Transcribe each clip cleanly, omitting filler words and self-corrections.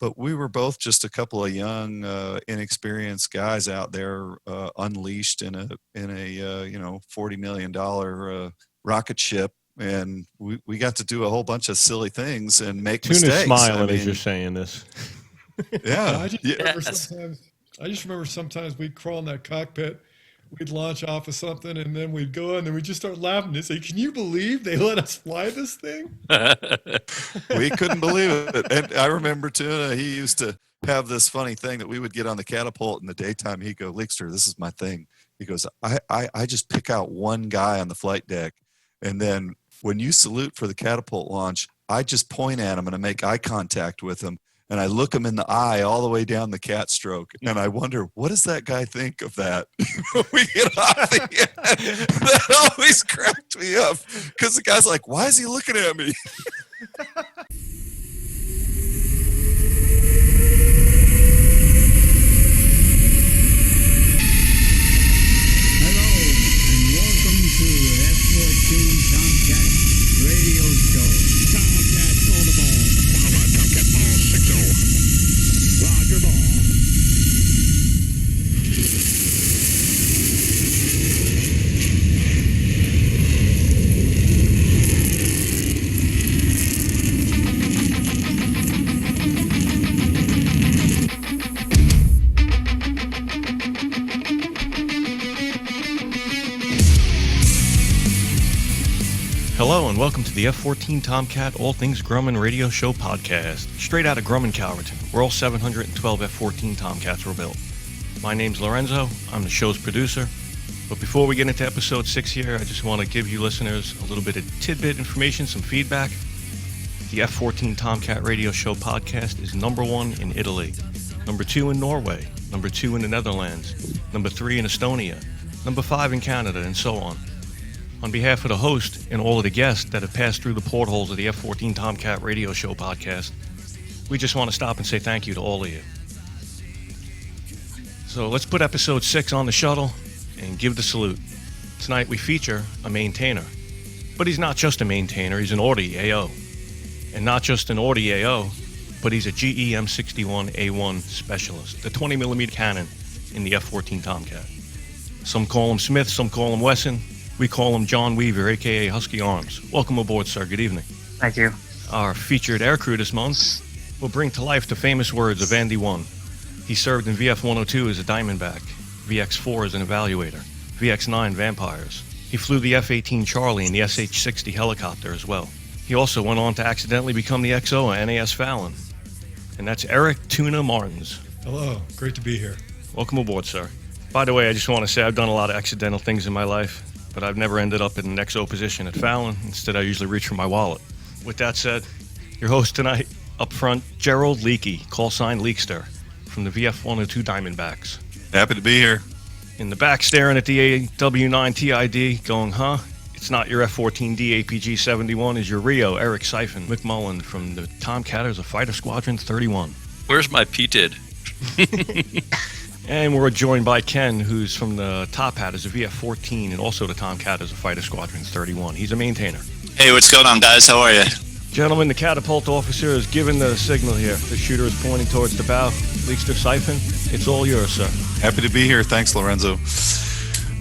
but we were both just a couple of young, inexperienced guys out there, unleashed in a $40 million rocket ship. And we got to do a whole bunch of silly things and make Tuna's mistakes. smiling as you're saying this. Yeah. I just remember sometimes we'd crawl in that cockpit, we'd launch off of something, and then we'd go and then we'd just start laughing and say, "Can you believe they let us fly this thing?" We couldn't believe it. And I remember Tuna, he used to have this funny thing that we would get on the catapult in the daytime. He'd go, "Leekster, this is my thing." He goes, I just pick out one guy on the flight deck, and then when you salute for the catapult launch, I just point at him and I make eye contact with him. And I look him in the eye all the way down the cat stroke. And I wonder, what does that guy think of that? We get off the end. That always cracked me up. Because the guy's like, why is he looking at me? Hello, and welcome to F-14 Tomcat Radio Show. Tomcat on the ball. How about Tomcat ball 6-0? Roger ball. Hello and welcome to the F-14 Tomcat All Things Grumman Radio Show podcast, straight out of Grumman, Calverton, where all 712 F-14 Tomcats were built. My name's Lorenzo, I'm the show's producer, but before we get into episode 6 here, I just want to give you listeners a little bit of tidbit information, some feedback. The F-14 Tomcat Radio Show podcast is number 1 in Italy, number 2 in Norway, number 2 in the Netherlands, number 3 in Estonia, number 5 in Canada, and so on. On behalf of the host and all of the guests that have passed through the portholes of the F-14 Tomcat Radio Show podcast, we just want to stop and say thank you to all of you. So let's put episode 6 on the shuttle and give the salute. Tonight we feature a maintainer. But he's not just a maintainer, he's an Ordie AO. And not just an Ordie AO, but he's a GE M61 A1 specialist, the 20mm cannon in the F-14 Tomcat. Some call him Smith, some call him Wesson. We call him Jon Weaver, a.k.a. Husky Arms. Welcome aboard, sir. Good evening. Thank you. Our featured aircrew this month will bring to life the famous words of Andy 1. He served in VF102 as a Diamondback, VX-4 as an evaluator, VX-9 Vampires. He flew the F-18 Charlie and the SH-60 helicopter as well. He also went on to accidentally become the XO of NAS FALLON. And that's Eric TUNA Martins. Hello, great to be here. Welcome aboard, sir. By the way, I just want to say I've done a lot of accidental things in my life, but I've never ended up in an XO position at Fallon. Instead, I usually reach for my wallet. With that said, your host tonight, up front, Gerald Leakey, call sign Leekster, from the VF102 Diamondbacks. Happy to be here. In the back, staring at the AW9 TID, going, huh? It's not your F-14D APG-71, it's your Rio, Eric Siphon McMullen from the Tomcatters of Fighter Squadron 31. Where's my PTID? And we're joined by Ken, who's from the Top Hatters of VF-14 and also the Tomcatters of Fighter Squadron 31. He's a maintainer. Hey, what's going on, guys? How are you? Gentlemen, the catapult officer is giving the signal here. The shooter is pointing towards the bow. Leekster Siphon, it's all yours, sir. Happy to be here. Thanks, Lorenzo.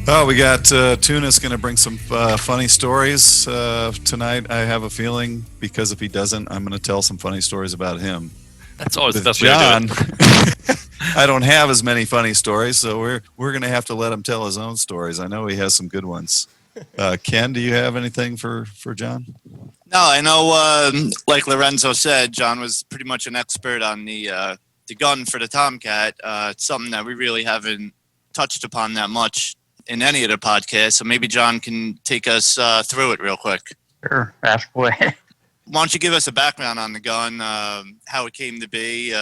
Oh, we got Tuna's going to bring some funny stories tonight. I have a feeling, because if he doesn't, I'm going to tell some funny stories about him. That's always With the best way to do it. I don't have as many funny stories, so we're going to have to let him tell his own stories. I know he has some good ones. Ken, do you have anything for John? No, I know, like Lorenzo said, John was pretty much an expert on the gun for the Tomcat. It's something that we really haven't touched upon that much in any of the podcasts, so maybe John can take us through it real quick. Sure, ask away. Why don't you give us a background on the gun, how it came to be?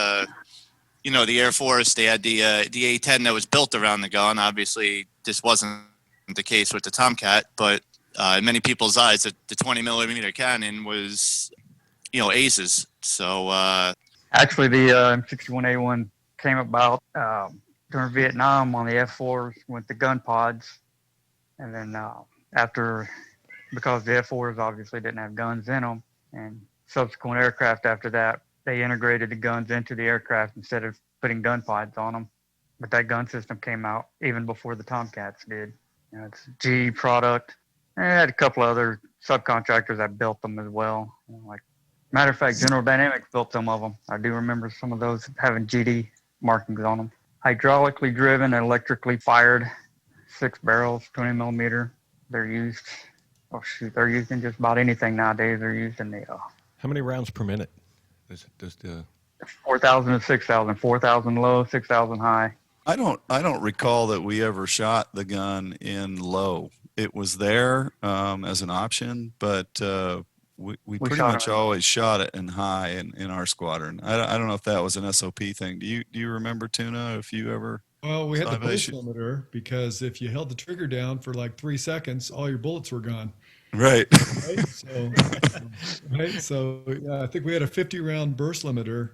You know, the Air Force, they had the A-10 that was built around the gun. Obviously, this wasn't the case with the Tomcat, but in many people's eyes, the 20mm cannon was, you know, aces. So Actually, the M61A1 came about during Vietnam on the F-4s with the gun pods. And then because the F-4s obviously didn't have guns in them, and subsequent aircraft after that they integrated the guns into the aircraft instead of putting gun pods on them. But that gun system came out even before the Tomcats did. You know, it's a GE product. And I had a couple other subcontractors that built them as well. You know, like, matter of fact, General Dynamics built some of them. I do remember some of those having GD markings on them. Hydraulically driven, electrically fired, 6 barrels, 20 millimeter. They're used. Oh shoot, they're used in just about anything nowadays. They're used in the How many rounds per minute? Does the 4,000 to 6,000, 4,000 low, 6,000 high. I don't recall that we ever shot the gun in low. It was there as an option, but we pretty shot much it. always shot it in high in our squadron. I don't know if that was an SOP thing. Do you remember, Tuna, if you ever? Well, we had the burst Salvation. limiter because if you held the trigger down for like 3 seconds, all your bullets were gone. Right. Right. So yeah, I think we had a 50 round burst limiter,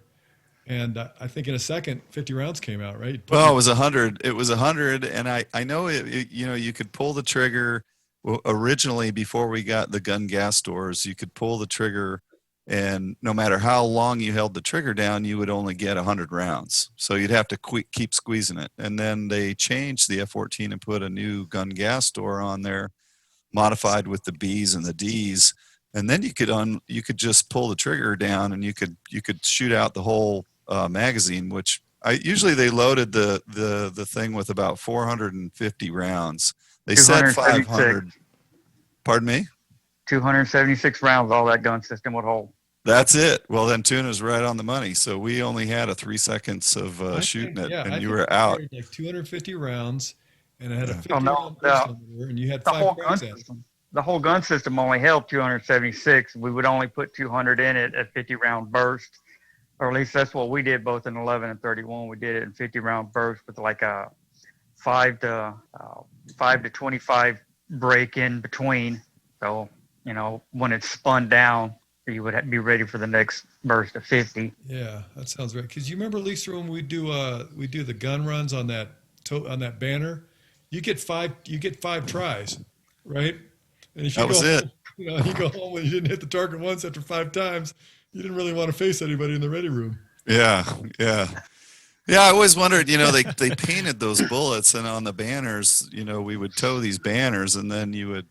and I think in a second 50 rounds came out. Right. Well, it was 100. It was 100, and I know you could pull the trigger. Well, originally, before we got the gun gas doors, you could pull the trigger, and no matter how long you held the trigger down, you would only get 100 rounds. So you'd have to keep squeezing it. And then they changed the F-14 and put a new gun gas door on there, modified with the B's and the D's. And then you could just pull the trigger down, and you could shoot out the whole magazine. Which usually they loaded the thing with about 450 rounds. They said 500. Pardon me? 276 rounds, all that gun system would hold. That's it. Well, then Tuna's right on the money. So we only had a 3 seconds of shooting it, and you were out. Like 250 rounds, and I had a 50 Oh, no, round burst limiter, and you had The 5 whole gun rounds out. system. The whole gun system only held 276. We would only put 200 in it at 50 round burst, or at least that's what we did both in 11 and 31. We did it in 50 round burst with like a 5 to 25 break in between. So, you know, when it's spun down, you would be ready for the next burst of 50. Yeah, that sounds right. Because you remember, Lisa, when we do the gun runs on that banner, you get five tries, right? And if you That was go it. home, you go home and you didn't hit the target once after 5 times, you didn't really want to face anybody in the ready room. Yeah. I always wondered, they painted those bullets, and on the banners, we would tow these banners, and then you would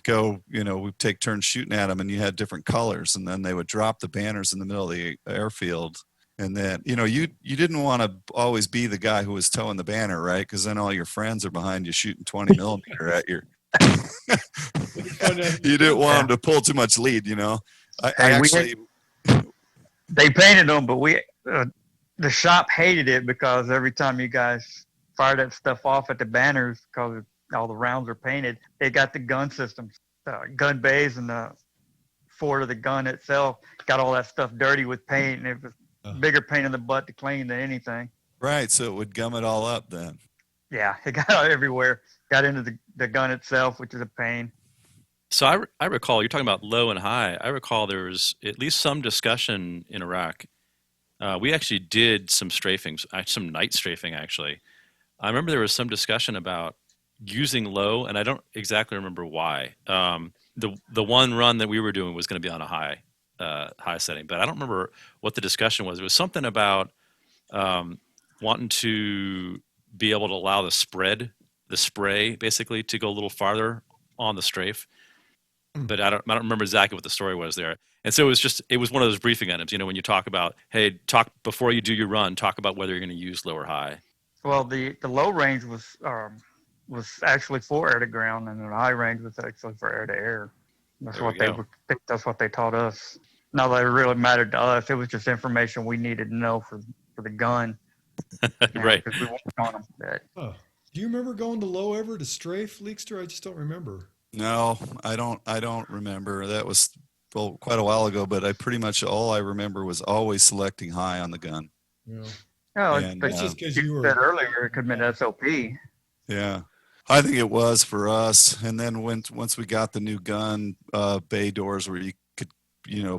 go, we'd take turns shooting at them, and you had different colors, and then they would drop the banners in the middle of the airfield. And then, you didn't want to always be the guy who was towing the banner, right? Because then all your friends are behind you shooting 20 millimeter at you. You didn't want them to pull too much lead, They painted them, but the shop hated it because every time you guys fired that stuff off at the banners, because all the rounds are painted, they got the gun systems, gun bays, and the fort of the gun itself got all that stuff dirty with paint, and it was bigger pain in the butt to clean than anything. Right, so it would gum it all up then. Yeah, it got out everywhere. Got into the gun itself, which is a pain. So I recall, you're talking about low and high. I recall there was at least some discussion in Iraq. We actually did some strafings, some night strafing actually. I remember there was some discussion about using low, and I don't exactly remember why. The one run that we were doing was going to be on a high setting, but I don't remember what the discussion was. It was something about wanting to be able to allow the spray basically to go a little farther on the strafe. But I don't remember exactly what the story was there. And so it was one of those briefing items, when you talk about, hey, before you do your run, talk about whether you're going to use low or high. Well, the low range was actually for air to ground, and the high range was actually for air to air. That's what they taught us. Not that it really mattered to us. It was just information we needed to know for the gun. Right. Because we worked on them. Oh. Do you remember going to low ever to strafe, Leekster? I just don't remember. No, I don't remember. That was quite a while ago, but pretty much all I remember was always selecting high on the gun. Yeah. No, And, but just because you you were said earlier, it could have been SOP. Yeah, I think it was for us. And then once we got the new gun bay doors where you could,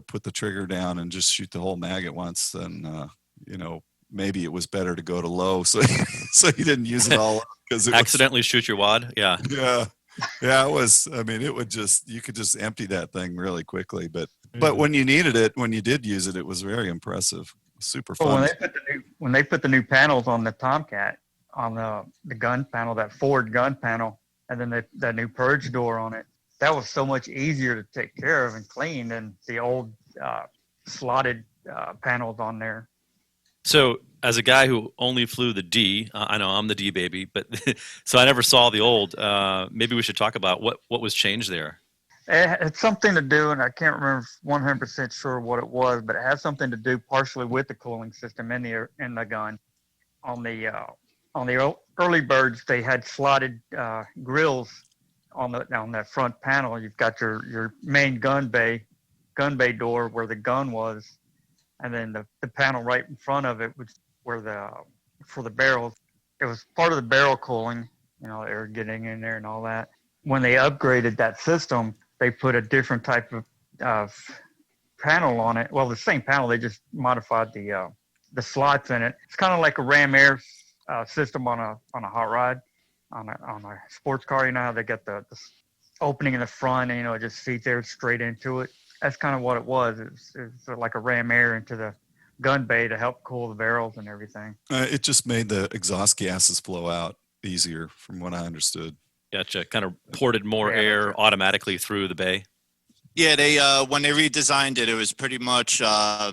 put the trigger down and just shoot the whole mag at once, then, maybe it was better to go to low. So you didn't use it all up because it accidentally shoot your wad. Yeah. Yeah. Yeah, it was. I mean, you could just empty that thing really quickly. But But when you needed it, when you did use it, it was very impressive. Super But fun. when they put the new panels on the Tomcat, on the gun panel, that forward gun panel, and then that new purge door on it, that was so much easier to take care of and clean than the old slotted panels on there. So, as a guy who only flew the D, I know I'm the D baby, but so I never saw the old. Maybe we should talk about what was changed there. It's something to do, and I can't remember 100% sure what it was, but it has something to do partially with the cooling system in the gun. On the early birds, they had slotted grills on that front panel. You've got your main gun bay door where the gun was, and then the panel right in front of it was where for the barrels. It was part of the barrel cooling, air getting in there and all that. When they upgraded that system, they put a different type of panel on it. Well, the same panel, they just modified the slots in it. It's kind of like a ram air system on a hot rod, on a sports car. You know how they got the opening in the front, and it just feeds air straight into it. That's kind of what it was. It's like a ram air into the gun bay to help cool the barrels and everything. It just made the exhaust gases flow out easier, from what I understood. Gotcha. Kind of ported more air automatically through the bay. Yeah, they when they redesigned it, it was pretty much to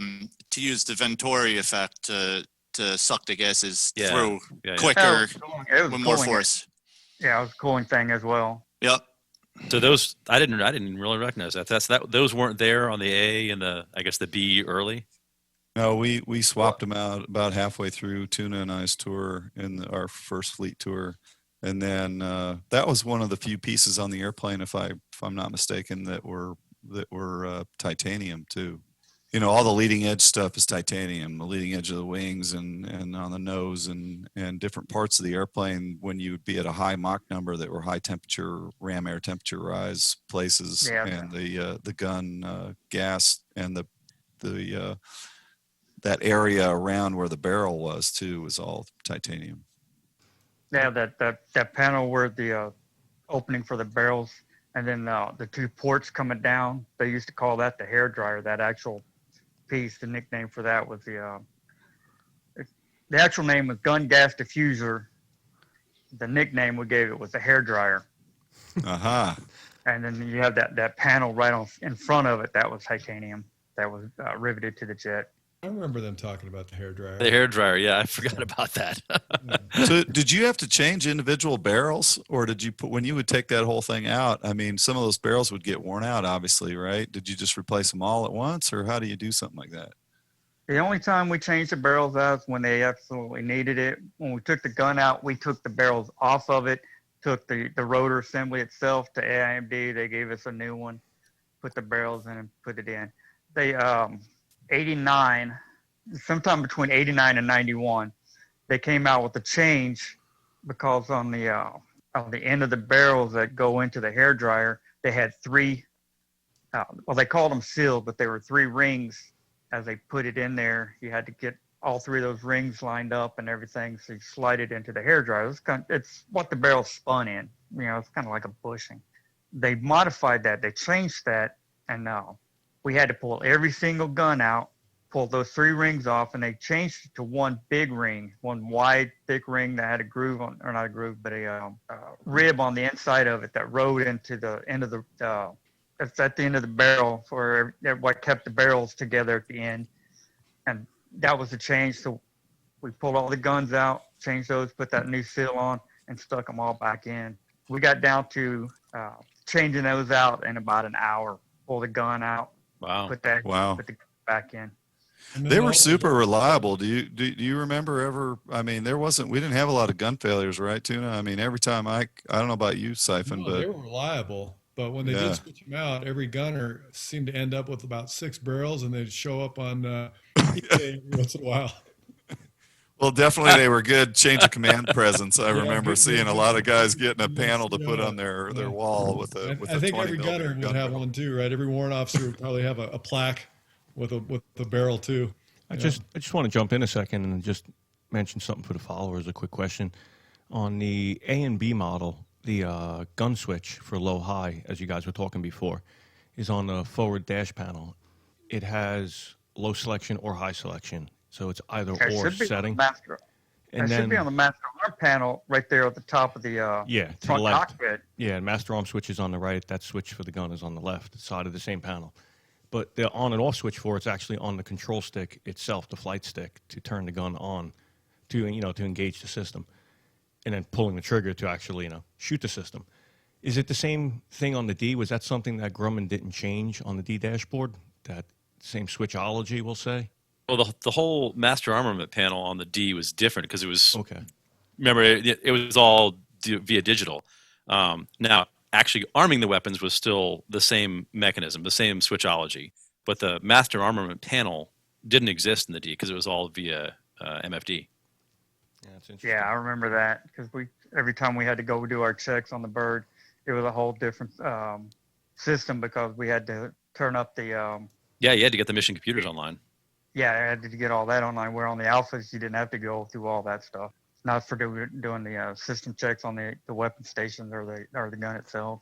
use the Venturi effect to suck the gases through quicker It was with more cooling. force. Yeah, it was a cooling thing as well. Yep. So those I didn't really recognize that. Those weren't there on the A and the B early. No, we swapped them out about halfway through TUNA and I's tour in our first fleet tour, and then that was one of the few pieces on the airplane, if I'm not mistaken, that were titanium too. All the leading edge stuff is titanium, the leading edge of the wings and on the nose and different parts of the airplane when you would be at a high Mach number that were high temperature, ram air temperature rise places, and the gun gas and the that area around where the barrel was too was all titanium. Yeah, that panel where the opening for the barrels, and then the two ports coming down, they used to call that the hair dryer. That actual piece, the nickname for that was the actual name was gun gas diffuser. The nickname we gave it was the hair dryer. Uh-huh. And then you have that panel right in front of it. That was titanium. That was riveted to the jet. I remember them talking about the hairdryer. The hairdryer, yeah, I forgot about that. So did you have to change individual barrels, or did you when you would take that whole thing out? I mean, some of those barrels would get worn out, obviously, right? Did you just replace them all at once, or how do you do something like that? The only time we changed the barrels out is when they absolutely needed it. When we took the gun out, we took the barrels off of it, took the rotor assembly itself to AIMD. They gave us a new one, put the barrels in and put it in. They 89, sometime between 89 and 91, they came out with a change because on the end of the barrels that go into the hair dryer, they had three, they called them seals, but they were three rings. As they put it in there, you had to get all three of those rings lined up and everything, so you slide it into the hair dryer. It's what the barrel spun in. It's kind of like a bushing. They modified that. They changed that, and we had to pull every single gun out, pull those three rings off, and they changed it to one big ring, one wide, thick ring that had a groove on, or not a groove, but a rib on the inside of it that rode into the end of it's at the end of the barrel for what kept the barrels together at the end. And that was the change. So we pulled all the guns out, changed those, put that new seal on, and stuck them all back in. We got down to changing those out in about an hour. Pull the gun out, put the gun back in. They were super reliable. Do you remember ever? I mean, we didn't have a lot of gun failures, right, Tuna? I mean, every time I don't know about you, Siphon, but they were reliable. But when they did switch them out, every gunner seemed to end up with about 6 barrels, and they'd show up on every once in a while. Well, definitely they were good change of command presence. I remember seeing a lot of guys getting a panel to put on their wall with a. I think every gunner would have one too, right? Every warrant officer would probably have a plaque with the barrel too. I just want to jump in a second and just mention something for the followers. A quick question on the A and B model. The gun switch for low high, as you guys were talking before, is on the forward dash panel. it has low selection or high selection. So it's either It or should be on the setting. master. And It should be on the master arm panel right there at the top of the yeah, to the front left. cockpit. Yeah, and master arm switch is on the right. That switch for the gun is on the left side of the same panel. But the on and off switch for it's actually on the control stick itself, the flight stick, to turn the gun on, to engage the system, and then pulling the trigger to actually shoot the system. Is it the same thing on the D? Was that something that Grumman didn't change on the D dashboard? That same switchology, we'll say. Well, the whole master armament panel on the D was different because it was. Okay. Remember, it was all via digital. Now, actually arming the weapons was still the same mechanism, the same switchology, but the master armament panel didn't exist in the D because it was all via MFD. Yeah, that's interesting. Yeah, I remember that because every time we had to go do our checks on the bird, it was a whole different system because we had to turn up the. Yeah, you had to get the mission computers online. Yeah, I had to get all that online. Where on the Alphas, you didn't have to go through all that stuff. Not for doing the system checks on the weapon stations or the gun itself.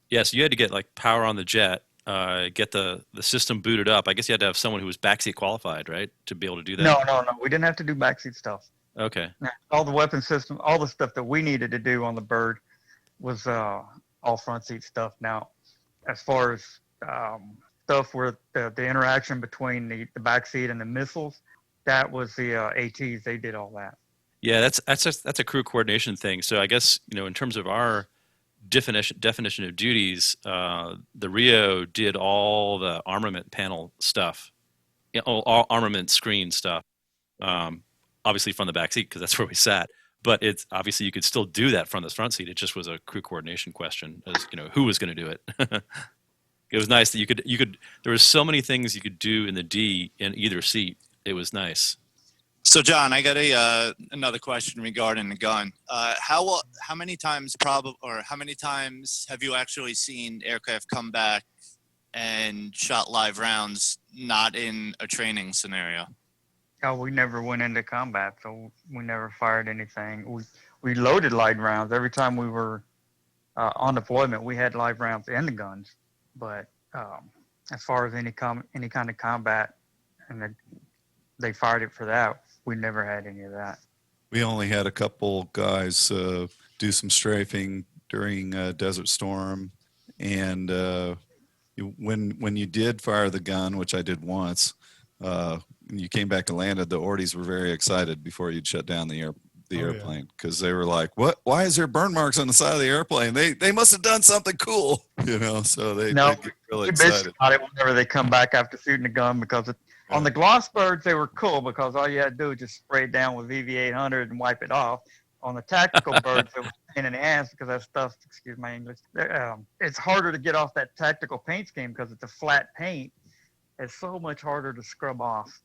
Yeah, so you had to get like power on the jet, get the system booted up. I guess you had to have someone who was backseat qualified, right, to be able to do that. No. We didn't have to do backseat stuff. Okay. All the weapon system, all the stuff that we needed to do on the bird was all front seat stuff. Now, as far as stuff where the interaction between the backseat and the missiles, that was the ATs. They did all that. Yeah, that's a crew coordination thing. So I guess in terms of our definition of duties, the Rio did all the armament panel stuff, all armament screen stuff. Obviously from the back seat because that's where we sat. But it's obviously you could still do that from the front seat. It just was a crew coordination question, as who was going to do it. It was nice that you could. There were so many things you could do in the D in either seat. It was nice. So, John, I got another question regarding the gun. How many times how many times have you actually seen aircraft come back and shot live rounds not in a training scenario? Oh, we never went into combat, so we never fired anything. We loaded live rounds every time we were on deployment. We had live rounds in the guns, but as far as any kind of combat, and they fired it for that. We never had any of that. We only had a couple guys do some strafing during Desert Storm, and when you did fire the gun, which I did once, you came back and landed. The Ordies were very excited before you'd shut down the airplane because they were like, "What? Why is there burn marks on the side of the airplane? They must have done something cool, So they get really excited about it whenever they come back after shooting the gun because on the gloss birds they were cool because all you had to do was just spray it down with VV800 and wipe it off. On the tactical birds, it was a pain in the ass because that stuff, excuse my English, it's harder to get off that tactical paint scheme because it's a flat paint. It's so much harder to scrub off.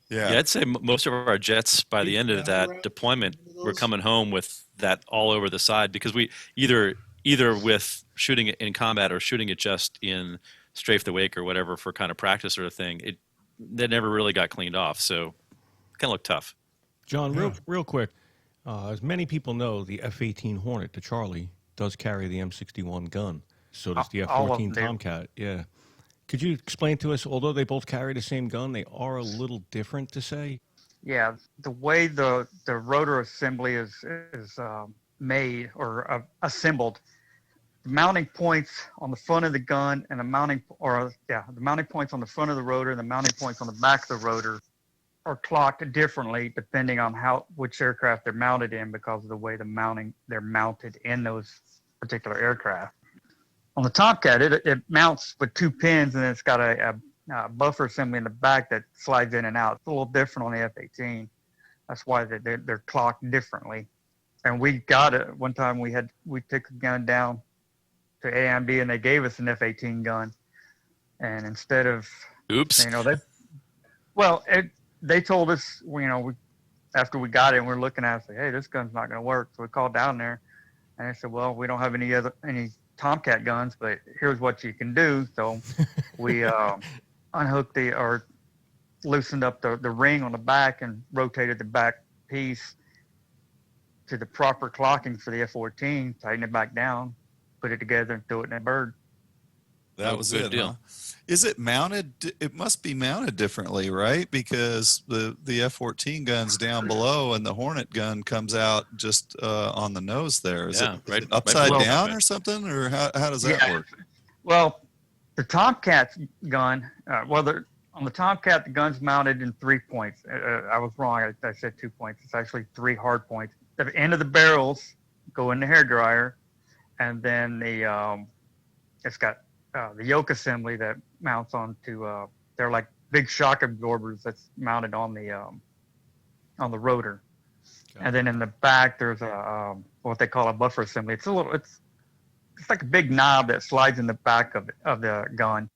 Yeah, I'd say most of our jets by the end of that deployment were coming home with that all over the side because we either with shooting it in combat or shooting it just in strafe the wake or whatever for kind of practice or a thing. That never really got cleaned off, so it kind of looked tough. John, real quick, as many people know, the F-18 Hornet, the Charlie, does carry the M61 gun. So does the F-14 Tomcat. Yeah. Could you explain to us, although they both carry the same gun, they are a little different to say? Yeah, the way the rotor assembly is made or assembled, the mounting points on the front of the gun and the mounting points on the front of the rotor and the mounting points on the back of the rotor are clocked differently depending on which aircraft they're mounted in because of the way they're mounted in those particular aircraft. On the Tomcat, it mounts with two pins and it's got a buffer assembly in the back that slides in and out. It's a little different on the F-18. That's why they're clocked differently. And we got it one time. We took the gun down to AMB and they gave us an F-18 gun. And instead of oops, they told us after we got it and we're looking at it, say, hey, this gun's not going to work. So we called down there and they said, well, we don't have any Tomcat guns, but here's what you can do. So we unhooked loosened up the ring on the back and rotated the back piece to the proper clocking for the F-14, tighten it back down, put it together and threw it in a bird. That Oh, was good it, deal. huh? Is it mounted? It must be mounted differently, right? Because the F-14 gun's down below, and the Hornet gun comes out just on the nose there. Is Yeah, it right upside below the down cockpit. or something, or how does that Yeah. work? Well, the Tomcat's gun, on the Tomcat, the gun's mounted in 3 points. I was wrong. I said 2 points. It's actually 3 hard points. The end of the barrels go in the hairdryer, and then it's got the yoke assembly that mounts onto. They're like big shock absorbers that's mounted on the rotor, Okay. and then in the back there's a what they call a buffer assembly. It's like a big knob that slides in the back of the gun.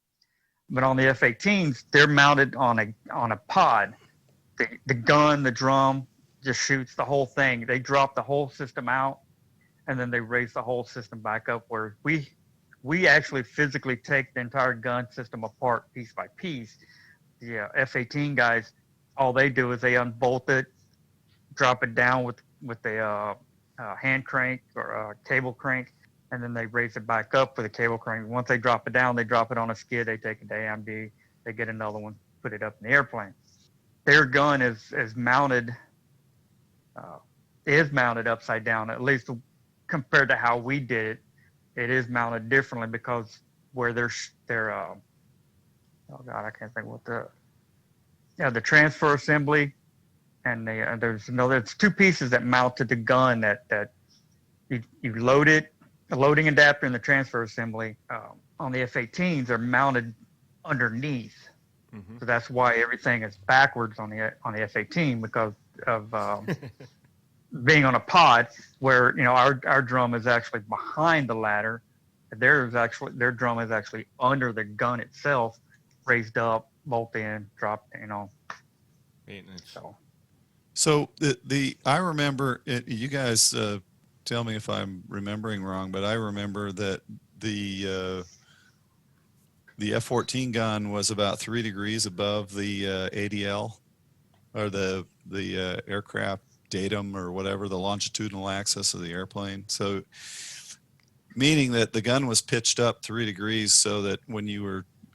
But on the F-18s, they're mounted on a pod. The gun, the drum, just shoots the whole thing. They drop the whole system out, and then they raise the whole system back up. Where we actually physically take the entire gun system apart piece by piece. The F-18 guys, all they do is they unbolt it, drop it down with a hand crank or a cable crank, and then they raise it back up with a cable crank. Once they drop it down, they drop it on a skid. They take it to AMD. They get another one, put it up in the airplane. Their gun is mounted upside down, at least compared to how we did it. It is mounted differently because where they're oh God, I can't think what the transfer assembly and there's 2 pieces that mount to the gun that you load it. The loading adapter and the transfer assembly on the F-18s are mounted underneath. Mhm. So that's why everything is backwards on the F-18 because of being on a pod where our drum is actually behind the ladder. Their drum is actually under the gun itself, raised up, bolt in, drop. Maintenance. So I remember you guys tell me if I'm remembering wrong, but I remember that the F-14 gun was about 3 degrees above the ADL or the aircraft datum or whatever, the longitudinal axis of the airplane. So meaning that the gun was pitched up 3 degrees so that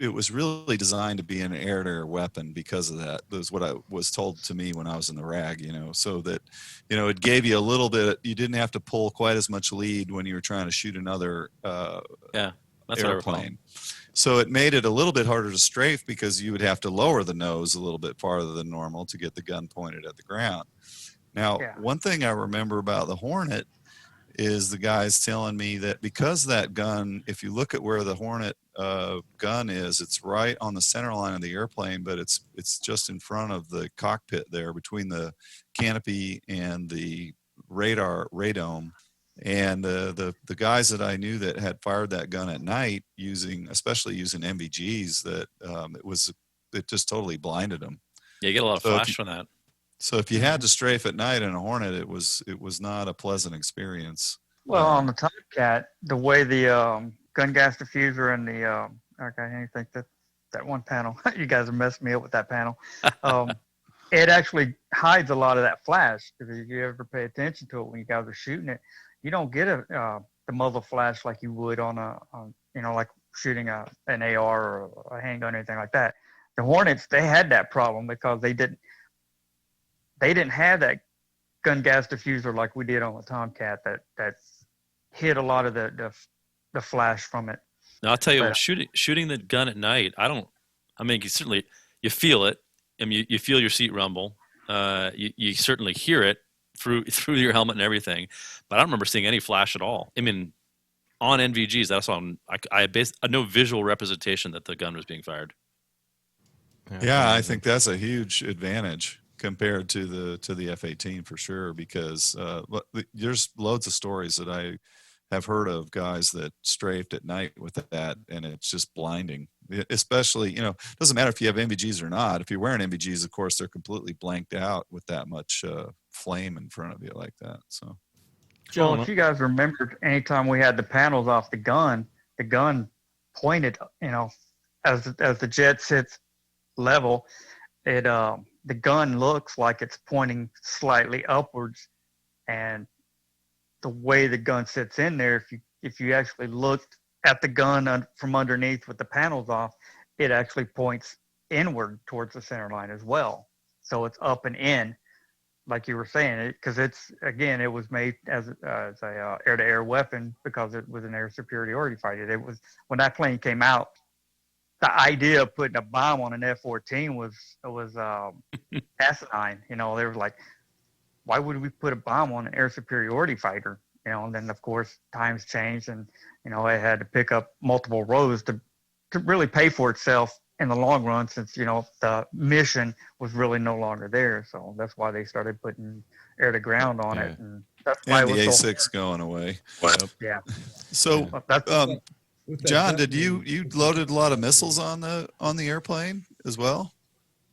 it was really designed to be an air-to-air weapon because of that. That was what I was told to me when I was in the RAG, so that, it gave you a little bit, you didn't have to pull quite as much lead when you were trying to shoot another Yeah, that's what I recall. airplane. So it made it a little bit harder to strafe because you would have to lower the nose a little bit farther than normal to get the gun pointed at the ground. Now, one thing I remember about the Hornet is the guys telling me that because that gun, if you look at where the Hornet gun is, it's right on the center line of the airplane, but it's just in front of the cockpit there between the canopy and the radome. And the guys that I knew that had fired that gun at night especially using MVGs, that it just totally blinded them. Yeah, you get a lot of flash from that. So if you had to strafe at night in a Hornet, it was not a pleasant experience. Well, on the Tomcat, the way the gun gas diffuser and the I think that one panel, you guys are messing me up with that panel. It actually hides a lot of that flash. If you ever pay attention to it when you guys are shooting it, you don't get the muzzle flash like you would on like shooting an AR or a handgun or anything like that. The Hornets, they had that problem because they didn't have that gun gas diffuser like we did on the Tomcat that hit a lot of the flash from it. Now, I'll tell you, shooting the gun at night, you feel it. I mean, you feel your seat rumble. You certainly hear it through your helmet and everything. But I don't remember seeing any flash at all. I mean, on NVGs, that's on. I had no visual representation that the gun was being fired. Yeah, I think that's a huge advantage compared to the F-18 for sure, because there's loads of stories that I have heard of guys that strafed at night with that, and it's just blinding. Especially, doesn't matter if you have NVGs or not. If you're wearing NVGs, of course, they're completely blanked out with that much flame in front of you like that. So, well, if you guys remember, anytime we had the panels off the gun pointed, as the jet sits level, the gun looks like it's pointing slightly upwards, and the way the gun sits in there, if you actually looked at the gun from underneath with the panels off, it actually points inward towards the center line as well. So it's up and in, like you were saying, because it was made as a air-to-air weapon because it was an air superiority fighter. It was when that plane came out, the idea of putting a bomb on an F-14 was asinine. You know, they were like, why would we put a bomb on an air superiority fighter? You know, and then of course times changed, and you know it had to pick up multiple rows to really pay for itself in the long run, since you know the mission was really no longer there. So that's why they started putting air to ground on it, and that's why And it the was A6 going away. yeah. So, That's With that John, gun- did you loaded a lot of missiles on the airplane as well?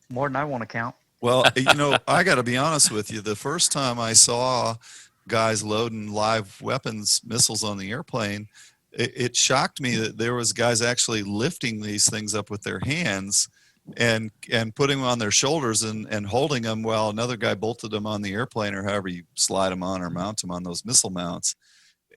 more than I want to count. Well, you know, I got to be honest with you. The first time I saw guys loading live weapons missiles on the airplane, it shocked me that there was guys actually lifting these things up with their hands and putting them on their shoulders and holding them while another guy bolted them on the airplane, or however you slide them on or mount them on those missile mounts.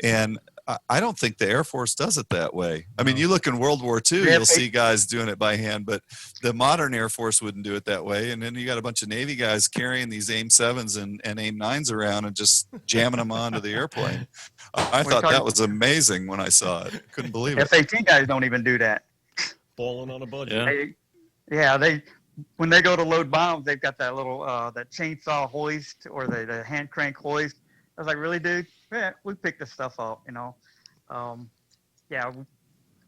And I don't think the Air Force does it that way. I mean, you look in World War II, Yeah, you'll see guys doing it by hand, but the modern Air Force wouldn't do it that way. And then you got a bunch of Navy guys carrying these AIM-7s and AIM-9s around and just jamming them onto the airplane. I thought that was amazing when I saw it. Couldn't believe it. F-18 guys don't even do that. Falling on a budget. Yeah. They when they go to load bombs, they've got that little that chainsaw hoist or the hand crank hoist. I was like, really, dude? Yeah, we picked this stuff up, you know. Yeah,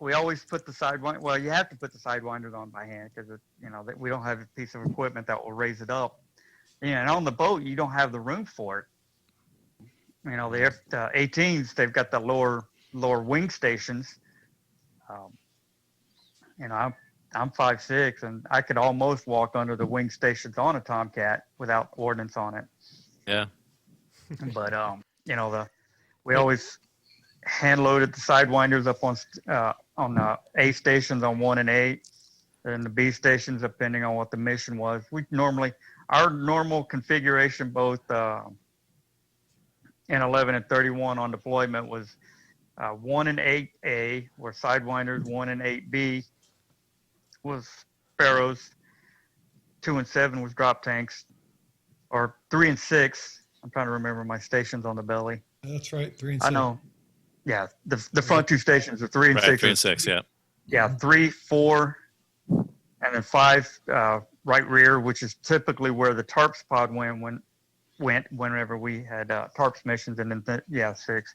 we always put the sidewinder. Well, you have to put the sidewinders on by hand because you know we don't have a piece of equipment that will raise it up. And on the boat, you don't have the room for it. You know, the F-18s, they've got the lower wing stations. You know, I'm 5'6", and I could almost walk under the wing stations on a Tomcat without ordnance on it. Yeah. But you know, we always hand loaded the sidewinders up on the A stations on 1 and 8, and the B stations depending on what the mission was. Our normal configuration, both in 11 and 31 on deployment, was 1 and 8A were sidewinders, 1 and 8B was Sparrows, 2 and 7 was drop tanks, or 3 and 6. I'm trying to remember my stations on the belly. That's right, 3 and 6. I know. Yeah, the front two stations are 3 and Right, 6. 3 and 6, yeah. Yeah, 3, 4, and then 5 right rear, which is typically where the TARPS pod went whenever we had TARPS missions, and then 6.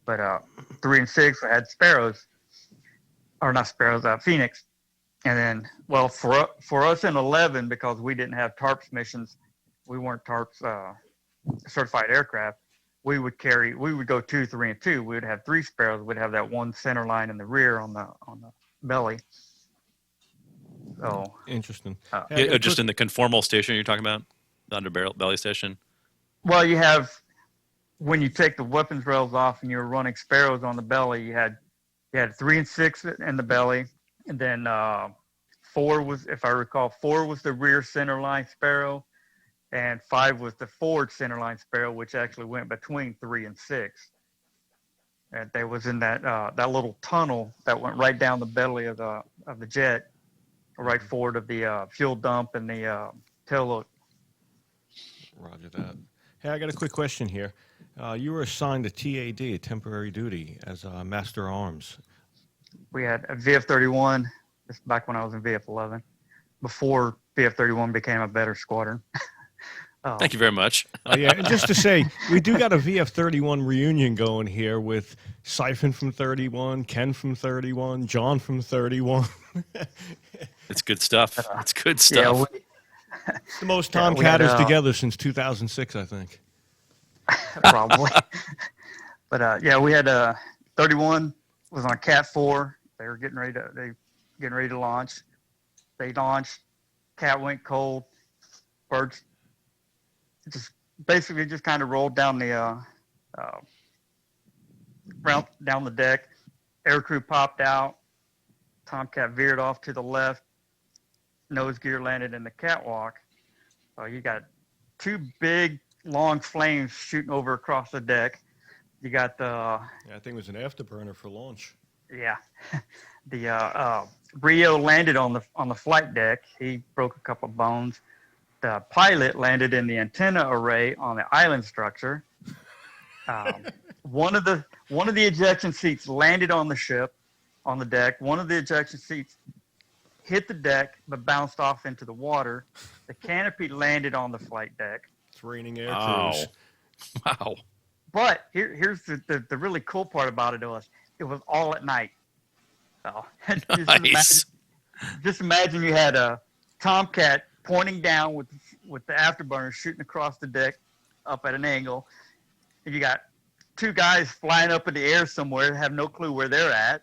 But 3 and 6 had Sparrows, or not Sparrows, Phoenix. And then, well, for us in 11, because we didn't have TARPS missions, we weren't TARPS certified aircraft. We would go 2, 3, and 2. We would have 3 Sparrows. We'd have that one center line in the rear on the belly. So Interesting. Just in the conformal station you're talking about, the underbarrel belly station. well, you have, when you take the weapons rails off and you're running Sparrows on the belly, you had 3 and 6 in the belly, and then 4 was, if I recall, 4 was the rear center line Sparrow, and 5 was the forward centerline Sparrow, which actually went between 3 and 6. And they was in that little tunnel that went right down the belly of the jet, right forward of the fuel dump and the tail load. Roger that. Hey, I got a quick question here. You were assigned a TAD, a temporary duty, as a Master Arms. We had a VF-31, this is back when I was in VF-11, before VF-31 became a better squadron. Thank you very much. Oh, yeah, and just to say, we do got a VF-31 reunion going here with Siphon from 31, Ken from 31, John from 31. It's good stuff. It's good stuff. It's the most Yeah, we Tomcatters had, together since 2006, I think. probably. But we had 31 was on Cat 4. They were getting ready to launch. They launched. Cat went cold. Birds just kind of rolled down the down the deck. Aircrew popped out. Tomcat veered off to the left. Nose gear landed in the catwalk. You got 2 big, long flames shooting over across the deck. You got the... Yeah, I think it was an afterburner for launch. Yeah. The Rio landed on the flight deck. He broke a couple of bones. The pilot landed in the antenna array on the island structure. One of the ejection seats landed on the ship, on the deck. One of the ejection seats hit the deck but bounced off into the water. The canopy landed on the flight deck. It's raining air Wow. crews. Wow. But here's the really cool part about it was it was all at night. So Nice. just imagine you had a Tomcat pointing down with the afterburner shooting across the deck up at an angle. And you got two guys flying up in the air somewhere, have no clue where they're at,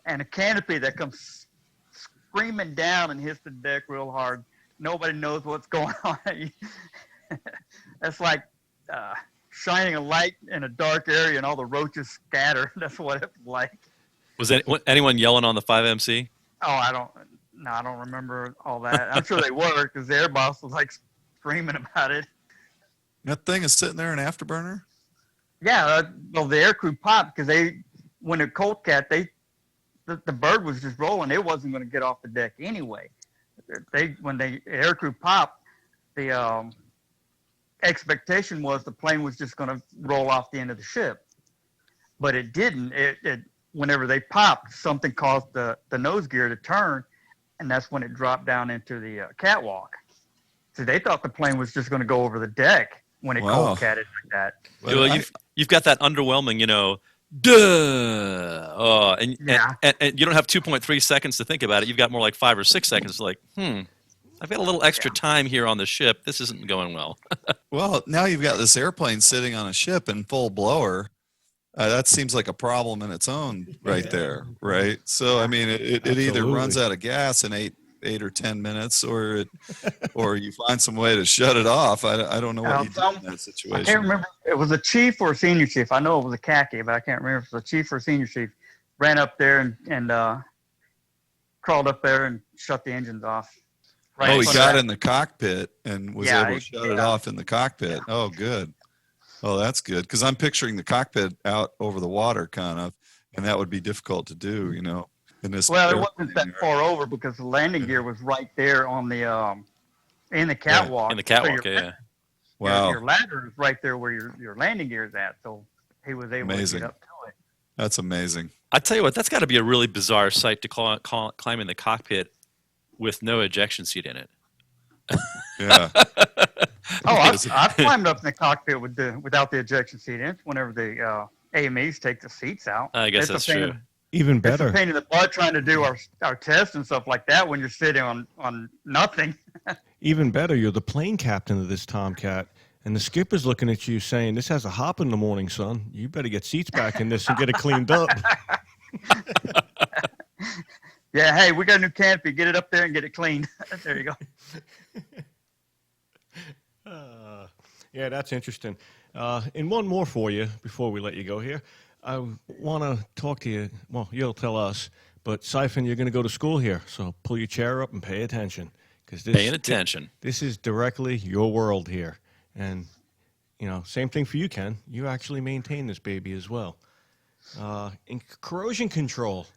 and a canopy that comes screaming down and hits the deck real hard. Nobody knows what's going on. That's like shining a light in a dark area and all the roaches scatter. That's what it was like. Was anyone yelling on the 5MC? Oh, I don't remember all that. I'm sure they were because the air boss was like screaming about it. That thing is sitting there in afterburner. Yeah, well, the aircrew popped because when it cold cat, the bird was just rolling. It wasn't going to get off the deck anyway. When the aircrew popped, the expectation was the plane was just going to roll off the end of the ship, but it didn't. Whenever they popped, something caused the nose gear to turn, and that's when it dropped down into the catwalk. So they thought the plane was just going to go over the deck when it cold catted like that. Well, you've got that underwhelming, duh. Oh, and you don't have 2.3 seconds to think about it. You've got more like 5 or 6 seconds. Like, I've got a little extra time here on the ship. This isn't going well. Well, now you've got this airplane sitting on a ship in full blower. That seems like a problem in its own right there, right? So, I mean, it either runs out of gas in 8 or 10 minutes, or you find some way to shut it off. I don't know what you do in that situation. I can't remember. It was a chief or a senior chief. I know it was a khaki, but I can't remember if it was a chief or a senior chief. Ran up there and crawled up there and shut the engines off. Right, he got in the cockpit and was able to shut it off in the cockpit. Yeah. Oh, good. Oh, that's good. Because I'm picturing the cockpit out over the water, kind of, and that would be difficult to do, in this. Well, it wasn't that far over because the landing gear was right there on the in the catwalk. In the catwalk, yeah. Wow. Your ladder is right there where your landing gear is at, so he was able to get up to it. That's amazing. I tell you what, that's got to be a really bizarre sight to climb in the cockpit with no ejection seat in it. Yeah. I've climbed up in the cockpit without the ejection seat in. Whenever the AMEs take the seats out, I guess that's true. Even better. It's a pain in the butt trying to do our tests and stuff like that when you're sitting on nothing. Even better, you're the plane captain of this Tomcat, and the skipper's looking at you saying, "This has a hop in the morning, son. You better get seats back in this and get it cleaned up." Yeah, hey, we got a new canopy. Get it up there and get it cleaned. There you go. Yeah, that's interesting. And one more for you before we let you go here. I want to talk to you. Well, you'll tell us, but Siphon, you're going to go to school here, so pull your chair up and pay attention. Paying attention. This is directly your world here. And, same thing for you, Ken. You actually maintain this baby as well. In corrosion control,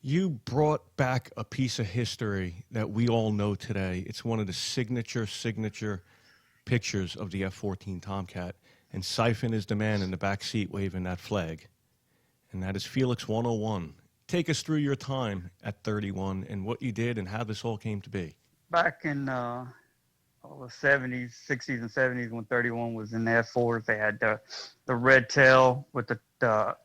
you brought back a piece of history that we all know today. It's one of the signature pictures of the F-14 Tomcat, and Siphon is the man in the back seat waving that flag, and that is Felix 101. Take us through your time at 31 and what you did and how this all came to be. Back in the 70s, 60s, and 70s, when 31 was in the F-4s, they had the red tail with the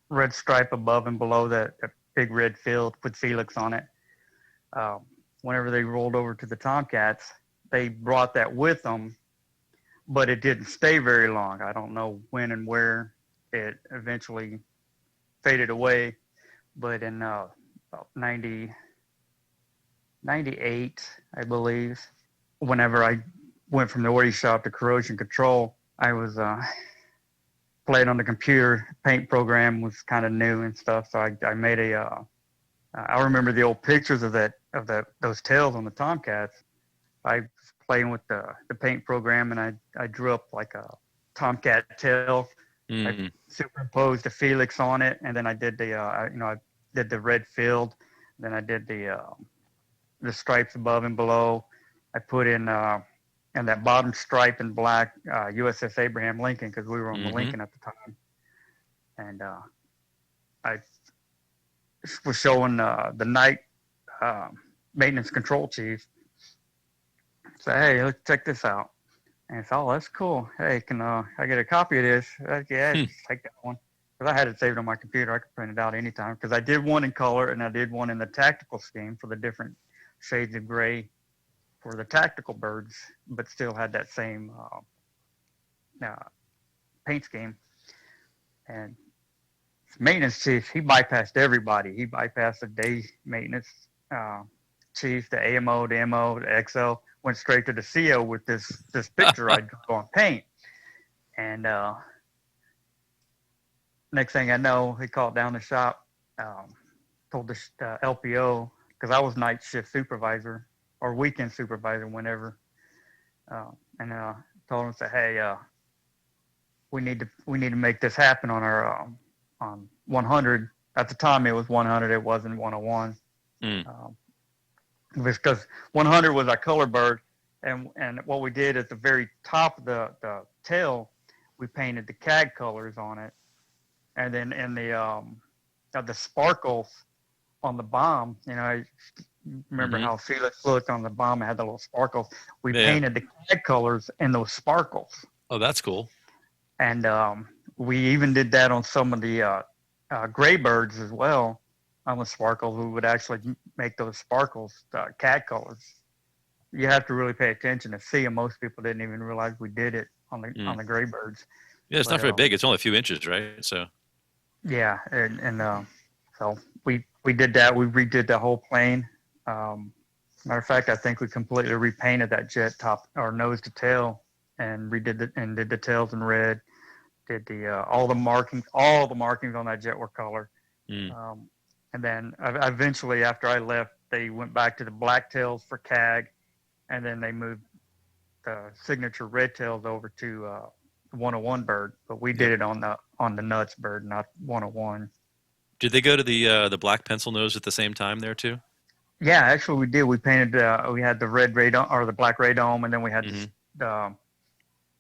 red stripe above and below that big red field with Felix on it. Whenever they rolled over to the Tomcats, they brought that with them, but it didn't stay very long. I don't know when and where it eventually faded away, but in about 98, I believe, whenever I went from the Ordie shop to corrosion control, I was playing on the computer. Paint program was kind of new and stuff, so I made I remember the old pictures of those tails on the Tomcats. I was playing with the paint program, and I drew up like a Tomcat tail Mm. superimposed the Felix on it, and then I did I did the red field, then I did the stripes above and below. I put in and that bottom stripe in black USS Abraham Lincoln, because we were on the Lincoln at the time, and I was showing the night maintenance control chief. Say, hey, look, check this out. And it's, oh, that's cool. Hey, can I get a copy of this? Yeah, just take that one. Because I had it saved on my computer. I could print it out anytime. Because I did one in color, and I did one in the tactical scheme for the different shades of gray for the tactical birds, but still had that same paint scheme. And maintenance chief, he bypassed everybody. He bypassed the day maintenance chief, the AMO, the MO, the XO, went straight to the CO with this picture I'd go on paint. And next thing I know, he called down the shop, told the LPO, because I was night shift supervisor or weekend supervisor whenever, and told him, say, hey, we need to make this happen on our on 100. At the time it was 100, it wasn't 101. Because 100 was our color bird, and what we did at the very top of the tail, we painted the CAG colors on it, and then in the sparkles on the bomb, I remember how Felix looked on the bomb, it had the little sparkles. We painted the CAG colors in those sparkles. Oh, that's cool. And we even did that on some of the gray birds as well. On the sparkles, we would actually make those sparkles CAG colors. You have to really pay attention to see them. Most people didn't even realize we did it on the gray birds. Yeah, it's not very big. It's only a few inches, right? So. Yeah, and so we did that. We redid the whole plane. Matter of fact, I think we completely repainted that jet top or nose to tail, and did the tails in red. Did the all the markings on that jet were color. And then eventually, after I left, they went back to the black tails for CAG, and then they moved the signature red tails over to 101 bird. But we did it on the nuts bird, not 101. Did they go to the black pencil nose at the same time there too? Yeah, actually we did. We painted. We had the red radome or the black radome, and then we had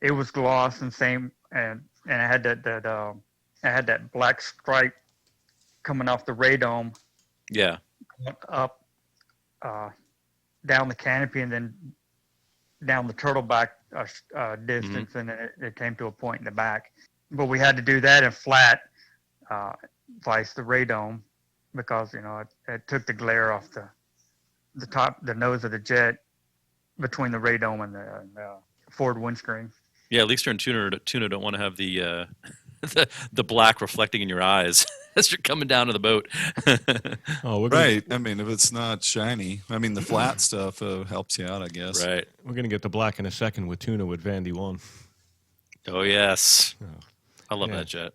it was gloss and same, and it had that black stripe coming off the radome, up down the canopy, and then down the turtleback distance, and then it came to a point in the back. But we had to do that in flat, vice the radome, because it took the glare off the nose of the jet between the radome and the forward windscreen. Yeah, Leakster and TUNA don't want to have the the black reflecting in your eyes as you're coming down to the boat. Right. I mean, if it's not shiny, the flat stuff helps you out, I guess. Right. We're going to get the black in a second with TUNA with Vandy 1. Oh, yes. I love that jet.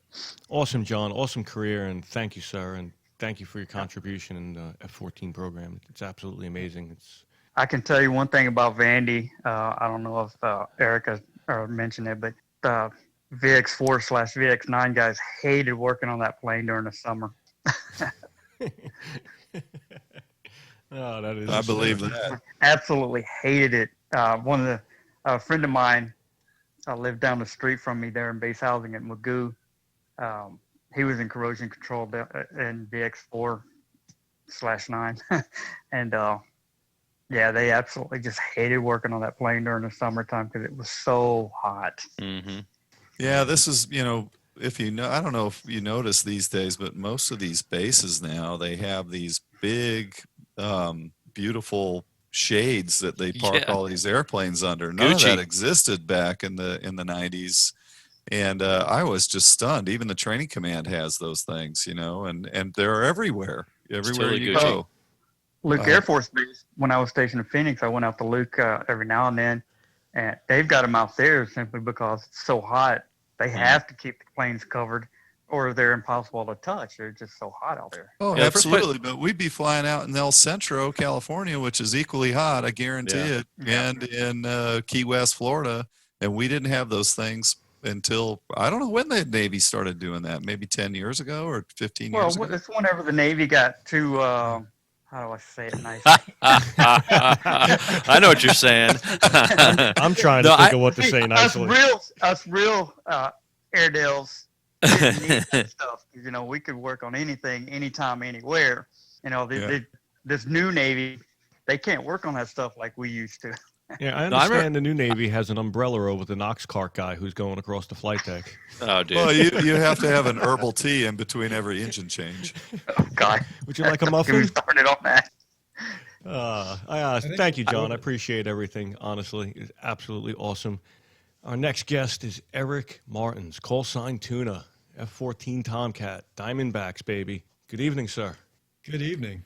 Awesome, John. Awesome career, and thank you, sir, and thank you for your contribution in the F-14 program. It's absolutely amazing. I can tell you one thing about Vandy. I don't know if Erica mentioned it, but the VX-4 / VX-9 guys hated working on that plane during the summer. I believe that. Absolutely hated it. A friend of mine lived down the street from me there in base housing at Magoo. He was in corrosion control in VX-4 / 9. And they absolutely just hated working on that plane during the summertime because it was so hot. Yeah, this is, if I don't know if you notice these days, but most of these bases now, they have these big, beautiful shades that they park all these airplanes under. None of that existed back in the 90s. And I was just stunned. Even the training command has those things, and they're everywhere totally you Gucci. go. Luke Air Force Base, when I was stationed in Phoenix, I went out to Luke every now and then, and they've got them out there simply because it's so hot. They have to keep the planes covered, or they're impossible to touch. They're just so hot out there. Oh, yeah, absolutely. But we'd be flying out in El Centro, California, which is equally hot, I guarantee it, and in Key West, Florida, and we didn't have those things until I don't know when the Navy started doing that. Maybe 10 years ago or 15 years ago. Well, it's whenever the Navy got too, how do I say it nicely? I know what you're saying. I'm trying to think of what to say nicely. Us real Airedales didn't need that stuff. You know, we could work on anything, anytime, anywhere. You know, this new Navy, they can't work on that stuff like we used to. Yeah, I understand the new Navy has an umbrella over the Knox cart guy who's going across the flight deck. Oh, dude. Well, you have to have an herbal tea in between every engine change. Oh, God. Would you like a Don't muffin? get me started on that. Thank you, John. I appreciate everything. Honestly, it's absolutely awesome. Our next guest is Eric Martins, call sign TUNA, F-14 Tomcat, Diamondbacks, baby. Good evening, sir. Good evening.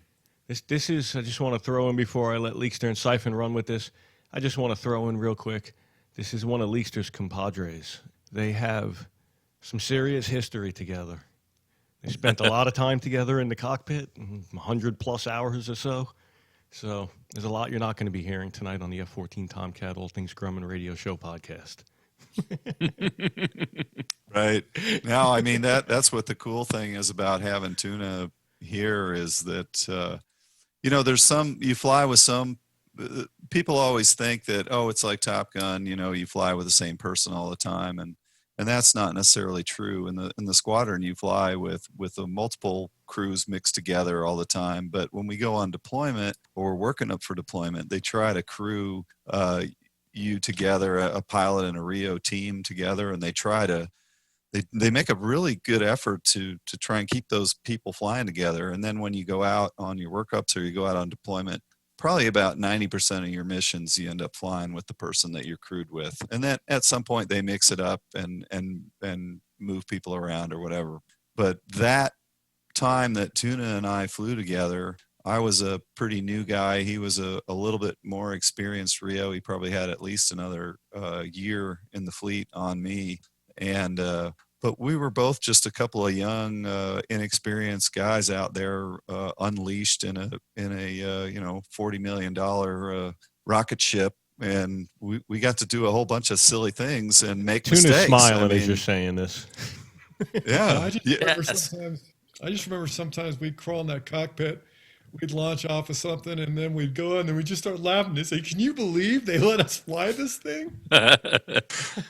This is, I just want to throw in before I let Leekster and Siphon run with this, I just want to throw in real quick. This is one of Leekster's compadres. They have some serious history together. They spent a lot of time together in the cockpit, 100+ hours or so. So there's a lot you're not going to be hearing tonight on the F-14 Tomcat All Things Grumman Radio Show podcast. Right. Now, I mean, that's what the cool thing is about having TUNA here is that, you know, you fly with some, people always think that, oh, it's like Top Gun, you know, you fly with the same person all the time. And that's not necessarily true. In the squadron, you fly with multiple crews mixed together all the time. But when we go on deployment or working up for deployment, they try to crew you together, a pilot and a RIO team together, and they make a really good effort to try and keep those people flying together. And then when you go out on your workups or you go out on deployment, probably about 90% of your missions you end up flying with the person that you're crewed with. And then at some point they mix it up and move people around or whatever. But that time that TUNA and I flew together, I was a pretty new guy. He was a little bit more experienced RIO. He probably had at least another year in the fleet on me. And but we were both just a couple of young, inexperienced guys out there, unleashed in a you know, $40 million rocket ship, and we got to do a whole bunch of silly things and make TUNA's mistakes. smiling as you're saying this. Yeah, I just remember sometimes we'd crawl in that cockpit, we'd launch off of something, and then we'd go and then we'd just start laughing and say, "Can you believe they let us fly this thing?"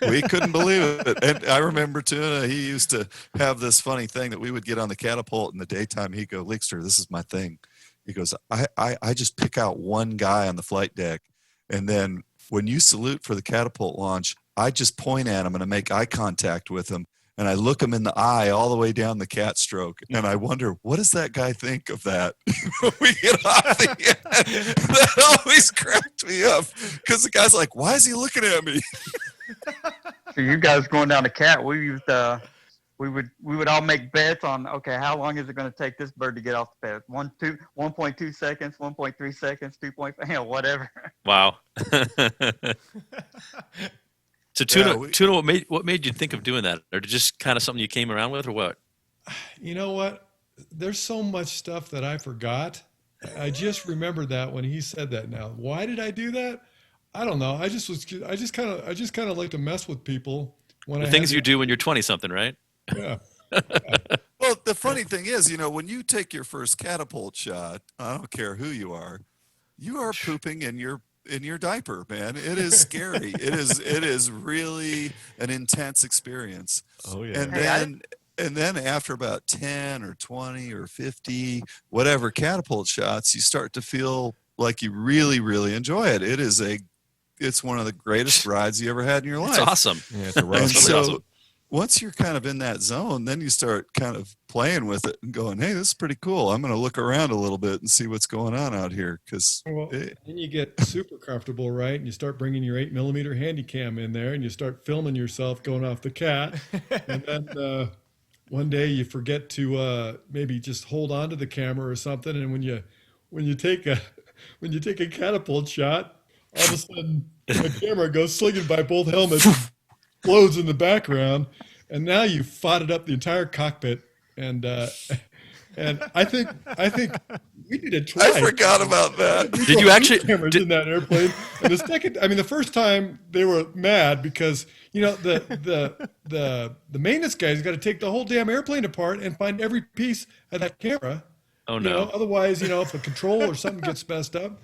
we couldn't believe it. And I remember TUNA, he used to have this funny thing that we would get on the catapult in the daytime. He'd go, "Leekster, this is my thing." He goes, I just pick out one guy on the flight deck, and then when you salute for the catapult launch, I just point at him and I make eye contact with him. And I look him in the eye all the way down the cat stroke. And I wonder, what does that guy think of that? When we get off the end, that always cracked me up. Because the guy's like, why is he looking at me? So you guys going down the cat, we would all make bets on, okay, how long is it going to take this bird to get off the bed? 1.2 seconds, 1.3 seconds, 2.5, you know, whatever. Wow. So TUNA, Yeah, TUNA, what made you think of doing that? Or just kind of something you came around with, or what? You know what? There's so much stuff that I forgot. I just remembered that when he said that now. Why did I do that? I don't know. I just kind of like to mess with people when The I things had you do when you're 20-something, right? Yeah. Well, the funny thing is, you know, when you take your first catapult shot, I don't care who you are pooping in your diaper, man. It is scary. It is really an intense experience. Oh yeah. And then after about 10 or 20 or 50 whatever catapult shots, you start to feel like you really, really enjoy it. It's one of the greatest rides you ever had in your life. It's awesome. Yeah, it's a And rush. so awesome. once you're kind of in that zone, then you start kind of playing with it and going, hey, this is pretty cool. I'm going to look around a little bit and see what's going on out here. Because Well, then you get super comfortable, right? And you start bringing your 8mm handy cam in there, and you start filming yourself going off the cat. And then one day you forget to maybe just hold on to the camera or something, and when you take a catapult shot, all of a sudden the camera goes slinging by both helmets, explodes in the background, and now you've fought it up the entire cockpit, and And I think we did it twice. I forgot about that. We Did you brought actually- two cameras in that airplane? And the second, I mean, the first time they were mad because the maintenance guy's got to take the whole damn airplane apart and find every piece of that camera. Oh no. Otherwise, if a control or something gets messed up.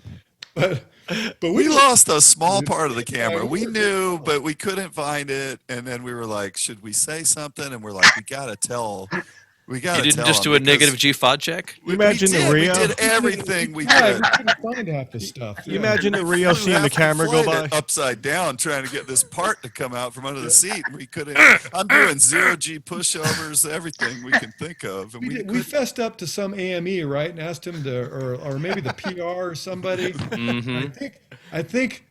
But We lost a small part of the camera. We knew, but we couldn't find it. And then we were like, should we say something? And we're like, we got to tell. We got to You tell didn't just them do a because negative G FOD check? Imagine the we Rio. did everything we Yeah, did. we couldn't find half the stuff. You imagine the Rio seeing the Half camera go flight by. upside down trying to get this part to come out from under the seat. We couldn't. I'm doing 0G pushovers, everything we can think of, and We fessed up to some AME, right, and asked him to, or maybe the PR or somebody. I think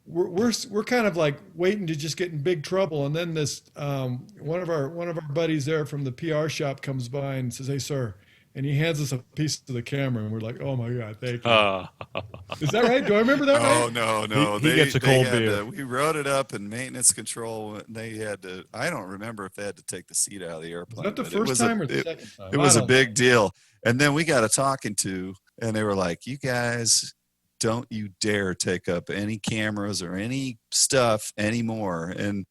we're kind of like waiting to just get in big trouble, and then this one of our buddies there from the PR shop comes by and says, "Hey, sir," and he hands us a piece of the camera, and we're like, "Oh my God, thank you." Is that right? Do I remember that Oh right? no! He gets a cold beer. We wrote it up in maintenance control. And they had to. I don't remember if they had to take the seat out of the airplane. Was that the but it first was time or the second time? It was a big deal. And then we got a talking to, and they were like, "You guys, don't you dare take up any cameras or any stuff anymore." And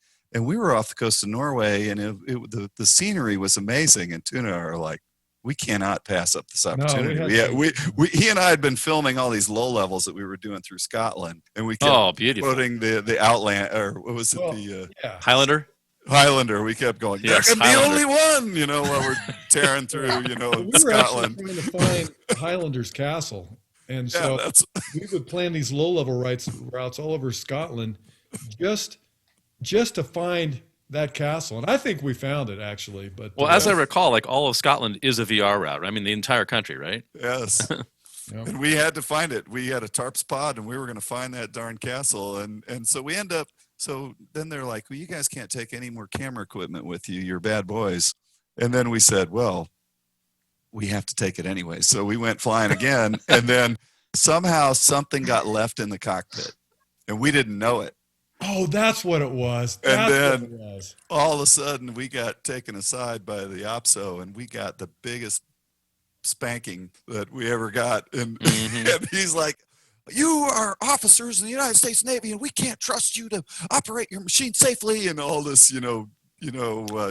we were off the coast of Norway, and the scenery was amazing. And TUNA are like, we cannot pass up this opportunity. He and I had been filming all these low levels that we were doing through Scotland, and we kept beautiful. quoting the Outland, or what was it, Yeah. Highlander? Highlander. We kept going, Yes, there can Highlander. be only one, while we're tearing through, We were Scotland. actually trying to find Highlander's Castle, and Yeah, so that's we would plan these low-level routes all over Scotland, just to find that castle. And I think we found it actually. But Well, as I recall, like all of Scotland is a VR route. I mean, the entire country, right? yes. Yep. And we had to find it. We had a tarp spot, and we were going to find that darn castle. And so we end up. So then they're like, "Well, you guys can't take any more camera equipment with you. You're bad boys." And then we said, "Well, we have to take it anyway." So we went flying again, and then somehow something got left in the cockpit, and we didn't know it. Oh, that's what it was. And That's then- what it was. All of a sudden, we got taken aside by the OPSO, and we got the biggest spanking that we ever got. And, and he's like, "You are officers in the United States Navy, and we can't trust you to operate your machine safely," and all this,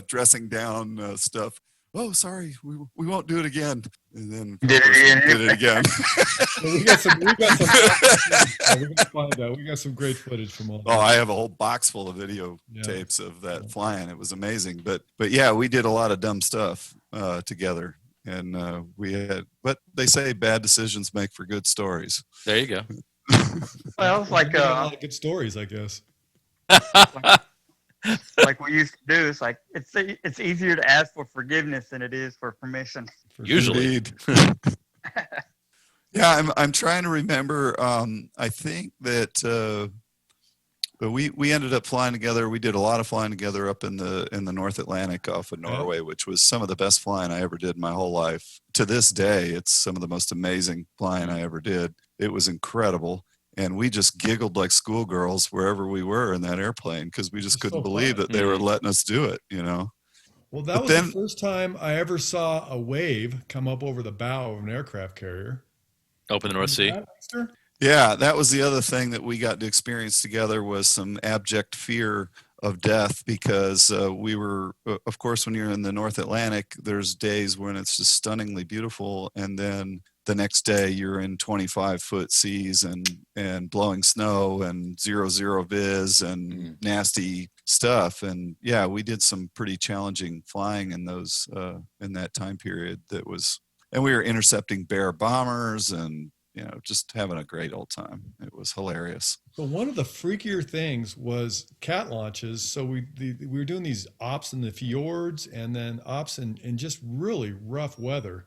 dressing down stuff. "Oh, sorry, we won't do it again." And then Did of course, it we did it again. So we got some. We can find that. We got some great footage from all. Oh, I have a whole box full of video Yeah. tapes of that flying. It was amazing. But yeah, we did a lot of dumb stuff together, and but they say bad decisions make for good stories. There you go. Well, it's We like got a lot of good stories, I guess. like we used to do. It's like it's easier to ask for forgiveness than it is for permission. For sure. Usually. Indeed. Yeah, I'm trying to remember. I think that we ended up flying together. We did a lot of flying together up in the North Atlantic off of Norway, which was some of the best flying I ever did in my whole life. To this day, it's some of the most amazing flying I ever did. It was incredible. And we just giggled like schoolgirls wherever we were in that airplane because we just It's couldn't so believe fun. that they were letting us do it, Well, that But was then- the first time I ever saw a wave come up over the bow of an aircraft carrier. Open the North Sea. Remember that, Lester? Yeah, that was the other thing that we got to experience together was some abject fear of death because we were, of course, when you're in the North Atlantic, there's days when it's just stunningly beautiful. And then the next day you're in 25-foot seas and blowing snow and 0 viz and nasty stuff. And yeah, we did some pretty challenging flying in those, in that time period and we were intercepting bear bombers and, just having a great old time. It was hilarious. So one of the freakier things was cat launches. So we were doing these ops in the fjords and then ops in just really rough weather.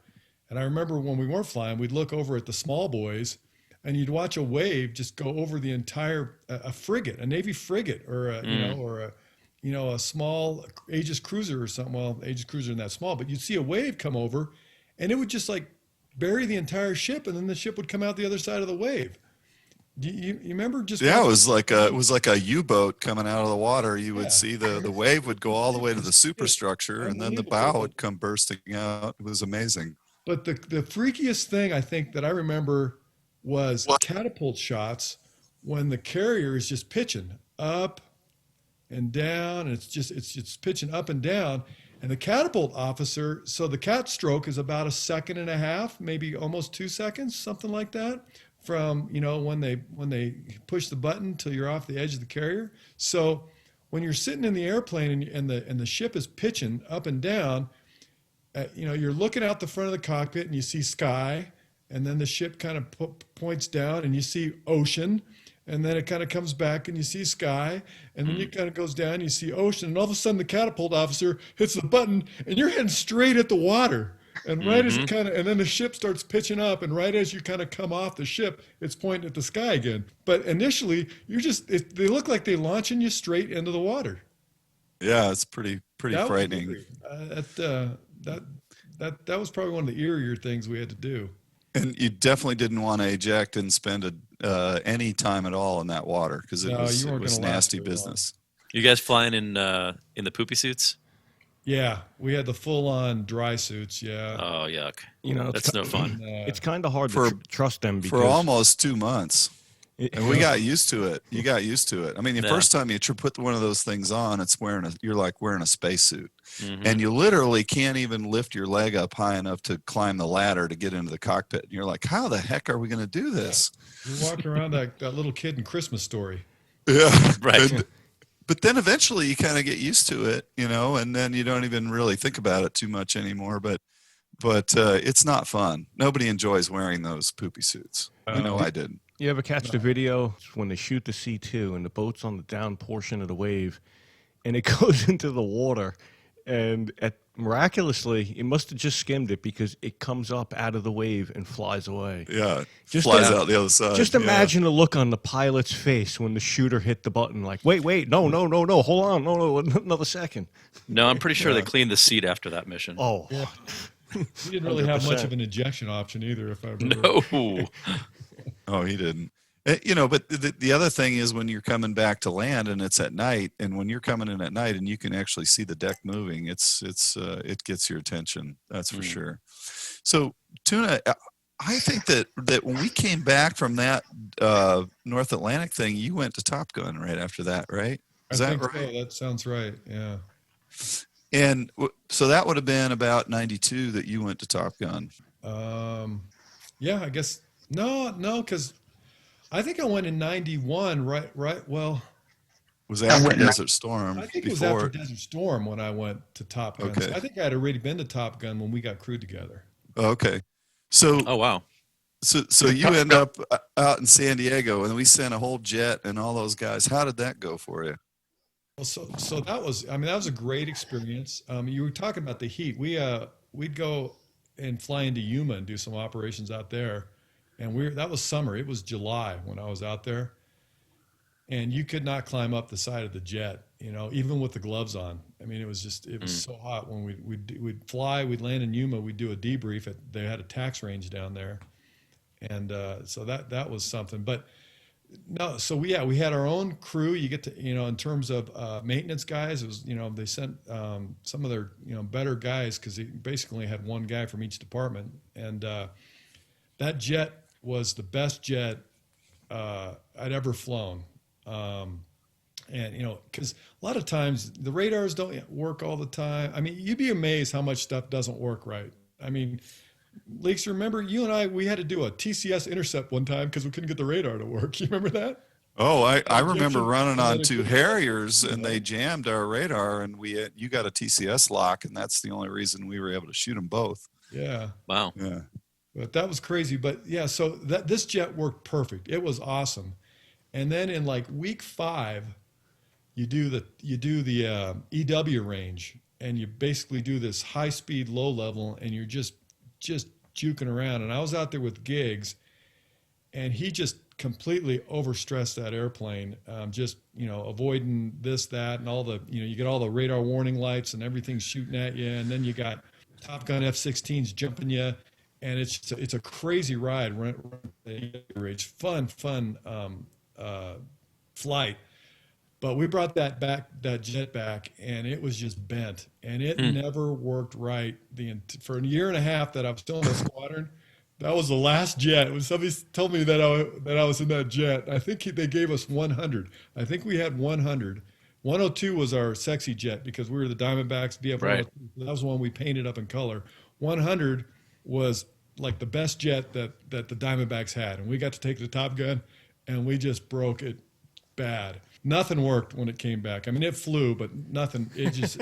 And I remember when we weren't flying, we'd look over at the small boys and you'd watch a wave just go over the entire, a frigate, a Navy frigate or a small Aegis cruiser or something. Well, Aegis cruiser isn't that small, but you'd see a wave come over and it would just like bury the entire ship and then the ship would come out the other side of the wave. Do you remember just? Yeah, it was like a U-boat coming out of the water. You would Yeah. see the wave would go all the way to the superstructure, and then the bow Unbelievable. would come bursting out. It was amazing. But the freakiest thing I think that I remember was catapult shots when the carrier is just pitching up and down, and it's pitching up and down. And the catapult officer, so the cat stroke is about 1.5 seconds, maybe almost 2 seconds, something like that, from when they push the button till you're off the edge of the carrier. So when you're sitting in the airplane and the ship is pitching up and down, you're looking out the front of the cockpit and you see sky, and then the ship kind of points down and you see ocean. And then it kind of comes back and you see sky, and then it kind of goes down, you see ocean, and all of a sudden the catapult officer hits the button and you're heading straight at the water. And right as it and then the ship starts pitching up, and right as you kind of come off the ship, it's pointing at the sky again. But initially, they look like they're launching you straight into the water. Yeah, it's pretty frightening. That was probably one of the eerier things we had to do. And you definitely didn't want to eject and spend any time at all in that water, because it was nasty business. You guys flying in the poopy suits? Yeah, we had the full-on dry suits. Yeah. Oh, yuck! That's no fun. It's kind of hard to trust them because for almost 2 months. And we got used to it. You got used to it. I mean, the first time you put one of those things on, you're like wearing a spacesuit, and you literally can't even lift your leg up high enough to climb the ladder to get into the cockpit. And you're like, how the heck are we going to do this? You're walking around that little kid in Christmas Story. Yeah, right. But then eventually you kind of get used to it, and then you don't even really think about it too much anymore. But it's not fun. Nobody enjoys wearing those poopy suits. I didn't. You ever catch the video when they shoot the C2 and the boat's on the down portion of the wave and it goes into the water, and miraculously it must have just skimmed it because it comes up out of the wave and flies away. Yeah, flies out the other side. Just imagine the look on the pilot's face when the shooter hit the button, like, wait, no, hold on, no, another second. No, I'm pretty sure they cleaned the seat after that mission. Oh. Yeah. He didn't really have much of an ejection option either, if I remember. No. Oh, he didn't. But the other thing is when you're coming back to land and it's at night, and when you're coming in at night and you can actually see the deck moving, it gets your attention. That's for sure. So, Tuna, I think that when we came back from that North Atlantic thing, you went to Top Gun right after that, right? Is that right? So. That sounds right. Yeah. And so that would have been about 92 that you went to Top Gun. Yeah, I guess. No, because I think I went in 91, right? Well, was after Desert Storm. I think it was after Desert Storm when I went to Top Gun. Okay. So I think I had already been to Top Gun when we got crewed together. Okay. So. Oh, wow. So you end up out in San Diego, and we sent a whole jet and all those guys. How did that go for you? Well, so that was a great experience. You were talking about the heat. We'd go and fly into Yuma and do some operations out there. And that was summer. It was July when I was out there, and you could not climb up the side of the jet, even with the gloves on. I mean, it was so hot when we'd fly, we'd land in Yuma, we'd do a debrief. They had a tax range down there, and so that was something. But no, so we had our own crew. You get to, in terms of maintenance guys, it was, they sent some of their, better guys, because they basically had one guy from each department, and that jet was the best jet I'd ever flown. And, because a lot of times the radars don't work all the time. I mean, you'd be amazed how much stuff doesn't work right. I mean, Leaks, remember you and we had to do a TCS intercept one time because we couldn't get the radar to work. You remember that? Oh, I remember running on 2 Harriers, and they jammed our radar, and you got a TCS lock, and that's the only reason we were able to shoot them both. Yeah. Wow. Yeah. But that was crazy. But yeah, so this jet worked perfect. It was awesome. And then in like week 5, you do the EW range, and you basically do this high speed, low level, and you're just juking around. And I was out there with Giggs, and he just completely overstressed that airplane, avoiding this, that, and all the, you get all the radar warning lights and everything's shooting at you. And then you got Top Gun F-16s jumping you. And it's a crazy ride. It's fun flight. But we brought that jet back, and it was just bent, and it never worked right. For a year and a half that I was still in the squadron, that was the last jet. Somebody told me that I was in that jet. I think they gave us 100. I think we had 100. 102 was our sexy jet because we were the Diamondbacks. VF102. Right. That was the one we painted up in color. 100 was like the best jet that the Diamondbacks had, and we got to take the Top Gun, and we just broke it bad. Nothing worked when it came back. I mean, it flew, but nothing. It just,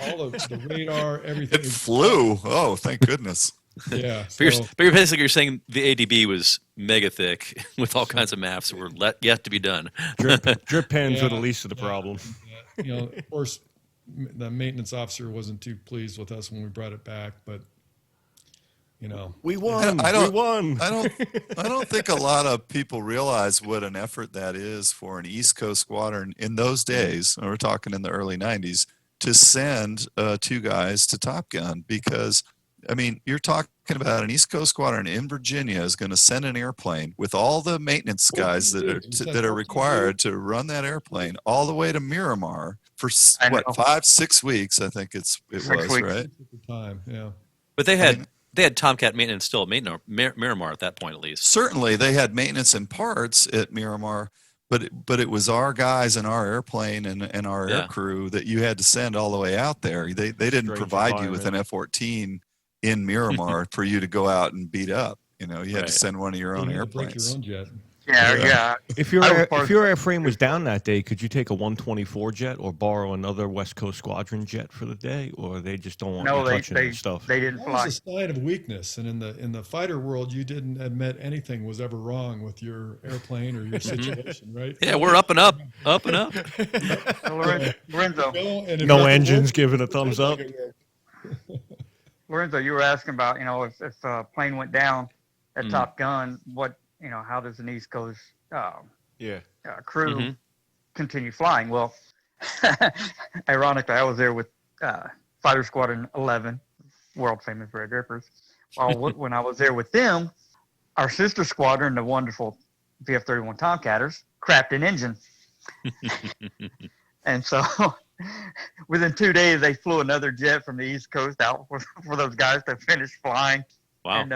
all of the radar, everything. It flew. Oh, thank goodness. Yeah. But you're basically saying the ADB was mega thick with all kinds of maps that were yet to be done. Drip pens Yeah, were the least of the problem. Of course, the maintenance officer wasn't too pleased with us when we brought it back, but We won. I don't- We won. I don't think a lot of people realize what an effort that is for an East Coast squadron in those days. And we're talking in the early 90s to send 2 guys to Top Gun because, I mean, you're talking about an East Coast squadron in Virginia is going to send an airplane with all the maintenance guys that are required to run that airplane all the way to Miramar for I know. 5-6 weeks. I think it 6 was weeks. right. at the time, yeah. But they had Tomcat maintenance still at Miramar at that point, at least. Certainly they had maintenance and parts at Miramar, but it was our guys and our airplane and our air crew that you had to send all the way out there. They didn't Strange provide you with an environment. F-14 in Miramar for you to go out and beat up. You had Right. to send one of your own You had to break airplanes. your own jet. Yeah. If your I was part if your airframe was down that day, could you take a 124 jet or borrow another West Coast Squadron jet for the day, or they just don't want No, you they touching that stuff? didn't That fly. was a sign of weakness, and in the fighter world, you didn't admit anything was ever wrong with your airplane or your situation, right? Yeah, we're up and up, up and up. Lorenzo, And if No nothing engines worked, giving a thumbs up. Lorenzo, you were asking about, if a plane went down at Mm. Top Gun, how does an East Coast Yeah. crew Mhm. continue flying? Well, ironically, I was there with Fighter Squadron 11, world famous Red Rippers. Well, when I was there with them, our sister squadron, the wonderful VF-31 Tomcatters, crapped an engine. And so within 2 days, they flew another jet from the East Coast out for those guys to finish flying. Wow. And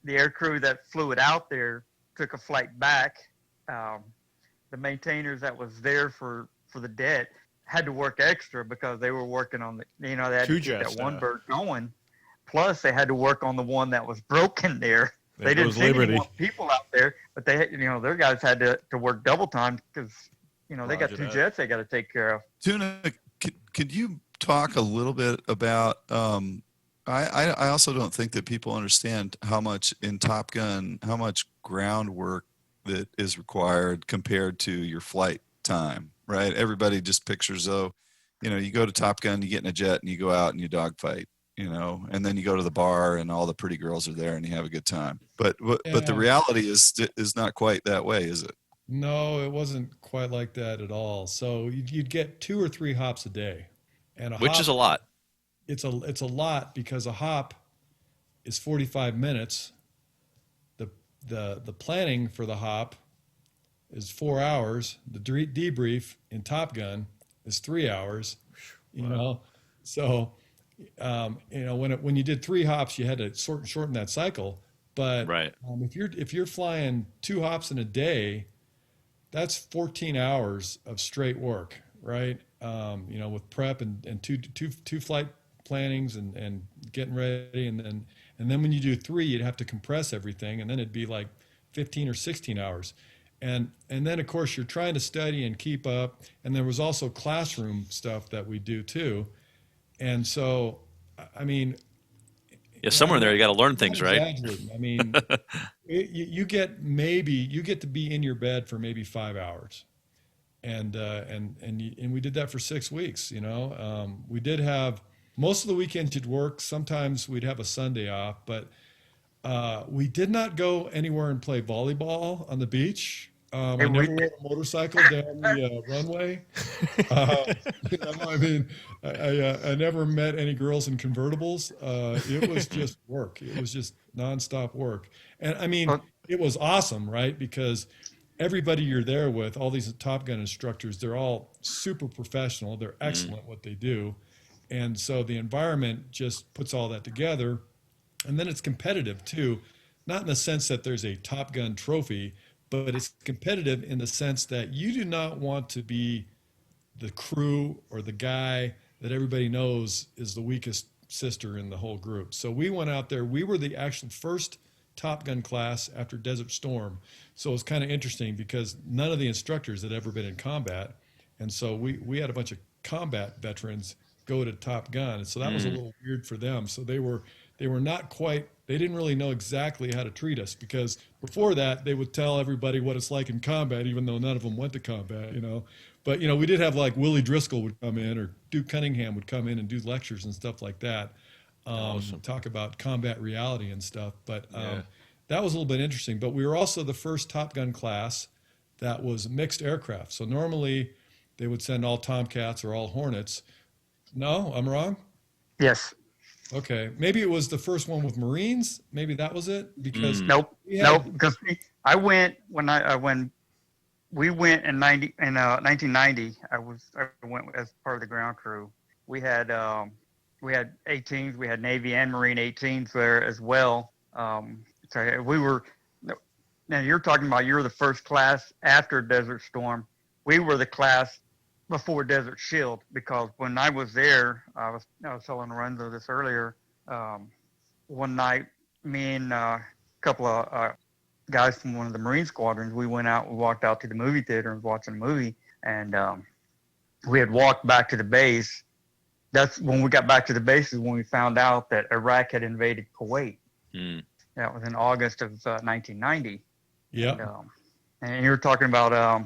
the air crew that flew it out there took a flight back. The maintainers that was there for the debt had to work extra because they were working on they had Two to keep jets, that one bird going. Plus, they had to work on the one that was broken there. There They didn't goes send any Liberty. more people out there, but their guys had to work double time because they got Roger 2 that. jets they got to take care of. Tuna, could you talk a little bit about? I also don't think that people understand how much in Top Gun, how much groundwork that is required compared to your flight time, right? Everybody just pictures, you go to Top Gun, you get in a jet and you go out and you dogfight, and then you go to the bar and all the pretty girls are there and you have a good time. But the Yeah. reality is not quite that way, is it? No, it wasn't quite like that at all. So you'd get 2 or 3 hops a day, and Which is a lot. It's a lot because a hop is 45 minutes. The planning for the hop is 4 hours. The debrief in Top Gun is 3 hours. So when you did 3 hops, you had to shorten that cycle. But Right. if you're flying 2 hops in a day, that's 14 hours of straight work, right? With prep and two flight plannings and getting ready, and then when you do 3, you'd have to compress everything, and then it'd be like 15 or 16 hours. And then of course you're trying to study and keep up, and there was also classroom stuff that we do too. And so, I mean, Yeah, somewhere in there you got to learn things, not right? exaggerating. I mean, you get to be in your bed for maybe 5 hours, and we did that for 6 weeks. We did have most of the weekends you'd work. Sometimes we'd have a Sunday off, but we did not go anywhere and play volleyball on the beach. I we never did. rode a motorcycle down the runway. I mean, I never met any girls in convertibles. It was just work. It was just nonstop work. And I mean, it was awesome, right? Because everybody you're there with, all these Top Gun instructors, they're all super professional. They're excellent at what they do. And so the environment just puts all that together. And then it's competitive too, not in the sense that there's a Top Gun trophy, but it's competitive in the sense that you do not want to be the crew or the guy that everybody knows is the weakest sister in the whole group. So we went out there. We were the actual first Top Gun class after Desert Storm. So it's kind of interesting because none of the instructors had ever been in combat. And so we had a bunch of combat veterans go to Top Gun. And so that was a little weird for them. So they were not quite, they didn't really know exactly how to treat us, because before that they would tell everybody what it's like in combat, even though none of them went to combat, you know. But, you know, we did have like Willie Driscoll would come in, or Duke Cunningham would come in and do lectures and stuff like that. Talk about combat reality and stuff. But that was a little bit interesting. But we were also the first Top Gun class that was mixed aircraft. So normally they would send all Tomcats or all Hornets. No, I'm wrong? Yes. Okay. Maybe it was the first one with Marines. Maybe that was it. Because Nope. Because I went when we went in 1990. I went as part of the ground crew. We had 18s. We had Navy and Marine 18s there as well. So we were. Now you're talking about you were the first class after Desert Storm. We were the class before Desert Shield, because when I was there, I was telling Lorenzo this earlier. One night, me and a couple of guys from one of the Marine squadrons, we walked out to the movie theater and was watching a movie, and we had walked back to the base. That's when we got back to the base, is when we found out that Iraq had invaded Kuwait. That was in August of 1990. Yeah. And you were talking about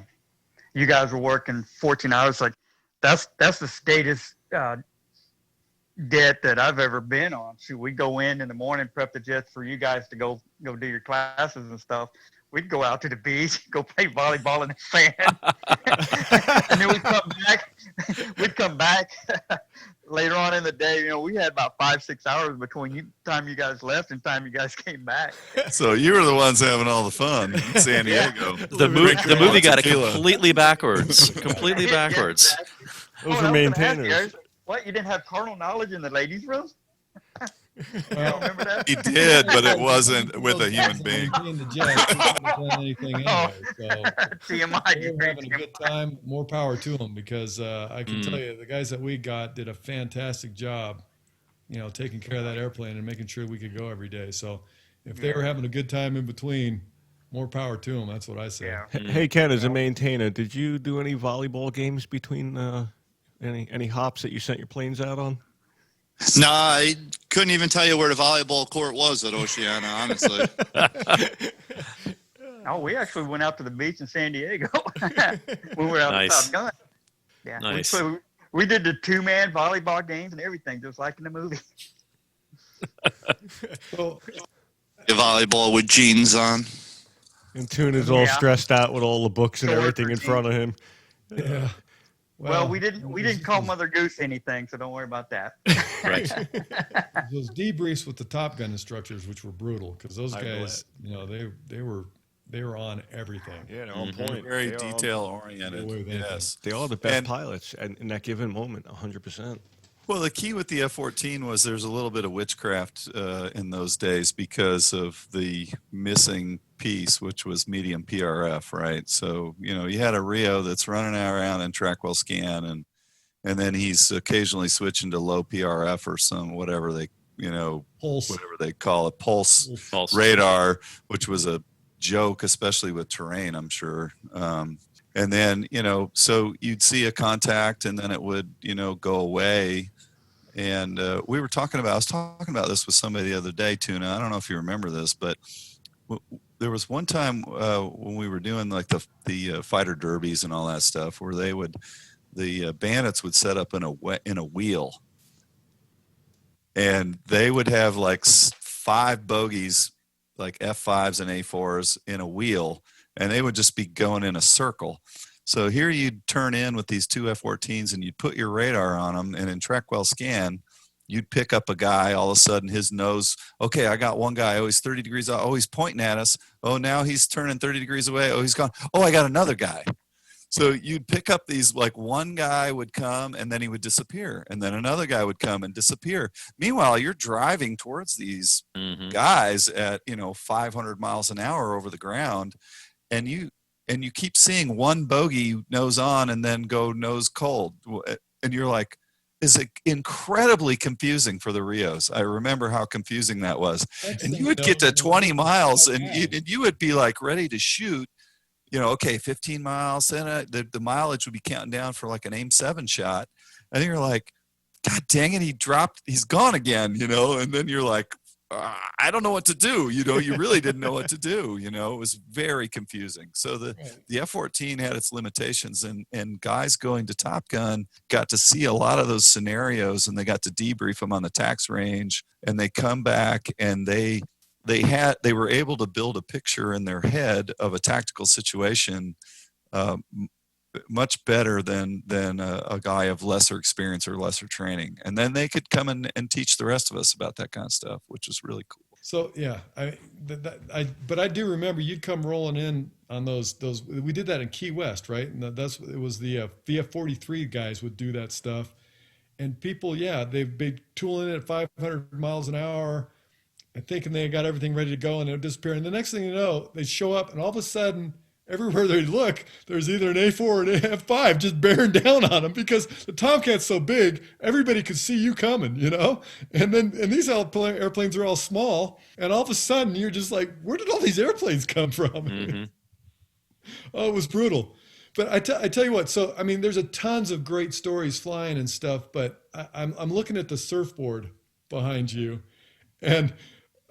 you guys were working 14 hours. Like that's the status debt that I've ever been on. So we go in the morning, prep the jets for you guys to go do your classes and stuff. We'd go out to the beach, go play volleyball in the sand, and then we'd come back later on in the day. You know, we had about 5-6 hours between time you guys left and time you guys came back. So you were the ones having all the fun in San Diego. The movie got it completely backwards. Completely backwards. Those were maintainers. What, you didn't have carnal knowledge in the ladies' room? You don't remember that? He did, but it wasn't with a human being. Anything anyway, so TMI. they were having a good time. More power to them, because I can tell you the guys that we got did a fantastic job, you know, taking care of that airplane and making sure we could go every day. So if they were having a good time in between, more power to them. That's what I say. Yeah. Hey, Ken, as a maintainer, did you do any volleyball games between any hops that you sent your planes out on? No, I couldn't even tell you where the volleyball court was at Oceana, honestly. Oh, we actually went out to the beach in San Diego. We were out Nice. Top Gun. Yeah. Nice. We did the 2-man volleyball games and everything, just like in the movie. So, The volleyball with jeans on. And Tuna's all stressed out with all the books and Short everything in front of him. yeah. Well, we didn't call Mother Goose anything, so don't worry about that. Right. Those debriefs with the Top Gun instructors, which were brutal, because those I guys, you know, they were on everything. Yeah, they're on point. Very They are on- detail oriented. Away with anything. Yes. They are the best And- pilots in that given moment, 100%. Well, the key with the F-14 was there's a little bit of witchcraft in those days because of the missing piece, which was medium PRF, right? So, you know, you had a Rio that's running around in track well scan, and then he's occasionally switching to low PRF or some whatever they, you know, Pulse. whatever they call it, pulse False. radar, which was a joke, especially with terrain, I'm sure. And then, you know, so you'd see a contact and then it would, you know, go away. And I was talking about this with somebody the other day, Tuna. I don't know if you remember this, but there was one time when we were doing like the fighter derbies and all that stuff, where the bandits would set up in a wheel, and they would have like 5 bogies, like F5s and A4s in a wheel, and they would just be going in a circle. So here you'd turn in with these 2 F-14s and you'd put your radar on them, and in track well scan, you'd pick up a guy, all of a sudden his nose, okay, I got one guy, oh, he's 30 degrees out, oh, he's pointing at us, oh, now he's turning 30 degrees away, oh, he's gone, oh, I got another guy. So you'd pick up these, like one guy would come and then he would disappear, and then another guy would come and disappear. Meanwhile, you're driving towards these guys at, 500 miles an hour over the ground, and you keep seeing one bogey nose on and then go nose cold. And you're like, is it incredibly confusing for the Rios? I remember how confusing that was. And you would get to 20 miles and you would be like ready to shoot, okay, 15 miles, and the mileage would be counting down for like an aim 7 shot. And you're like, God dang it, he's gone again, and then you're like, I don't know what to do. You really didn't know what to do. It was very confusing. So the F-14 had its limitations, and guys going to Top Gun got to see a lot of those scenarios, and they got to debrief them on the tax range, and they come back and they were able to build a picture in their head of a tactical situation much better than a guy of lesser experience or lesser training. And then they could come in and teach the rest of us about that kind of stuff, which is really cool. So yeah, but I do remember you'd come rolling in on those. We did that in Key West, right? And it was the VF-43 guys would do that stuff, and people, they'd be tooling it at 500 miles an hour, and thinking they got everything ready to go, and it would disappear. And the next thing you know, they'd show up, and all of a sudden, everywhere they look, there's either an A4 or an F5 just bearing down on them, because the Tomcat's so big, everybody could see you coming, And these airplanes are all small, and all of a sudden you're just like, where did all these airplanes come from? Oh, it was brutal. But I tell you what, so I mean, there's a tons of great stories flying and stuff, but I'm looking at the surfboard behind you, and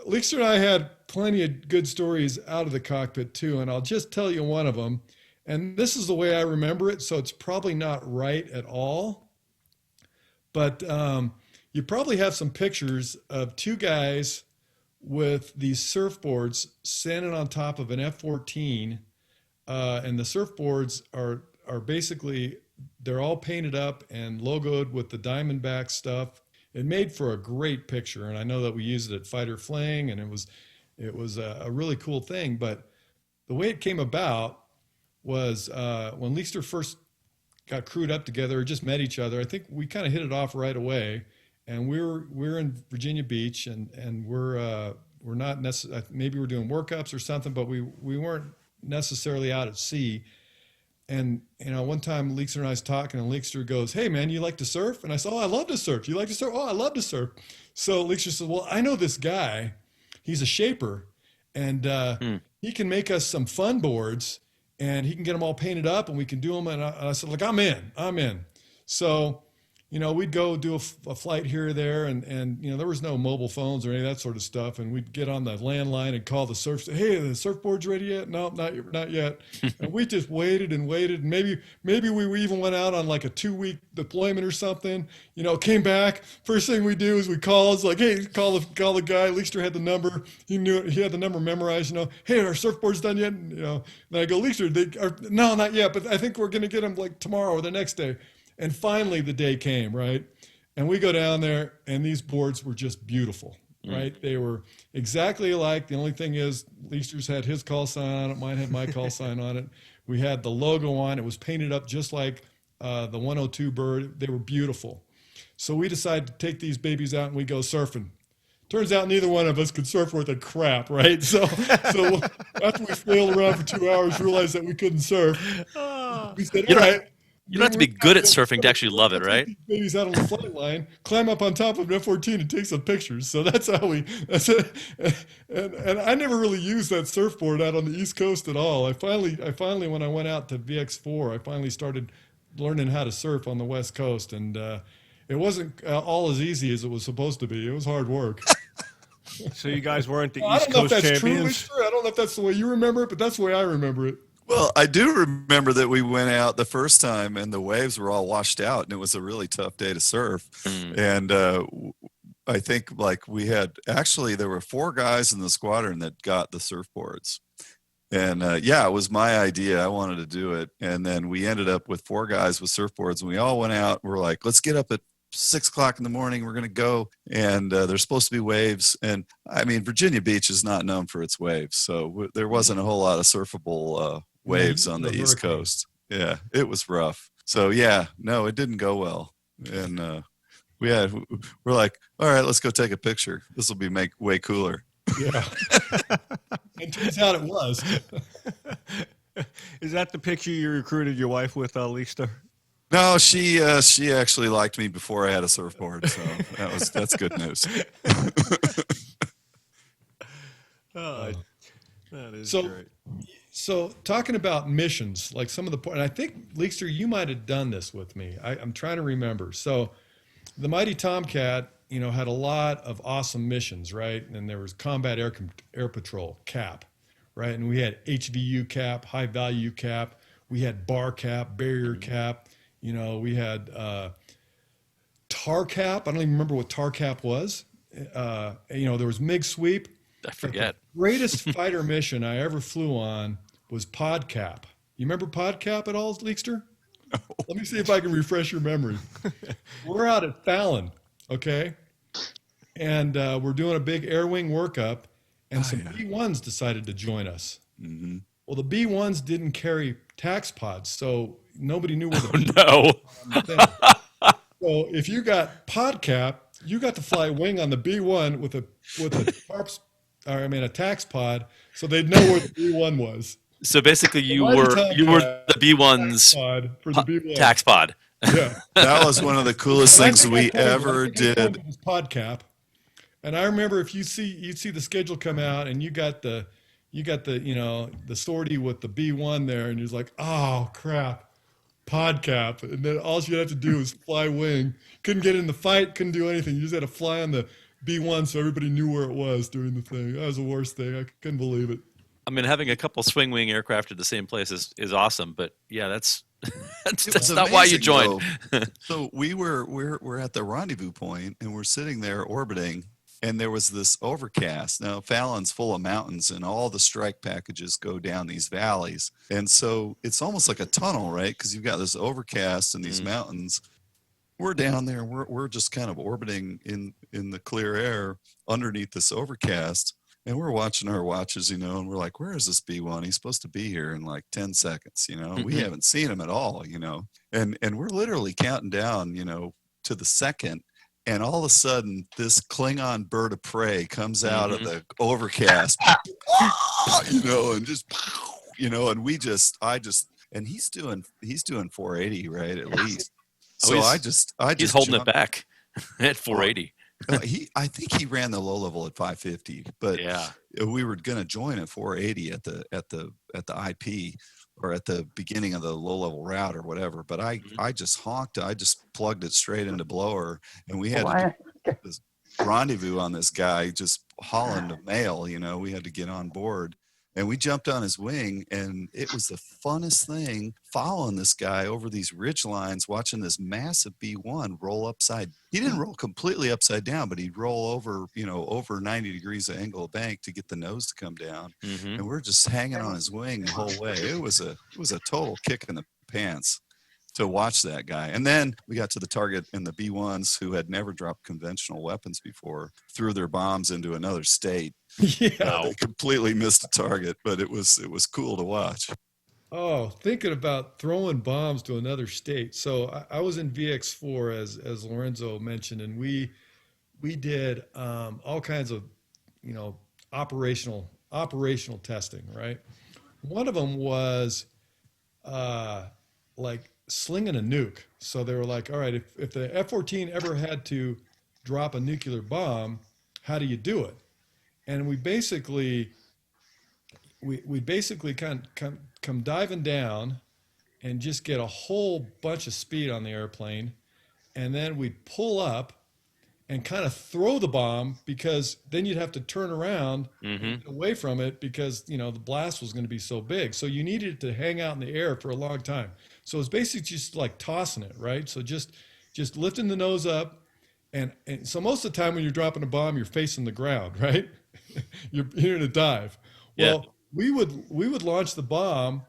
Leekster and I had plenty of good stories out of the cockpit too, and I'll just tell you one of them. And this is the way I remember it, so it's probably not right at all. But you probably have some pictures of two guys with these surfboards standing on top of an F-14, and the surfboards are basically, they're all painted up and logoed with the Diamondback stuff. It made for a great picture, and I know that we used it at Fighter Fling, and it was a really cool thing. But the way it came about was when Leekster first got crewed up together, or just met each other. I think we kind of hit it off right away, and we're in Virginia Beach, and we're not necessarily, maybe we're doing workups or something, but we weren't necessarily out at sea. And, one time Leekster and I was talking, and Leekster goes, "Hey man, you like to surf?" And I said, "Oh, I love to surf." "You like to surf?" "Oh, I love to surf." So Leekster said, "Well, I know this guy, he's a shaper, and he can make us some fun boards, and he can get them all painted up, and we can do them." And I said, "Look, I'm in." So, we'd go do a flight here or there, and there was no mobile phones or any of that sort of stuff. And we'd get on the landline and call the surf, say, "Hey, the surfboard's ready yet?" "No, not yet." And we just waited and waited. And maybe we even went out on like a 2-week deployment or something, came back. First thing we do is we call, it's like, "Hey, call the guy." Leekster had the number. He knew it. He had the number memorized, "Hey, are our surfboards done yet?" And, then I go, "Leekster, no, not yet, but I think we're going to get them like tomorrow or the next day." And finally the day came, right? And we go down there, and these boards were just beautiful, right? They were exactly alike. The only thing is Leekster's had his call sign on it. Mine had my call sign on it. We had the logo on. It was painted up just like the 102 bird. They were beautiful. So we decided to take these babies out, and we go surfing. Turns out neither one of us could surf worth a crap, right? So after we sailed around for 2 hours, realized that we couldn't surf. We said, "All right." You don't have to be good at surfing to actually love it, right? Babies out on the flight line, climb up on top of an F-14 and take some pictures. So that's how that's it. And I never really used that surfboard out on the East Coast at all. I finally, when I went out to VX-4, I finally started learning how to surf on the West Coast. And it wasn't all as easy as it was supposed to be. It was hard work. So you guys weren't the I East don't know if Coast that's champions? true. I don't know if that's the way you remember it, but that's the way I remember it. Well, I do remember that we went out the first time and the waves were all washed out, and it was a really tough day to surf. And I think there were 4 guys in the squadron that got the surfboards. And it was my idea. I wanted to do it. And then we ended up with 4 guys with surfboards, and we all went out. We're like, let's get up at 6 o'clock in the morning. We're going to go. And there's supposed to be waves. And I mean, Virginia Beach is not known for its waves. So there wasn't a whole lot of surfable waves on the East Coast. Yeah, it was rough. So yeah, no, it didn't go well. And we're like, all right, let's go take a picture. This will be way cooler. Yeah. And turns out it was. Is that the picture you recruited your wife with, Lisa? No, she actually liked me before I had a surfboard, so that's good news. Oh, that is So- great. So talking about missions, like some of the, and I think, Leekster, you might have done this with me. I'm trying to remember. So the Mighty Tomcat, had a lot of awesome missions, right? And there was Combat Air Patrol, CAP, right? And we had HVU CAP, High Value CAP. We had Bar CAP, Barrier CAP. We had TAR CAP. I don't even remember what TAR CAP was. There was MiG Sweep. I forget. The greatest fighter mission I ever flew on was PodCap. You remember PodCap at all, Leekster? No. Let me see if I can refresh your memory. We're out at Fallon, okay? And we're doing a big air wing workup, and some B-1s decided to join us. Mm-hmm. Well, the B-1s didn't carry tax pods, so nobody knew where the No. So if you got PodCap, you got to fly wing on the B-1 with a tax pod, so they'd know where the B-1 was. So basically, you Mighty were Tomcat the B1's pod for the B-1. tax pod. Yeah. That was one of the coolest things we I told you, ever I think I told did. you it was PodCap. And I remember if you'd see the schedule come out and you got the the sortie with the B-1 there, and you're like, oh crap, PodCap. And then all you had to do was fly wing. Couldn't get in the fight, couldn't do anything. You just had to fly on the B-1 so everybody knew where it was during the thing. That was the worst thing. I couldn't believe it. I mean, having a couple swing wing aircraft at the same place is awesome, but yeah, that's that's not why you joined. So we're at the rendezvous point, and we're sitting there orbiting, and there was this overcast. Now Fallon's full of mountains, and all the strike packages go down these valleys, and so it's almost like a tunnel, right? Because you've got this overcast and these mountains. We're down there. We're just kind of orbiting in the clear air underneath this overcast. And we're watching our watches, and we're like, where is this B-1? He's supposed to be here in like 10 seconds, We haven't seen him at all, And we're literally counting down, to the second. And all of a sudden, this Klingon bird of prey comes out of the overcast, and just, and he's doing 480, right, at least. So he's holding it back at 480. I think he ran the low level at 550, but Yeah. we were going to join at 480 at the IP or at the beginning of the low level route or whatever. But I just honked. I just plugged it straight into blower, and we had to do this rendezvous on this guy just hauling the mail. We had to get on board. And we jumped on his wing, and it was the funnest thing following this guy over these ridge lines, watching this massive B-1 roll upside. He didn't roll completely upside down, but he'd roll over, over 90 degrees of angle of bank to get the nose to come down. And we're just hanging on his wing the whole way. It was a total kick in the pants to watch that guy. And then we got to the target, and the B-1s, who had never dropped conventional weapons before, threw their bombs into another state. Yeah. They completely missed the target, but it was cool to watch. Oh, thinking about throwing bombs to another state. So I was in VX4 as Lorenzo mentioned, and we did all kinds of operational testing. Right. One of them was like slinging a nuke. So they were like, all right, if the F-14 ever had to drop a nuclear bomb, how do you do it? And we basically come diving down and just get a whole bunch of speed on the airplane, and then we'd pull up and kind of throw the bomb, because then you'd have to turn around and get away from it, because the blast was going to be so big. So you needed it to hang out in the air for a long time. So it's basically just like tossing it, right? So just lifting the nose up, and so most of the time when you're dropping a bomb, you're facing the ground, right? You're in a dive. Well, we would launch the bomb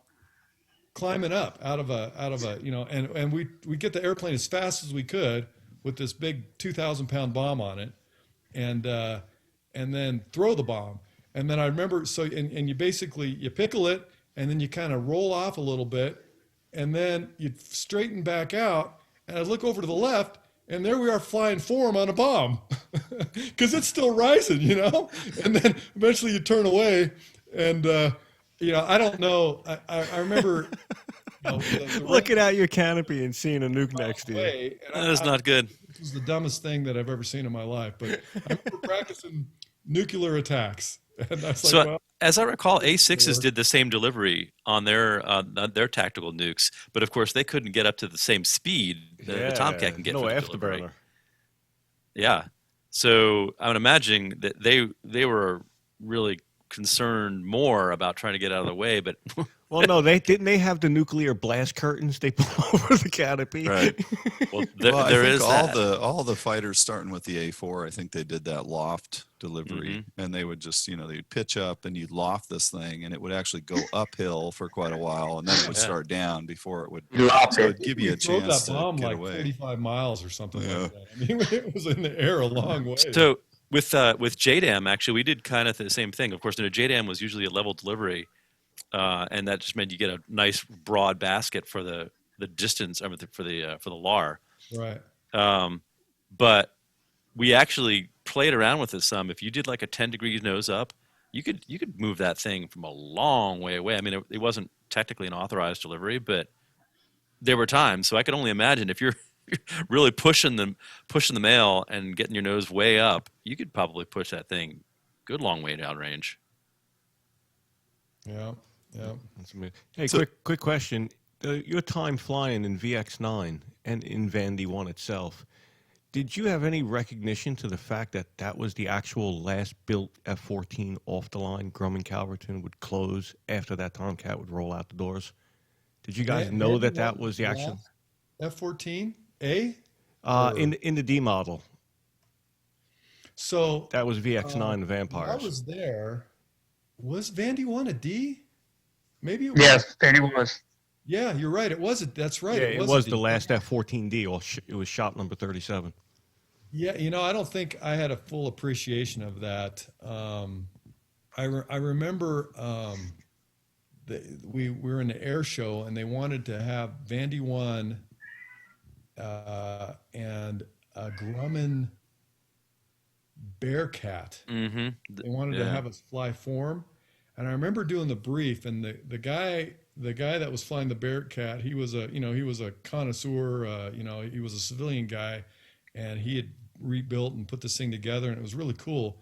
climbing up out of a and we get the airplane as fast as we could. with this big 2,000-pound bomb on it, and then throw the bomb. And then I remember, and you basically, you pickle it, and then you kind of roll off a little bit, and then you straighten back out, and I look over to the left, and there we are flying form on a bomb, because it's still rising, you know? And then eventually you turn away, and, you know, I don't know. I remember... Looking out your canopy and seeing a nuke next to you. That is not good. This is the dumbest thing that I've ever seen in my life. But I remember practicing nuclear attacks. And I was So, like, well, as I recall, A6s did the same delivery on their tactical nukes, but of course they couldn't get up to the same speed that the Tomcat can get no for the delivery. afterburner. Yeah. So I would imagine that they were really concerned more about trying to get out of the way, but Well, no, they have the nuclear blast curtains they put over the canopy. Right. well, Well, I there think is all that. all the fighters starting with the A4, I think they did that loft delivery, Mm-hmm. and they would just, you know, they'd pitch up and you'd loft this thing, and it would actually go uphill for quite a while, and then it would start down before it would. So it'd give you a throw chance that to bomb get like away. 45 miles or something Yeah. like that. I mean, it was in the air a long way. So with JDAM, actually, we did kind of the same thing. Of course, JDAM was usually a level delivery, and that just meant you get a nice broad basket for the distance, I mean, for the LAR. Right. But we actually played around with this some. If you did like a 10 degrees nose up, you could move that thing from a long way away. I mean, it wasn't technically an authorized delivery, but there were times. So I could only imagine if you're really pushing the mail and getting your nose way up, you could probably push that thing good long way downrange. Yeah. Yeah. That's amazing. Hey, So- quick question. Your time flying in VX-9 and in Vandy 1 itself, did you have any recognition to the fact that that was the actual last built F-14 off the line Grumman Calverton would close after that Tomcat would roll out the doors? Did you guys know that that was the actual F-14A? in the D model? So That was VX-9 the when I Vampires. was there. Was Vandy 1 a D? Maybe it was. Yes, and it was. Yeah, you're right. It wasn't. That's right. Yeah, it a was D. the last F-14D. Or it was shot number 37. Yeah, you know, I don't think I had a full appreciation of that. I remember we were in the air show and they wanted to have Vandy 1 and a Grumman Bearcat. Mm-hmm. They wanted to have us fly form. And I remember doing the brief, and the guy that was flying the Bearcat, he was a connoisseur, he was a civilian guy, and he had rebuilt and put this thing together, and it was really cool.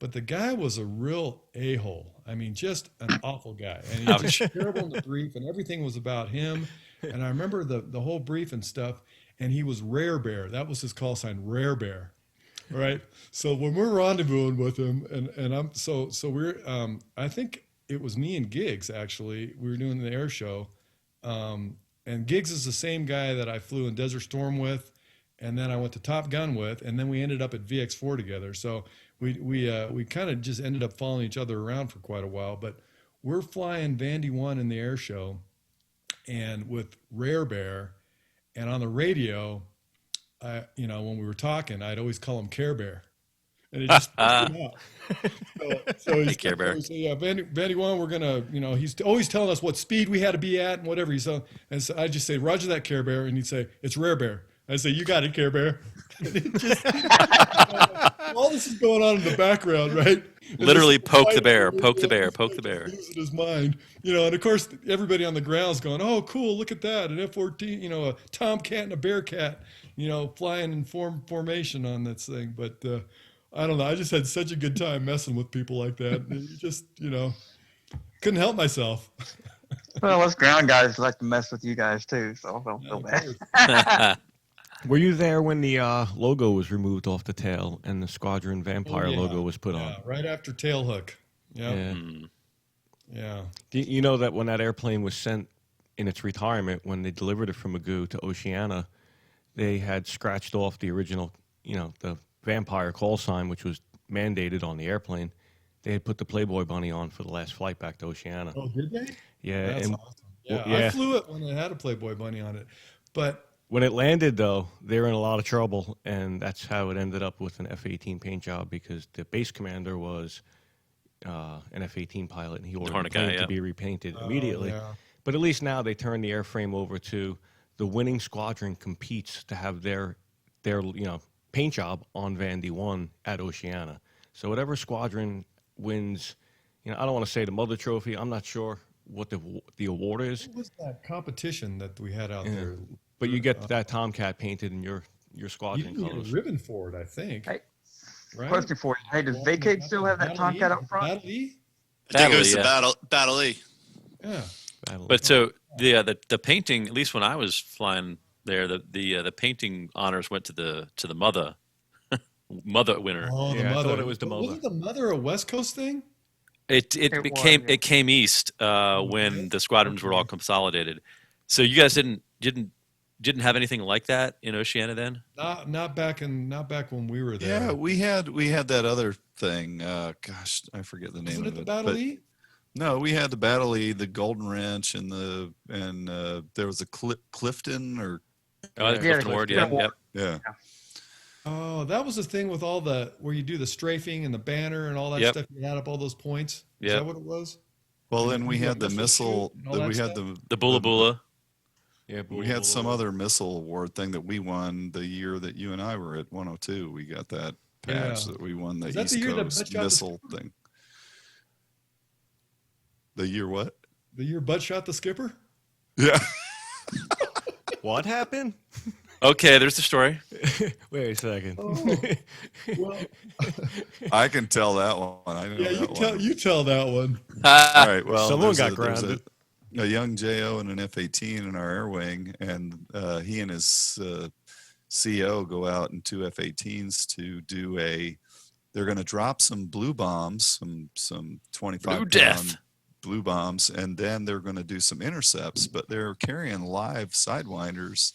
But the guy was a real a-hole. I mean, just an awful guy. And he was just terrible in the brief, and everything was about him. And I remember the whole brief and stuff, and he was Rare Bear. That was his call sign, Rare Bear. Right. So when we're rendezvousing with him, and I'm so we're I think it was me and Giggs actually. We were doing the air show, and Giggs is the same guy that I flew in Desert Storm with, and then I went to Top Gun with, and then we ended up at VX4 together. So we kind of just ended up following each other around for quite a while. But we're flying Vandy 1 in the air show, and with Rare Bear, and on the radio. When we were talking, I'd always call him Care Bear, and it just pissed him off. So he's Care Bear. So yeah, Vandy 1, we're gonna, he's always telling us what speed we had to be at and whatever. And so I just say, Roger that, Care Bear, and he'd say, it's Rare Bear. I say, you got it, Care Bear. And it just, all this is going on in the background, right? And Literally this poke the fight bear, over poke the there, bear, he's poke the just bear. losing his mind, and of course everybody on the ground's going, oh, cool, look at that, an F-14, a Tomcat and a Bearcat, flying in formation on this thing. But I don't know, I just had such a good time messing with people like that. You just, couldn't help myself. Well, us ground guys like to mess with you guys too, so don't feel bad. Were you there when the logo was removed off the tail and the Squadron Vampire logo was put on? Right after Tailhook. Yeah. Yeah. You know that when that airplane was sent in its retirement, when they delivered it from Magoo to Oceana, they had scratched off the original, the Vampire call sign, which was mandated on the airplane. They had put the Playboy Bunny on for the last flight back to Oh, Oceana. did they? Yeah. That's and, awesome. Yeah, yeah. I flew it when it had a Playboy Bunny on it. But When it landed, though, they were in a lot of trouble, and that's how it ended up with an F-18 paint job because the base commander was an F-18 pilot, and he ordered the Hornet plane guy, to yeah. be repainted immediately. Yeah. But at least now they turned the airframe over to the winning squadron competes to have their paint job on Vandy 1 at Oceana. So whatever squadron wins, I don't want to say the mother trophy. I'm not sure what the award is. What was that competition that we had out there? But you get that Tomcat painted in your You squadron didn't get a colors. ribbon for it, I think. Hey, Right? question for you. Hey, does Vacate still have that Tomcat up front? Battle E? I think it was Battle, the Battle E. Yeah. But so the painting, at least when I was flying there, the painting honors went to the mother winner. Oh, the Yeah, I mother. thought it was the mother. Wasn't the mother a West Coast thing? It was, yeah. came east when the squadrons were all consolidated. So you guys didn't have anything like that in Oceana then? Not back when we were there. Yeah, we had that other thing. Gosh, I forget the name Wasn't of it it. the Battle but- E? No, we had the Battle E, the Golden Wrench, and there was a Clifton or Oh, Yeah, Clifton Ward, yeah. Clifton Yep. yeah. Oh, that was the thing with all where you do the strafing and the banner and all that Yep. stuff. You add up all those points. Is Yep. that what it was? Well, And then we you had the missile missile. shoot and all We that had stuff? The Bula Bula. Yeah, We had some other missile award thing that we won the year that you and I were at 102. We got that patch Yeah. that we won the Is that East the year that Coast Butch got the missile thing. The year what? The year Bud shot the skipper? Yeah. What happened? Okay, there's the story. Wait a second. Oh, well, I can tell that one. I know yeah, that one. you tell that one. All right. Well, Someone there's got there's grounded. A young JO and an F-18 in our air wing, and he and his CO go out in two F-18s to do they're going to drop some blue bombs, some 25 Blue death. blue bombs, and then they're going to do some intercepts, but they're carrying live sidewinders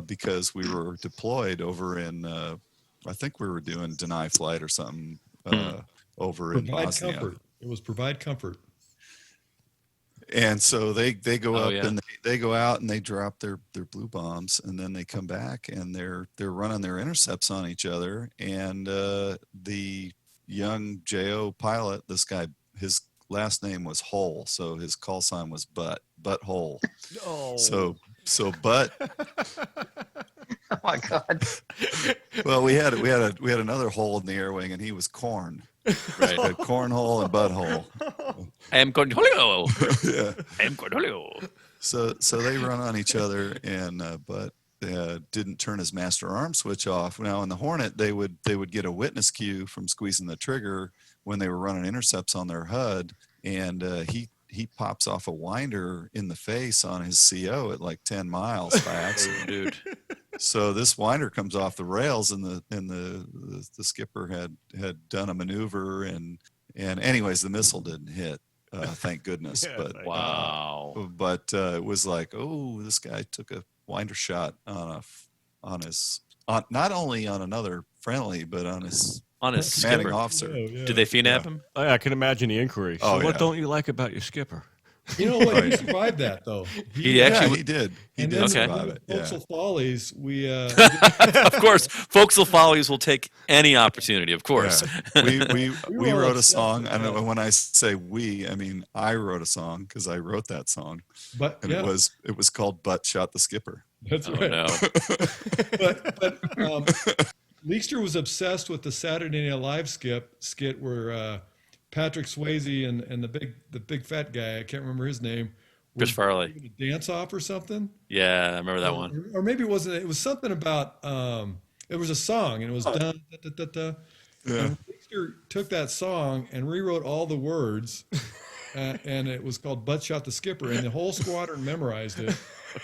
because we were deployed over in, I think we were doing deny flight or something over in Provide Bosnia. comfort. It was provide comfort. And so they go Oh, up yeah. and they go out and they drop their blue bombs, and then they come back and they're running their intercepts on each other. And the young JO pilot, this guy, his last name was Hole, so his call sign was Butthole. Oh. So Butt. Oh my God. Well, we had another hole in the air wing, and he was Corn. Right. Had Cornhole and Butthole. I am Cornholio. Yeah. I am Cornholio. So they run on each other, and but didn't turn his master arm switch off. Now in the Hornet, they would get a witness cue from squeezing the trigger when they were running intercepts on their HUD, and he pops off a winder in the face on his CO at like 10 miles by accident. Dude. So this winder comes off the rails, and the skipper had done a maneuver, and anyways, the missile didn't hit. Thank goodness. Yeah, but thank Wow. But it was like, oh, this guy took a winder shot on his not only on another friendly, but on his On his commanding skipper. officer. Did they FNAP him? I can imagine the inquiry. So Oh, what yeah. don't you like about your skipper? You know what? He survived that though. He Yeah, actually he did. He and did then Okay. survive it. Yeah. Forecastle Follies, we Of course, Folksville Follies will take any opportunity. Of course. Yeah. We We were all wrote a obsessed song. with I know that. when I say we, I mean I wrote a song because I wrote that song, but and yeah, it was called "Butt Shot the Skipper." that's Oh right. no. But Leekster was obsessed with the Saturday Night Live skit where Patrick Swayze and the big fat guy, I can't remember his name, Chris was Farley. doing a dance off or something. Yeah, I remember that one. Or maybe it wasn't. It was something about. It was a song, and it was dun da da da da. Yeah. And Leekster took that song and rewrote all the words, and it was called "Butt Shot the Skipper," and the whole squadron memorized it,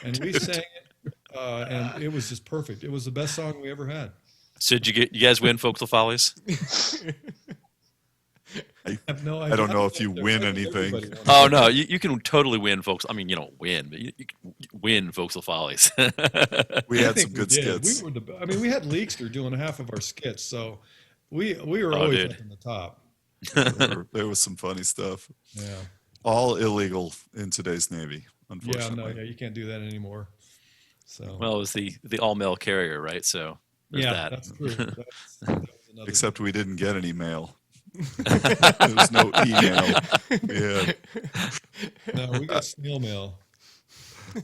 and we sang it, and it was just perfect. It was the best song we ever had. So did you guys win Folksville Follies? I have no I idea. don't know if you think win everybody anything. won. Oh no, you can totally win, folks. I mean, you don't win, but you can win Folksville Follies. We I had think some good we did. skits. We were we had Leekster doing half of our skits, so we were Oh, always dude. up in the top. There was some funny stuff. Yeah. All illegal in today's Navy, Yeah, unfortunately. no, yeah, you can't do that anymore. So Well, it was the all mail carrier, right? So there's yeah, that. that's true. That was another Except we didn't get any mail. There was no email. Yeah. no, we got snail mail.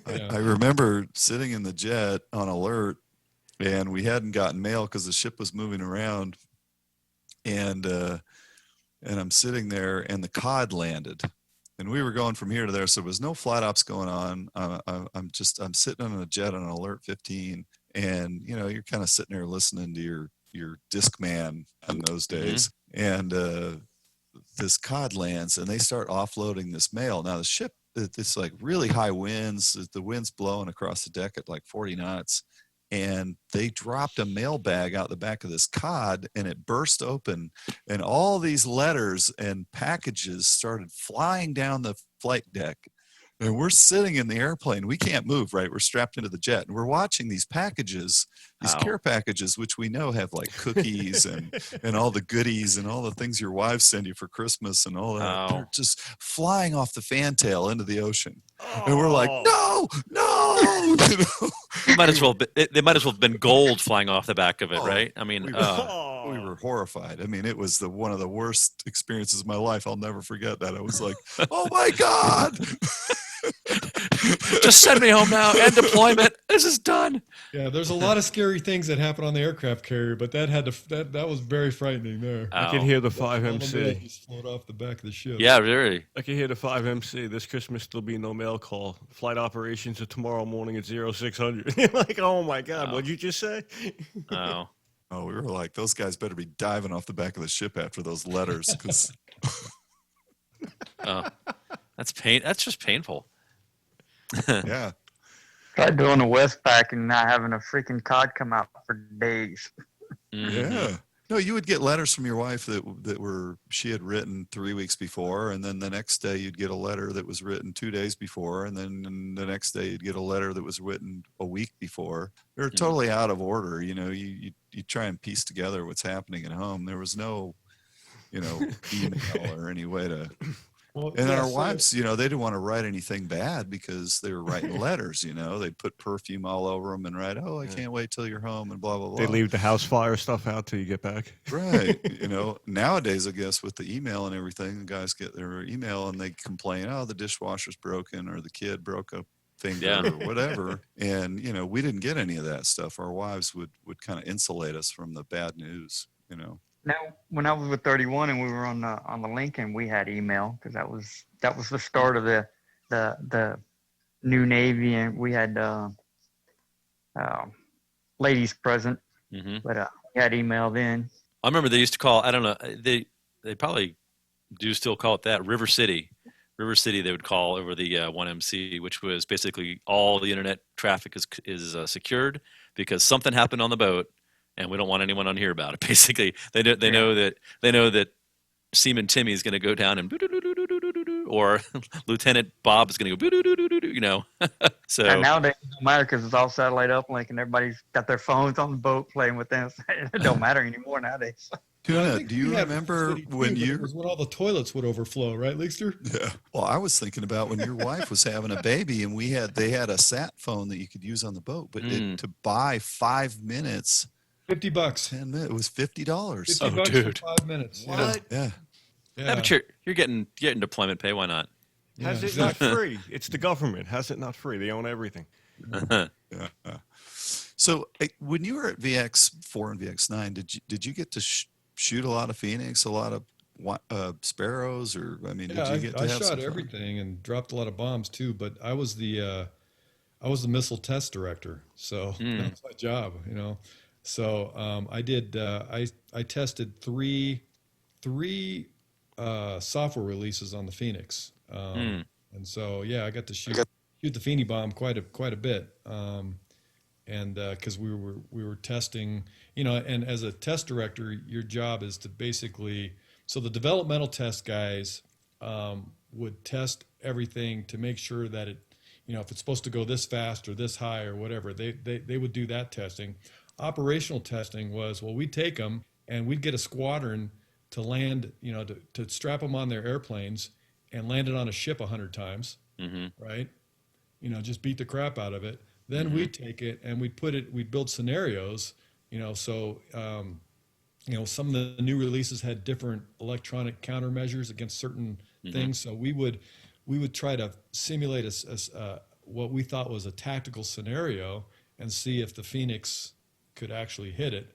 Yeah. I remember sitting in the jet on alert, and we hadn't gotten mail because the ship was moving around, and I'm sitting there, and the COD landed, and we were going from here to there, so there was no flight ops going on. I'm sitting on a jet on alert 15, and you're kind of sitting there listening to your disc man in those days, and this COD lands, and they start offloading this mail. Now the ship, it's like really high winds. The wind's blowing across the deck at like 40 knots. And they dropped a mail bag out the back of this COD, and it burst open, and all these letters and packages started flying down the flight deck. And we're sitting in the airplane. We can't move, right? We're strapped into the jet, and we're watching these packages, these care packages, which we know have like cookies and all the goodies and all the things your wives send you for Christmas and all that. They're just flying off the fantail into the ocean. And we're like, no. They might as well have been gold flying off the back of it, right? I mean, we were horrified. I mean, it was one of the worst experiences of my life. I'll never forget that. I was like, oh my God. just send me home now. End deployment. This is done. Yeah, there's a lot of scary things that happen on the aircraft carrier, but that was very frightening there. I can hear the All the mail 5MC. just float off the back of the ship. Yeah, really. I can hear the 5MC. This Christmas there'll be no mail call. Flight operations are tomorrow morning at 0600. You're like, oh my God, what'd you just say? Oh. Oh, we were like, those guys better be diving off the back of the ship after those letters, because That's just painful. yeah. Tried doing a Westpac and not having a freaking COD come out for days. Yeah. No, you would get letters from your wife that she had written 3 weeks before, and then the next day you'd get a letter that was written 2 days before, and then the next day you'd get a letter that was written a week before. They're totally out of order. You try and piece together what's happening at home. There was no, email or any way to. Well, And yeah, our so- wives, they didn't want to write anything bad because they were writing letters, they'd put perfume all over them and write, oh, I can't wait till you're home and blah, blah, blah. They leave the house fire stuff out till you get back. Right. Nowadays, I guess with the email and everything, the guys get their email and they complain, oh, the dishwasher's broken or the kid broke a finger or whatever. And, we didn't get any of that stuff. Our wives would kind of insulate us from the bad news, Now, when I was with 31 and we were on the Lincoln, we had email because that was the start of the new Navy, and we had ladies present, but we had email then. I remember they used to call, I don't know, they probably do still call it that, River City. River City they would call over the 1MC, which was basically all the internet traffic is secured because something happened on the boat and we don't want anyone to hear about it. Basically, they know that Seaman Timmy is going to go down and or Lieutenant Bob is going to go So And nowadays it don't matter because it's all satellite uplink and everybody's got their phones on the boat playing with them. It don't matter anymore nowadays. Tuna, do you remember when it was when all the toilets would overflow, right, Leakster? Yeah. Well, I was thinking about when your wife was having a baby and they had a sat phone that you could use on the boat, but to buy 5 minutes, $50. 10 minutes, it was $50. $50 dude. for 5 minutes. What? Yeah. yeah, but you're getting deployment pay. Why not? How's it not free? It's the government. How's it not free? They own everything. Yeah. So when you were at VX-4 and VX-9, did you get to shoot a lot of Phoenix, a lot of Sparrows, or did you get to I have shot some fun? everything and dropped a lot of bombs too. But I was the missile test director, so that's my job, So I did. I tested three software releases on the Phoenix, and so I got to shoot the Feeny bomb quite a bit, and because we were testing, and as a test director, your job is to basically, so the developmental test guys would test everything to make sure that it, if it's supposed to go this fast or this high or whatever, they would do that testing. Operational testing was, we'd take them and we'd get a squadron to land, to strap them on their airplanes and land it on a ship 100 times, right? Just beat the crap out of it. Then we'd take it and we'd build scenarios, so, some of the new releases had different electronic countermeasures against certain things. So we would try to simulate what we thought was a tactical scenario and see if the Phoenix could actually hit it.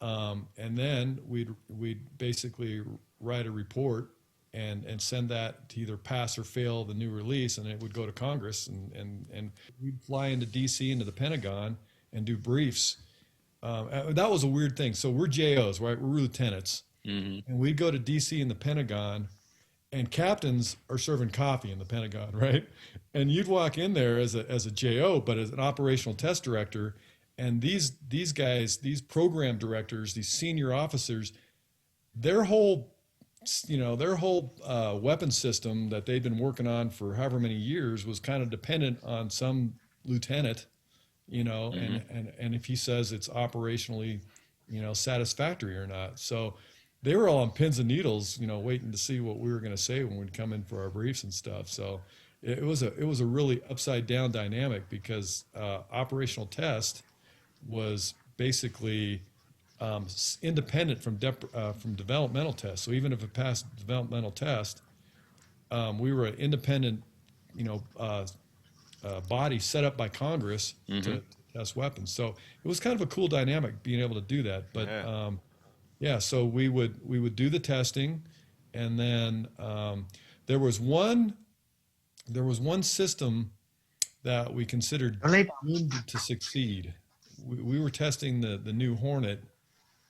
And then we'd basically write a report and send that to either pass or fail the new release, and it would go to Congress, and we'd fly into DC, into the Pentagon, and do briefs. That was a weird thing. So we're JOs, right? We're lieutenants, and we'd go to DC and the Pentagon, and captains are serving coffee in the Pentagon, right? And you'd walk in there as a JO, but as an operational test director, and these guys, these program directors, these senior officers, their whole weapon system that they'd been working on for however many years was kind of dependent on some lieutenant, and if he says it's operationally, satisfactory or not. So they were all on pins and needles, waiting to see what we were going to say when we'd come in for our briefs and stuff. So it was a really upside down dynamic, because operational test was basically independent from developmental tests. So even if it passed developmental test, we were an independent, body set up by Congress to test weapons. So it was kind of a cool dynamic being able to do that. But so we would do the testing, and then there was one system that we considered doomed to succeed. We were testing the new Hornet,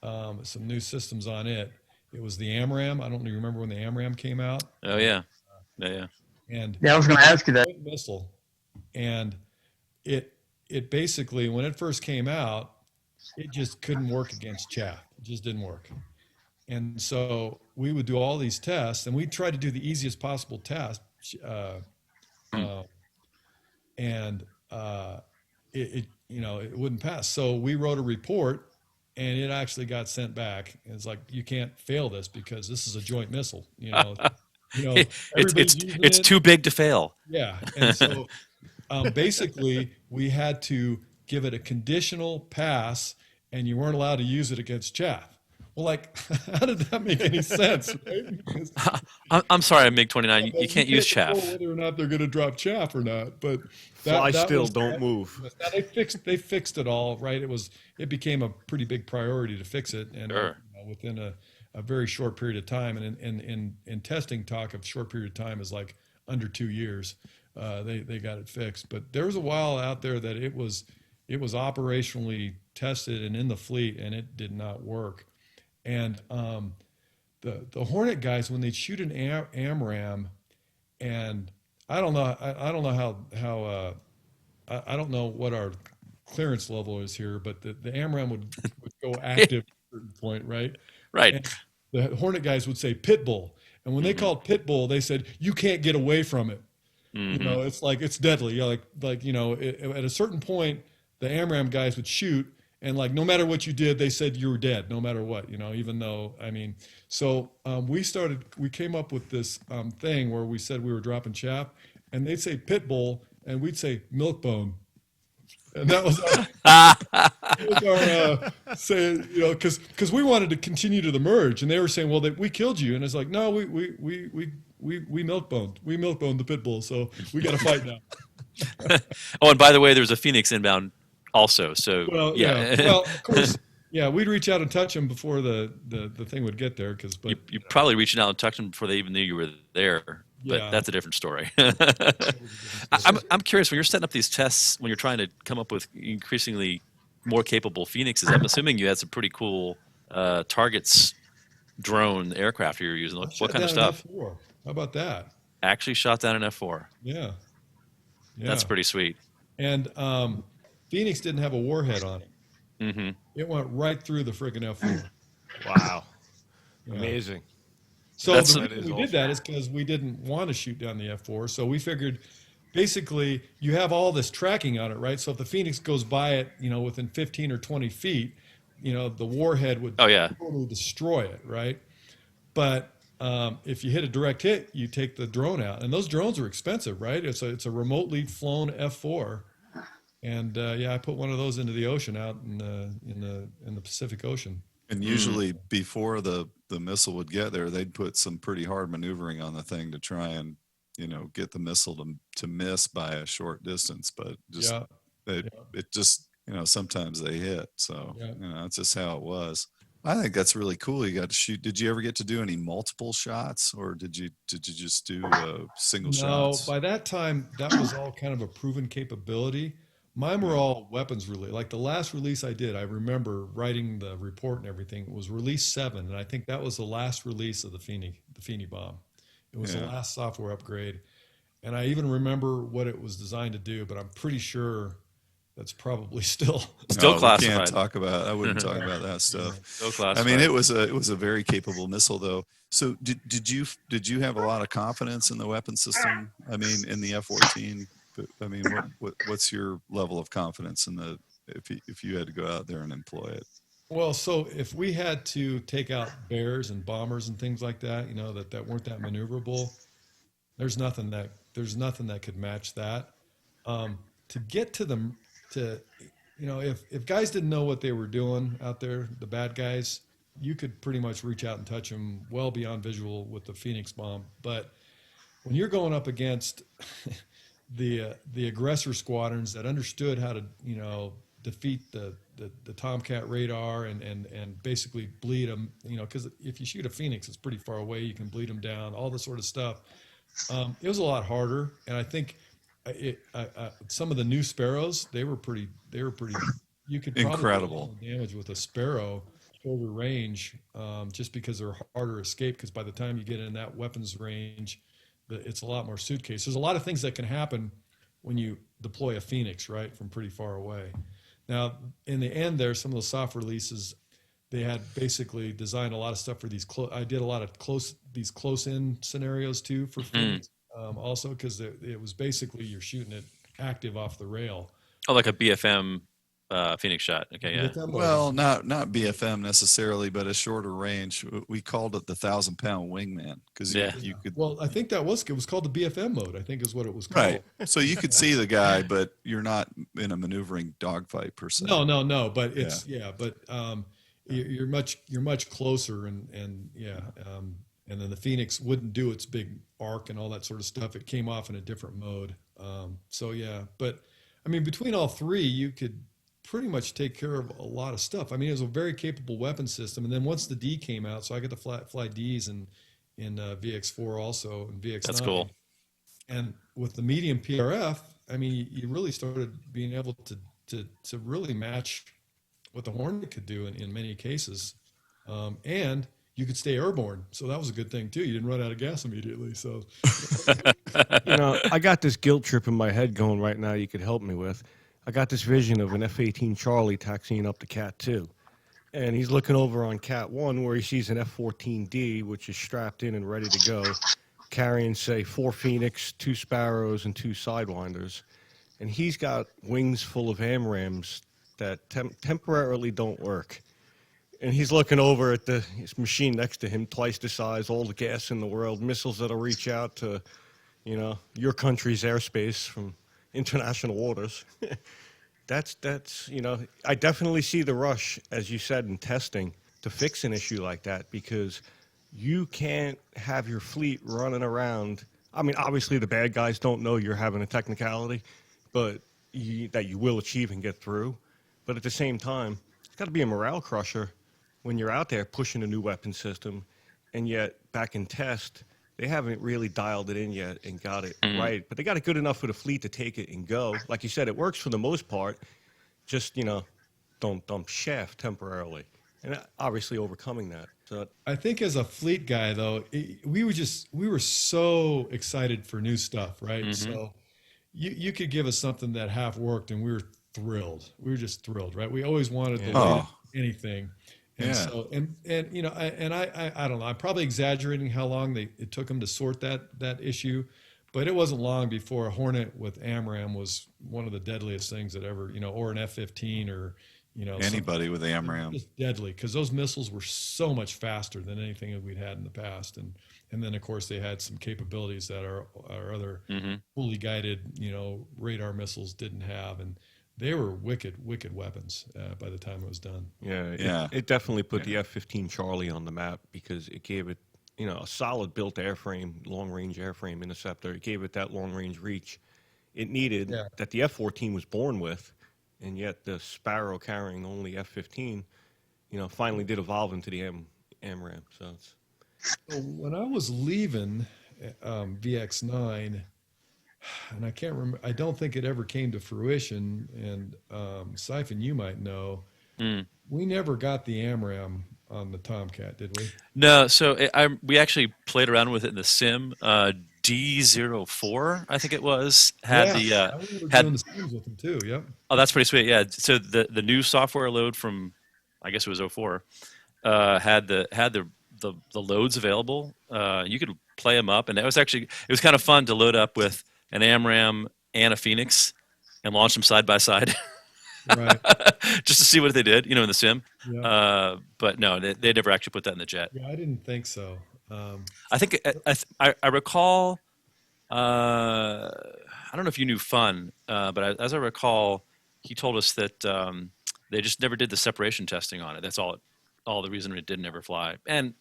some new systems on it. It was the AMRAAM. I don't know, you remember when the AMRAAM came out? Oh yeah, yeah. And I was going to ask you that. Missile, and it basically, when it first came out, it just couldn't work against chaff. It just didn't work. And so we would do all these tests, and we tried to do the easiest possible test, and it wouldn't pass. So we wrote a report, and it actually got sent back. And it's like, you can't fail this because this is a joint missile. It's too big to fail. Yeah, and so basically we had to give it a conditional pass, and you weren't allowed to use it against chaff. Well, like, how did that make any sense? Right? Because, I'm sorry, MiG-29. You can't use chaff. Whether or not they're going to drop chaff or not, but Fly still, don't move. Now they fixed it all, right? It became a pretty big priority to fix it, and within a very short period of time, and in testing talk of short period of time is like under 2 years. They got it fixed, but there was a while out there that it was operationally tested and in the fleet, and it did not work. And the Hornet guys, when they'd shoot an AMRAAM, and I don't know how I don't know what our clearance level is here, but the AMRAAM would go active at a certain point, right? Right. And the Hornet guys would say pit bull, and when they called pit bull, they said you can't get away from it. It's like it's deadly. At a certain point, the AMRAAM guys would shoot. And like, no matter what you did, they said you were dead, no matter what, even though, so we came up with this thing where we said we were dropping chaff, and they'd say pit bull, and we'd say milk bone. And that was our saying, because we wanted to continue to the merge, and they were saying, well, we killed you. And it's like, no, we milk boned. We milk boned the pit bull, so we got to fight now. Oh, and by the way, there's a Phoenix inbound also. So well, of course, we'd reach out and touch them before the thing would get there, you're probably reaching out and touching them before they even knew you were there. But that's a different story. I'm curious, when you're setting up these tests, when you're trying to come up with increasingly more capable Phoenixes, I'm assuming you had some pretty cool targets drone aircraft you were using. What kind of stuff? F4. How about that? Actually shot down an F4. Yeah. That's pretty sweet. And Phoenix didn't have a warhead on it. It went right through the friggin' F4. Wow. Yeah. Amazing. So the reason we did that is because we didn't want to shoot down the F4. So we figured, basically, you have all this tracking on it, right? So if the Phoenix goes by it, within 15 or 20 feet, the warhead would totally destroy it, right? But if you hit a direct hit, you take the drone out. And those drones are expensive, right? It's a remotely flown F4. And yeah, I put one of those into the ocean out in the Pacific Ocean. And usually before the missile would get there, they'd put some pretty hard maneuvering on the thing to try and, get the missile to miss by a short distance. But just it just, sometimes they hit. So, that's just how it was. I think that's really cool. You got to shoot. Did you ever get to do any multiple shots, or did you just do single shots? No, by that time, that was all kind of a proven capability. Mine were all weapons related. Like the last release I did, I remember writing the report and everything. It was release 7, and I think that was the last release of the Feeney bomb. It was the last software upgrade, and I even remember what it was designed to do. But I'm pretty sure that's probably still classified. We can't talk about. I wouldn't talk about that stuff. Still classified. I mean, it was a very capable missile, though. So did you have a lot of confidence in the weapon system? I mean, in the F-14. I mean, what's your level of confidence in if you had to go out there and employ it? Well, so if we had to take out bears and bombers and things like that, that weren't that maneuverable, there's nothing that could match that. To get to them, if guys didn't know what they were doing out there, the bad guys, you could pretty much reach out and touch them well beyond visual with the Phoenix bomb. But when you're going up against the aggressor squadrons that understood how to defeat the Tomcat radar and basically bleed them, because if you shoot a Phoenix, it's pretty far away, you can bleed them down, all this sort of stuff. It was a lot harder, and I think some of the new Sparrows, they were pretty you could probably incredible do damage with a Sparrow shorter range, just because they're harder to escape, because by the time you get in that weapons range, it's a lot more suitcase. There's a lot of things that can happen when you deploy a Phoenix, right, from pretty far away. Now, in the end there, some of the soft releases, they had basically designed a lot of stuff for these I did a lot of close-in scenarios too for Phoenix, also, because it was basically you're shooting it active off the rail. Oh, like a BFM Phoenix shot. Okay, yeah. Well, not BFM necessarily, but a shorter range. We called it the 1,000-pound wingman because you could. Well, I think it was called the BFM mode, I think is what it was called. Right. So you could see the guy, but you're not in a maneuvering dogfight per se. No. But it's you're much closer, and then the Phoenix wouldn't do its big arc and all that sort of stuff. It came off in a different mode. But I mean, between all three, you could pretty much take care of a lot of stuff. I mean, it was a very capable weapon system. And then once the D came out, so I get to fly Ds in VX4 also, and VX9. That's cool. And with the medium PRF, I mean, you really started being able to really match what the Hornet could do in many cases. And you could stay airborne. So that was a good thing too. You didn't run out of gas immediately. So, I got this guilt trip in my head going right now you could help me with. I got this vision of an F-18 Charlie taxiing up to Cat 2. And he's looking over on Cat 1 where he sees an F-14D, which is strapped in and ready to go, carrying, say, 4 Phoenix, 2 Sparrows, and 2 Sidewinders. And he's got wings full of AMRAAMs that temporarily don't work. And he's looking over at his machine next to him, twice the size, all the gas in the world, missiles that'll reach out to, your country's airspace from international waters. That's I definitely see the rush, as you said, in testing to fix an issue like that, because you can't have your fleet running around. I mean, obviously the bad guys don't know you're having a technicality, but that you will achieve and get through. But at the same time, it's got to be a morale crusher when you're out there pushing a new weapon system, and yet back in test, they haven't really dialed it in yet and got it right. But they got it good enough for the fleet to take it and go. Like you said, it works for the most part. Just, don't dump shaft temporarily. And obviously overcoming that. So I think as a fleet guy, though, we were so excited for new stuff, right? Mm-hmm. So you could give us something that half worked and we were thrilled. We were just thrilled, right? We always wanted the latest anything. And so, and I don't know, I'm probably exaggerating how long it took them to sort that issue, but it wasn't long before a Hornet with AMRAAM was one of the deadliest things that ever, or an F-15 or, anybody with AMRAAM. Just deadly, because those missiles were so much faster than anything that we'd had in the past. And then, of course, they had some capabilities that our other fully guided, radar missiles didn't have. And they were wicked weapons by the time it was done. Yeah, it definitely put the F-15 Charlie on the map because it gave it, a solid built airframe, long-range airframe interceptor. It gave it that long-range reach it needed that the F-14 was born with, and yet the Sparrow carrying only F-15, finally did evolve into the AMRAAM. So when I was leaving VX-9, and I can't remember, I don't think it ever came to fruition, and Siphon, you might know, we never got the AMRAAM on the Tomcat, did we? No, so we actually played around with it in the sim. D04, I think it was, had we were doing the sims with them too. Yep. Oh, that's pretty sweet. Yeah. So the new software load from, I guess it was 04, had the loads available. You could play them up, and it was kind of fun to load up with an AMRAAM and a Phoenix and launch them side by side. Right. Just to see what they did, in the sim. Yeah. But no, they never actually put that in the jet. Yeah, I didn't think so. I think I recall. I don't know if you knew Fun, but as I recall, he told us that they just never did the separation testing on it. That's all the reason it didn't ever fly. And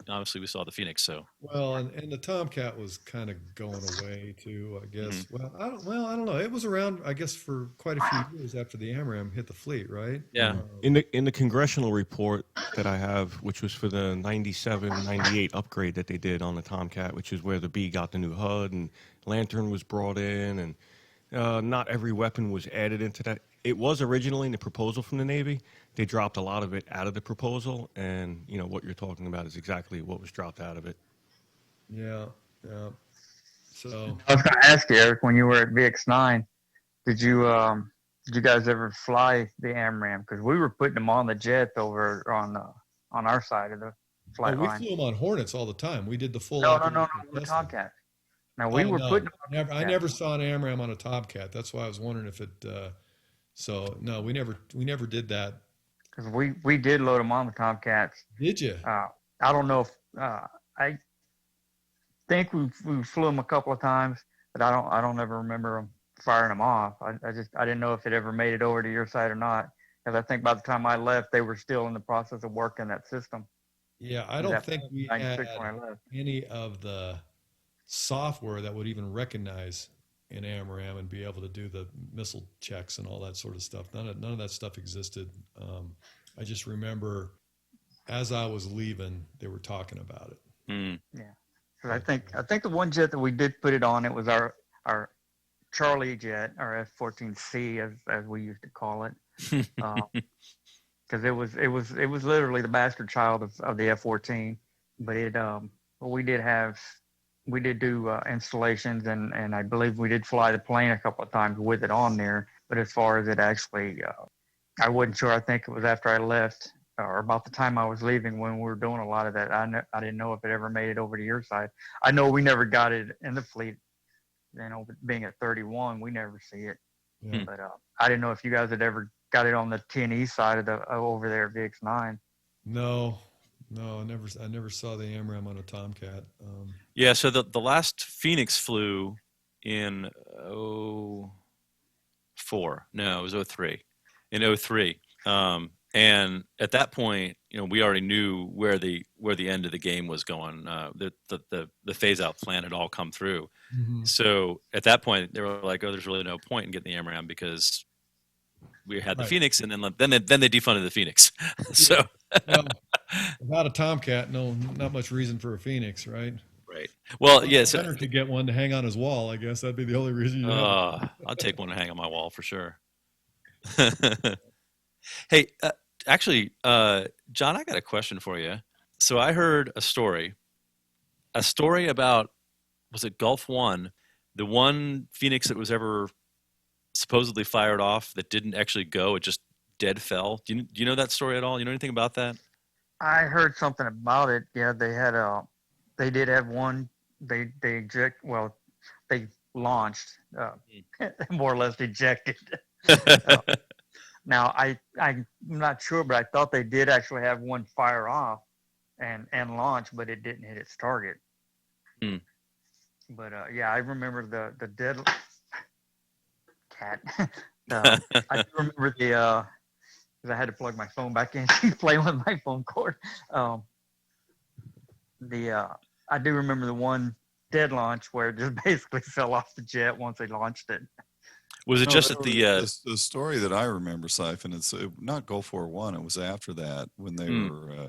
obviously, we saw the Phoenix. So well, and the Tomcat was kind of going away too, I guess. I don't know. It was around, I guess, for quite a few years after the AMRAAM hit the fleet, right? Yeah. In the congressional report that I have, which was for the 97, 98 upgrade that they did on the Tomcat, which is where the B got the new HUD and Lantern was brought in, and not every weapon was added into that. It was originally in the proposal from the Navy. They dropped a lot of it out of the proposal, and what you're talking about is exactly what was dropped out of it. Yeah. So I was going to ask you, Eric, when you were at VX9, did you guys ever fly the AMRAAM? Because we were putting them on the jet over on our side of the flight we line. flew them on Hornets all the time. We did the full. No, the Tomcat. Now we were putting. I never saw an AMRAAM on a Tomcat. That's why I was wondering if it. So no, we never did that. Because we did load them on the Tomcats. Did you? I don't know if I think we flew them a couple of times, but I don't ever remember them firing them off. I didn't know if it ever made it over to your side or not. Because I think by the time I left, they were still in the process of working that system. Yeah, I don't think we had any of the software that would even recognize an AMRAAM and be able to do the missile checks and all that sort of stuff. None of that stuff existed. I just remember as I was leaving, they were talking about it. Yeah, because I think the one jet that we did put it on, it was our Charlie jet, our F-14C as we used to call it, because it was literally the bastard child of the F-14. But we did do installations, and I believe we did fly the plane a couple of times with it on there. But as far as it actually, I wasn't sure. I think it was after I left, or about the time I was leaving when we were doing a lot of that. I didn't know if it ever made it over to your side. I know we never got it in the fleet. Being at 31, we never see it. Yeah. But I didn't know if you guys had ever got it on the TNE side of over there at VX9. No, I never saw the AMRAAM on a Tomcat. yeah. So the last Phoenix flew in 04. No, it was 03. In 03. And at that point, we already knew where the end of the game was going. The phase out plan had all come through. Mm-hmm. So at that point, they were like, "Oh, there's really no point in getting the AMRAAM because we had the Phoenix, and then they defunded the Phoenix." So well, without a Tomcat, not much reason for a Phoenix, right? right. Well, yes. Leonard could get one to hang on his wall. I guess that'd be the only reason. I'll take one to hang on my wall for sure. Hey, actually, John, I got a question for you. So I heard a story about, was it Gulf One, the one Phoenix that was ever supposedly fired off that didn't actually go, it just dead fell. Do you know that story at all? You know anything about that? I heard something about it. Yeah, they did have one. They launched, more or less ejected. Now, I'm not sure, but I thought they did actually have one fire off and launch, but it didn't hit its target. But yeah, I remember the dead cat. I do remember because I had to plug my phone back in to play with my phone cord. I do remember the one dead launch where it just basically fell off the jet once they launched it. Was it No, just there at the story that I remember, Siphon, it's not Gulf War One. It was after that when they were,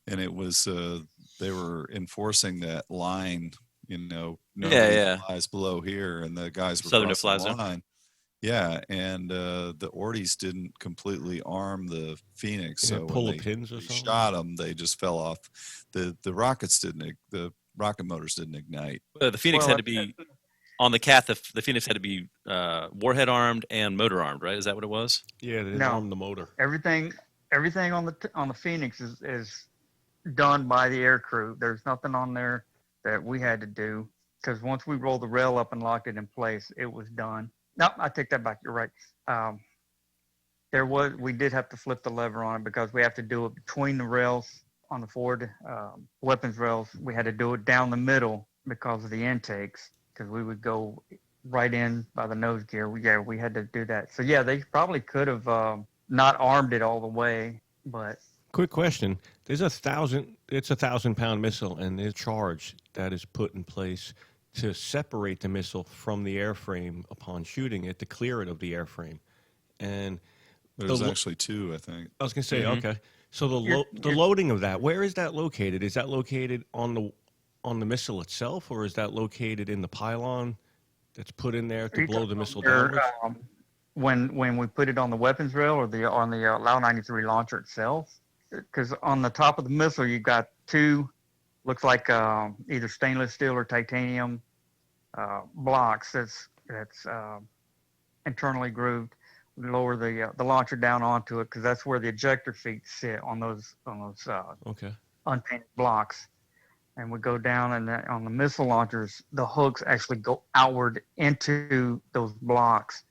and it was they were enforcing that line. Nobody flies below here, and the guys were Southern crossing no-fly the zone? line. Yeah, and the Ordies didn't completely arm the Phoenix, Yeah, so pull when the pins or they something? shot them, they just fell off. The rockets didn't. The rocket motors didn't ignite. the Phoenix Well, had to be on the Cat. The Phoenix had to be warhead armed and motor armed, right? Is that what it was? Yeah, they didn't No. arm the motor. Everything on the Phoenix is done by the air crew. There's nothing on there that we had to do because once we rolled the rail up and locked it in place, it was done. No, I take that back. You're right. We did have to flip the lever on it because we have to do it between the rails on the Ford weapons rails. We had to do it down the middle because of the intakes because we would go right in by the nose gear. We had to do that. So yeah, they probably could have not armed it all the way, but. Quick question. It's a 1,000-pound missile, and there's a charge that is put in place to separate the missile from the airframe upon shooting it, to clear it of the airframe. And There's actually two, I think. I was going to say, okay. So the loading of that, where is that located? Is that located on the missile itself, or is that located in the pylon that's put in there to blow the missile downwards? When we put it on the weapons rail or on the LAU 93 launcher itself, because on the top of the missile you got two, looks like either stainless steel or titanium blocks that's internally grooved. We lower the launcher down onto it because that's where the ejector feet sit on those Okay. unpainted blocks. And we go down, and on the missile launchers, the hooks actually go outward into those blocks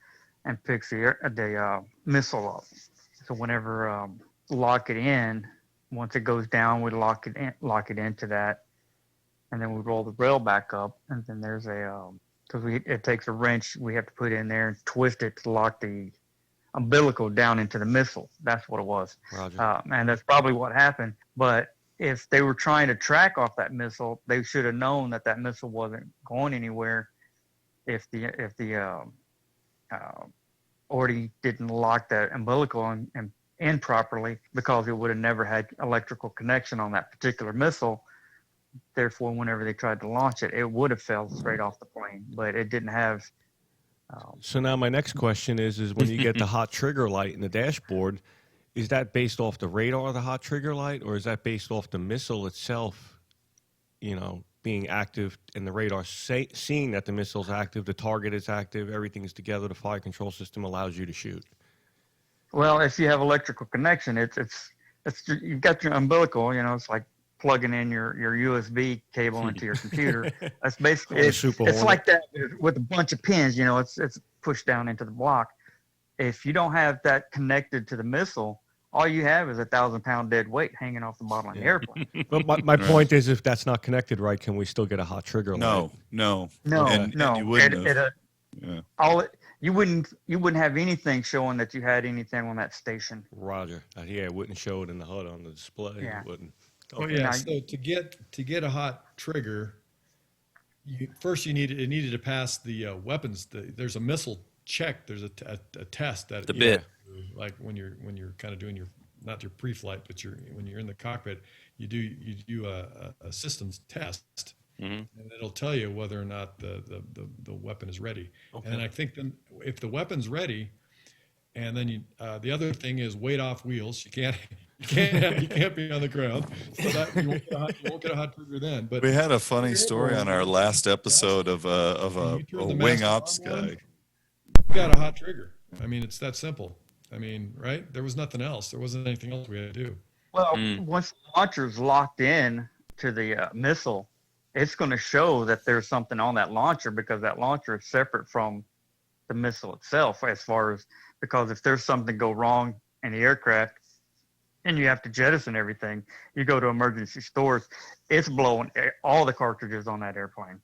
and picks the missile up. So whenever lock it in, once it goes down, we lock it into that, and then we roll the rail back up, and then there's it takes a wrench we have to put in there and twist it to lock the umbilical down into the missile. That's what it was. Roger. And that's probably what happened. But if they were trying to track off that missile, they should have known that missile wasn't going anywhere. If the Ordie didn't lock that umbilical in properly, because it would have never had electrical connection on that particular missile. Therefore, whenever they tried to launch it, it would have fell straight off the plane, but it didn't have. So now my next question is when you get the hot trigger light in the dashboard, is that based off the radar, the hot trigger light, or is that based off the missile itself, being active and the radar seeing that the missile's active, the target is active, everything is together, the fire control system allows you to shoot? Well, if you have electrical connection, it's you've got your umbilical, it's like plugging in your USB cable into your computer. That's basically it's like that with a bunch of pins, it's pushed down into the block. If you don't have that connected to the missile, all you have is 1,000-pound dead weight hanging off the bottom of the airplane. But my point is, if that's not connected right, can we still get a hot trigger light? No. And you wouldn't you wouldn't have anything showing that you had anything on that station. Roger. It wouldn't show it in the HUD on the display. Yeah. It wouldn't. Oh yeah. So to get a hot trigger, it needed to pass the weapons. There's a missile check. There's a test that The bit. Like when you're kind of doing not your pre-flight, but when you're in the cockpit, you do a systems test, and it'll tell you whether or not the weapon is ready. Okay. And I think then if the weapon's ready, and then the other thing is weight off wheels. You can't be on the ground. So that you won't get a hot trigger then. But we had a funny story on our last episode of a wing ops guy. You got a hot trigger. I mean, it's that simple. I mean, right? There was nothing else. There wasn't anything else we had to do. Well, once the launcher's locked in to the missile, it's going to show that there's something on that launcher because that launcher is separate from the missile itself because if there's something go wrong in the aircraft and you have to jettison everything, you go to emergency stores, it's blowing all the cartridges on that airplane.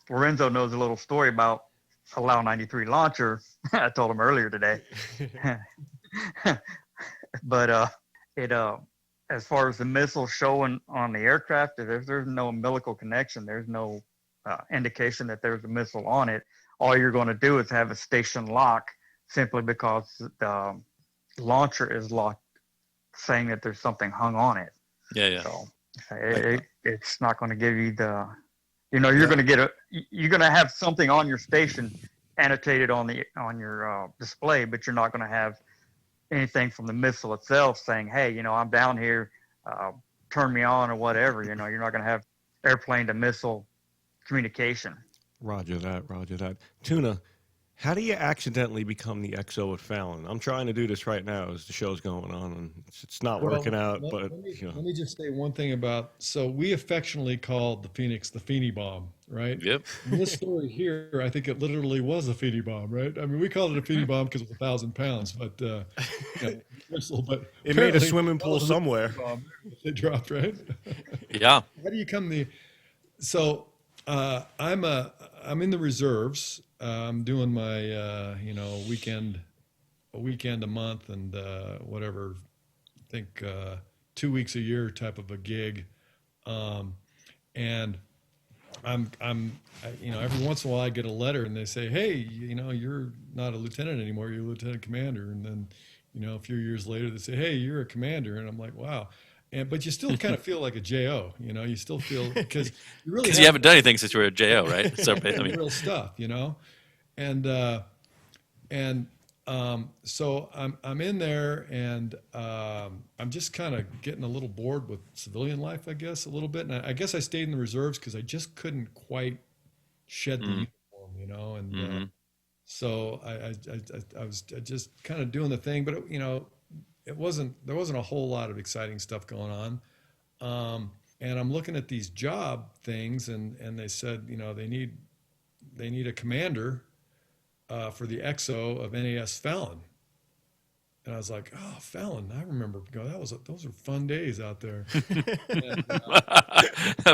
Lorenzo knows a little story about a Lau 93 launcher. I told him earlier today. But as far as the missile showing on the aircraft, there's no umbilical connection. There's no indication that there's a missile on it. All you're going to do is have a station lock simply because the launcher is locked, saying that there's something hung on it. Yeah. So it's not going to give you the, you're going to you're going to have something on your station annotated on your display, but you're not going to have anything from the missile itself saying, hey, I'm down here, turn me on or whatever. You're not going to have airplane to missile communication. Roger that. Tuna, how do you accidentally become the XO at Fallon? I'm trying to do this right now as the show's going on, and it's not working out. Let me just say one thing about, so we affectionately called the Phoenix the Feeny Bomb, right? Yep. In this story here, I think it literally was a Feeny Bomb, right? I mean, we called it a Feeny Bomb because it was 1,000 pounds, but missile, but it made a swimming pool somewhere. It dropped, right? Yeah. How do you come I'm in the reserves. I'm doing my weekend a month and whatever, I think 2 weeks a year type of a gig, and I'm every once in a while I get a letter and they say, hey, you're not a lieutenant anymore, you're a lieutenant commander, and then a few years later they say, hey, you're a commander, and I'm like, wow. But you still kind of feel like a JO, you still feel, because you really Because you haven't done anything since you were a JO, right? So real stuff, and so I'm in there, and I'm just kind of getting a little bored with civilian life, I guess, a little bit. And I guess I stayed in the reserves because I just couldn't quite shed the uniform, and so I was just kind of doing the thing, but there wasn't a whole lot of exciting stuff going on. And I'm looking at these job things, and they said, they need a commander for the XO of NAS FALLON. And I was like, oh, Fallon, I remember. Those were fun days out there. And,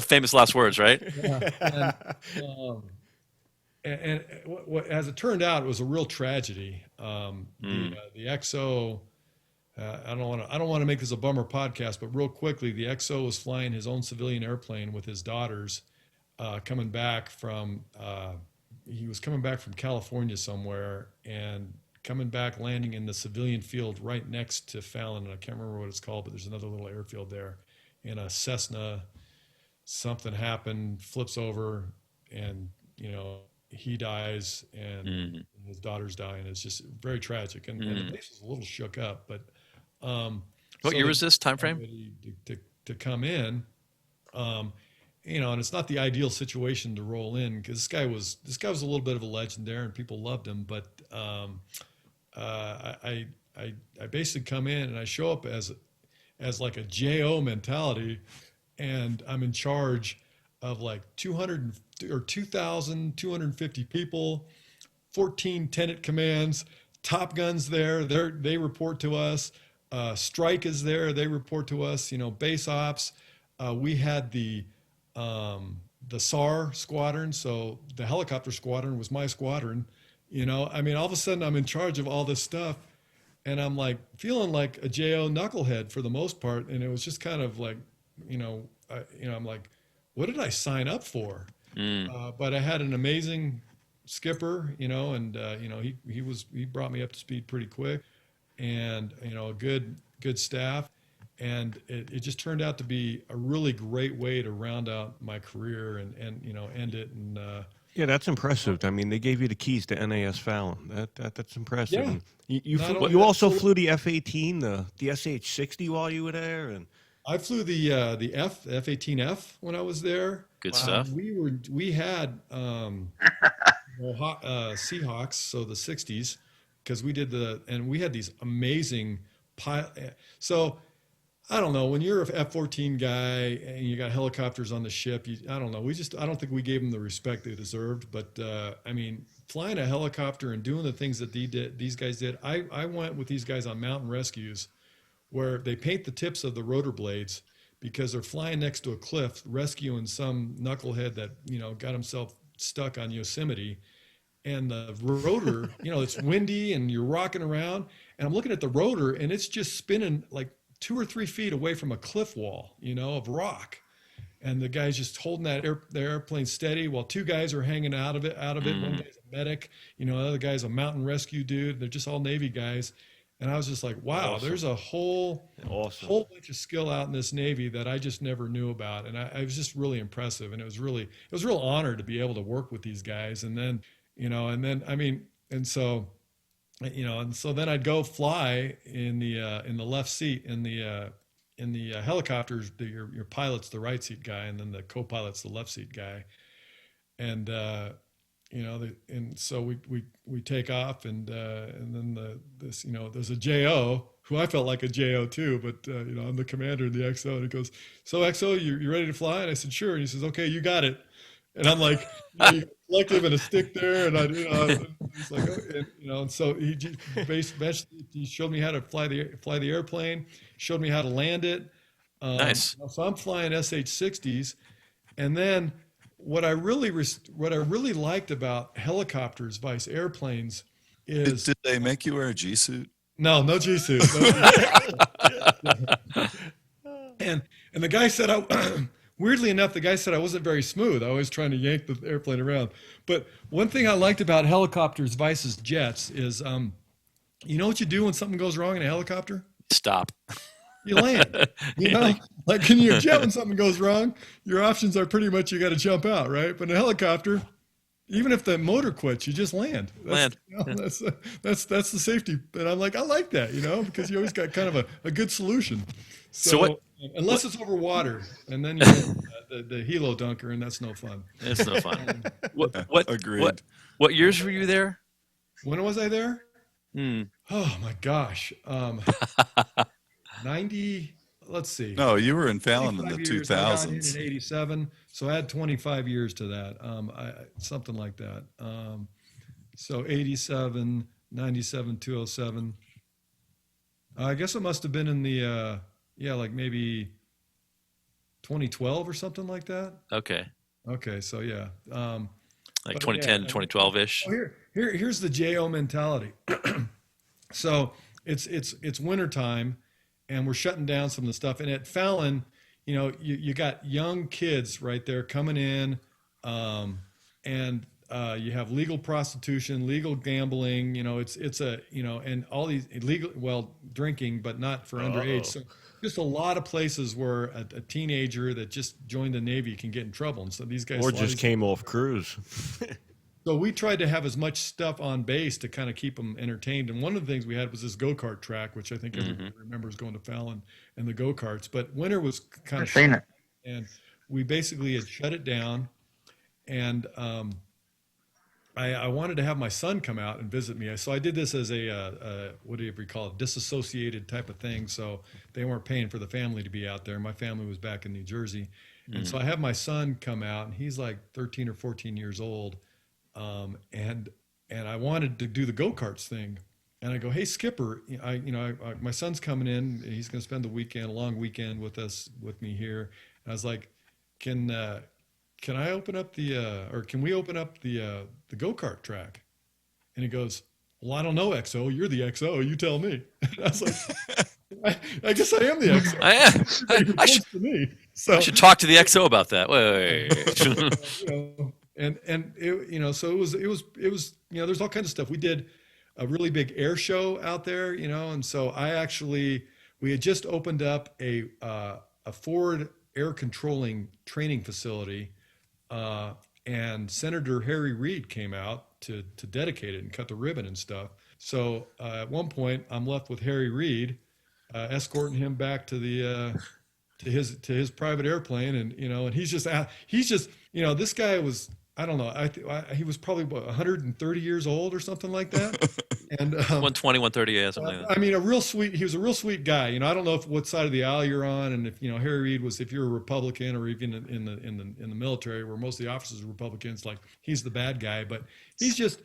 famous last words, right? Yeah, and what, as it turned out, it was a real tragedy. The XO. I don't want to make this a bummer podcast, but real quickly, the XO was flying his own civilian airplane with his daughters, coming back from. He was coming back from California somewhere, and coming back, landing in the civilian field right next to Fallon. And I can't remember what it's called, but there's another little airfield there. In a Cessna, something happened, flips over, and he dies, and his daughters die, and it's just very tragic. And the place was a little shook up, but. What year was this time frame? To come in, and it's not the ideal situation to roll in, because this guy was a little bit of a legend there, and people loved him. But I basically come in and I show up as like a JO mentality, and I'm in charge of like 2,250 people, 14 tenant commands, Top Gun's there. They report to us. Strike is there. They report to us. Base ops. We had the SAR squadron, so the helicopter squadron was my squadron. All of a sudden I'm in charge of all this stuff, and I'm like feeling like a JO knucklehead for the most part. And it was just kind of like, I'm like, what did I sign up for? But I had an amazing skipper, and he brought me up to speed pretty quick, and a good staff, and it just turned out to be a really great way to round out my career and end it. And yeah, that's impressive. I mean, they gave you the keys to NAS Fallon. That's impressive. Yeah. You also flew the F-18, the SH-60 while you were there, and I flew the F-18F when I was there. Good stuff. We had Seahawks, so the 60s, because we had these amazing so I don't know, when you're an F-14 guy and you got helicopters on the ship, I don't know, I don't think we gave them the respect they deserved. But flying a helicopter and doing the things that these guys did, I went with these guys on mountain rescues where they paint the tips of the rotor blades because they're flying next to a cliff rescuing some knucklehead that got himself stuck on Yosemite, and the rotor, it's windy and you're rocking around, and I'm looking at the rotor and it's just spinning like 2 or 3 feet away from a cliff wall, of rock. And the guy's just holding the airplane steady while 2 guys are hanging out of it. One guy's a medic, the other guy's a mountain rescue dude. They're just all Navy guys. And I was just like, wow, Awesome. There's a whole bunch of skill out in this Navy that I just never knew about. And I was just really impressive. And it was a real honor to be able to work with these guys. And then, and so then I'd go fly in the left seat in the helicopters. Your pilot's the right seat guy, and then the co-pilot's the left seat guy. And and so we take off, and then there's a JO who I felt like a JO too, but I'm the commander of the XO, and he goes, "So XO, you ready to fly?" And I said, "Sure." And he says, "Okay, you got it." And I'm like, collective and a stick there, and he's like, and so he basically he showed me how to fly the airplane, showed me how to land it. Nice. So I'm flying SH-60s, and then what I really liked about helicopters, vice airplanes, is Did they make you wear a G suit? no G suit. And the guy said weirdly enough, the guy said I wasn't very smooth. I was trying to yank the airplane around. But one thing I liked about helicopters versus jets is, you know what you do when something goes wrong in a helicopter? Stop. You land. Like in your jet, when something goes wrong, your options are pretty much you got to jump out, right? But in a helicopter, even if the motor quits, you just land. That's the safety. And I'm like, I like that, because you always got kind of a good solution. So what? Unless it's over water, and then you get the helo dunker, and that's no fun. It's no fun. What? Agreed. What years were you there? When was I there? Oh my gosh, 90. Let's see. No, you were in Fallon in the 25 years. I got in 2000s. 87, so I had 25 years to that. Something like that. So 87, 97, 207. I guess it must have been in the like maybe 2012 or something like that. Okay. So yeah. Like But 2010 yeah, to 2012-ish. Here's the JO mentality. So it's wintertime, and we're shutting down some of the stuff. And at Fallon, you got young kids right there coming in, and you have legal prostitution, legal gambling. It's and all these illegal, drinking, but not for underage. So just a lot of places where a teenager that just joined the Navy can get in trouble. And so these guys, Or just came off cruise. so we tried to have as much stuff on base to kind of keep them entertained. And one of the things we had was this go-kart track, which I think everybody remembers going to Fallon and the go-karts. But winter was kind of I've seen it. and we basically had shut it down. And I wanted to have my son come out and visit me. So I did this as a what do you call it, disassociated type of thing. So they weren't paying for the family to be out there. My family was back in New Jersey. And so I have my son come out, and he's like 13 or 14 years old. And I wanted to do the go-karts thing. And I go, "Hey, Skipper, my son's coming in. He's going to spend a long weekend with me here." And I was like, Can I open up can we open up the go-kart track?" And he goes, "Well, I don't know, XO. You're the XO. You tell me." And I was like, I guess I am the XO. I am. To me. So, I should talk to the XO about that. Wait. and it, so it was there's all kinds of stuff. We did a really big air show out there, and so we had just opened up a Ford air controlling training facility. And Senator Harry Reid came out to dedicate it and cut the ribbon and stuff. So at one point, I'm left with Harry Reid, escorting him back to to his private airplane, and and he's just this guy was, I don't know, he was probably 130 years old or something like that. And 120, 130, yeah, something like that. I mean, he was a real sweet guy. I don't know what side of the aisle you're on, and if Harry Reid was, if you're a Republican or even in the military where most of the officers are Republicans, like he's the bad guy, but he's just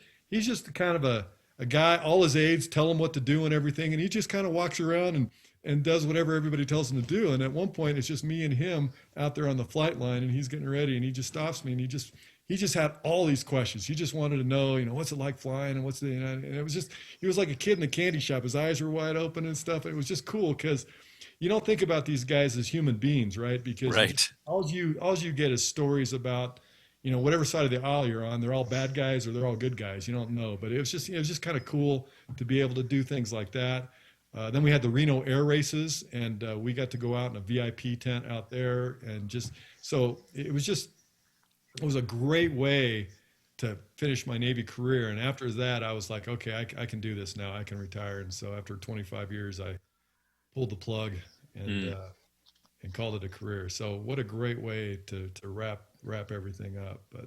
kind of a guy. All his aides tell him what to do and everything, and he just kind of walks around and does whatever everybody tells him to do. And at one point, it's just me and him out there on the flight line, and he's getting ready, and he just stops me, and he just had all these questions. He just wanted to know, what's it like flying, and what's the, and it was just, he was like a kid in the candy shop. His eyes were wide open and stuff. It was just cool because you don't think about these guys as human beings, right? Because Right. all you get is stories about, whatever side of the aisle you're on. They're all bad guys or they're all good guys. You don't know, but it was just kind of cool to be able to do things like that. Then we had the Reno air races, and we got to go out in a VIP tent out there, and so it was a great way to finish my Navy career. And after that, I was like, okay, I can do this now. I can retire. And so after 25 years, I pulled the plug and called it a career. So what a great way to wrap everything up. But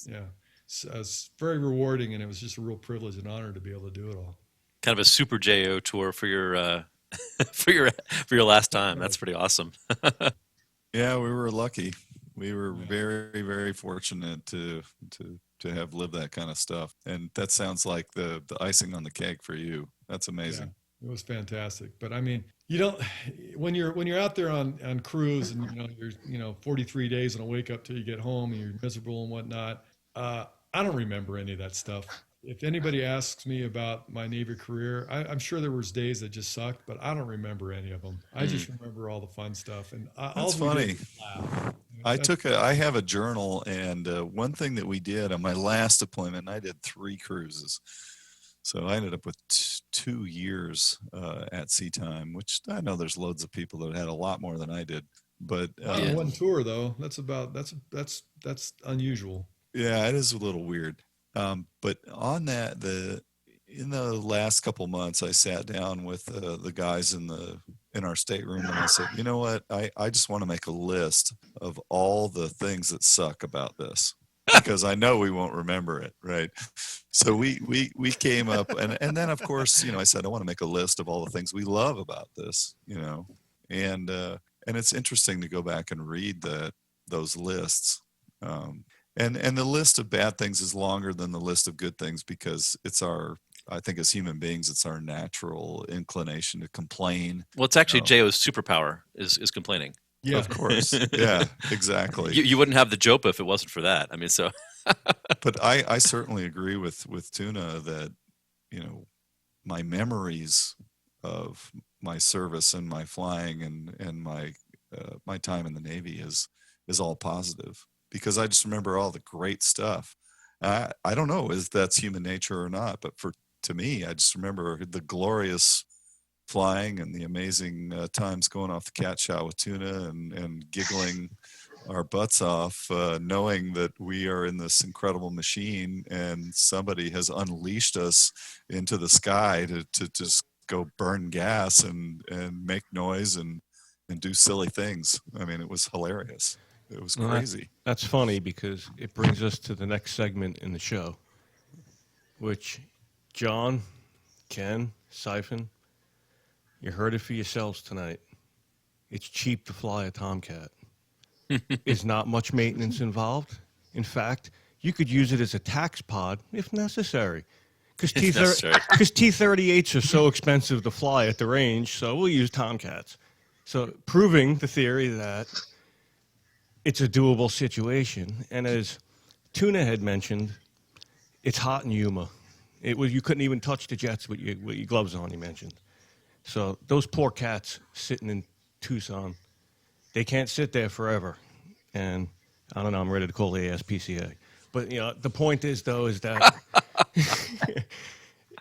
yeah, it's very rewarding, and it was just a real privilege and honor to be able to do it all. Kind of a super JO tour for your for your last time. That's pretty awesome. Yeah, we were lucky. We were very, very fortunate to have lived that kind of stuff. And that sounds like the icing on the cake for you. That's amazing. Yeah, it was fantastic. But I mean, when you're out there on cruise, and you're 43 days and a wake up till you get home and you're miserable and whatnot. I don't remember any of that stuff. If anybody asks me about my Navy career, I'm sure there was days that just sucked, but I don't remember any of them. I just remember all the fun stuff. And That's funny. I have a journal, and one thing that we did on my last deployment, I did 3 cruises. So I ended up with 2 years at sea time, which I know there's loads of people that had a lot more than I did. But one tour though, that's unusual. Yeah, it is a little weird. But on that, in the last couple months, I sat down with the guys in our stateroom, and I said, you know what? I just want to make a list of all the things that suck about this, because I know we won't remember it, right? So we came up, and then of course, I said I want to make a list of all the things we love about this, and it's interesting to go back and read those lists. And the list of bad things is longer than the list of good things, because I think as human beings, it's our natural inclination to complain. Well, it's actually JO's superpower is complaining. Yeah, of course. Yeah, exactly. You wouldn't have the JOPA if it wasn't for that. I mean, so. But I certainly agree with TUNA that, my memories of my service and my flying and my time in the Navy is all positive, because I just remember all the great stuff. I don't know if that's human nature or not, but to me, I just remember the glorious flying and the amazing times going off the cat shot with TUNA and giggling our butts off, knowing that we are in this incredible machine and somebody has unleashed us into the sky to just go burn gas and make noise and do silly things. I mean, it was hilarious. It was crazy. That's funny, because it brings us to the next segment in the show, which John, Ken, Siphon, you heard it for yourselves tonight. It's cheap to fly a Tomcat. There's not much maintenance involved. In fact, you could use it as a tax pod if necessary. Because T-38s are so expensive to fly at the range, so we'll use Tomcats. So proving the theory that it's a doable situation. And as TUNA had mentioned, it's hot in Yuma. You couldn't even touch the jets with your gloves on, he mentioned. So those poor cats sitting in Tucson, they can't sit there forever. And I don't know, I'm ready to call the ASPCA. But the point is, though, is that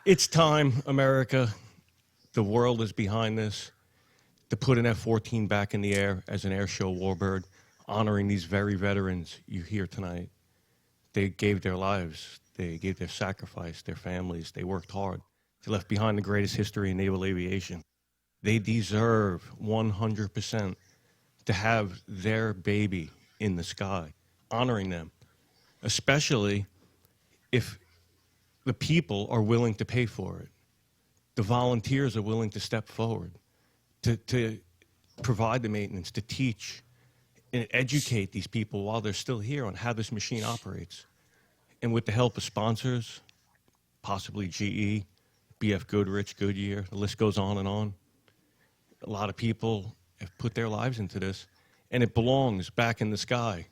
it's time, America, the world is behind this, to put an F-14 back in the air as an air show warbird, honoring these very veterans you hear tonight. They gave their lives. They gave their sacrifice, their families. They worked hard. They left behind the greatest history in naval aviation. They deserve 100% to have their baby in the sky, honoring them, especially if the people are willing to pay for it. The volunteers are willing to step forward, to provide the maintenance, to teach and educate these people while they're still here on how this machine operates. And with the help of sponsors, possibly GE, BF Goodrich, Goodyear, the list goes on and on. A lot of people have put their lives into this, and it belongs back in the sky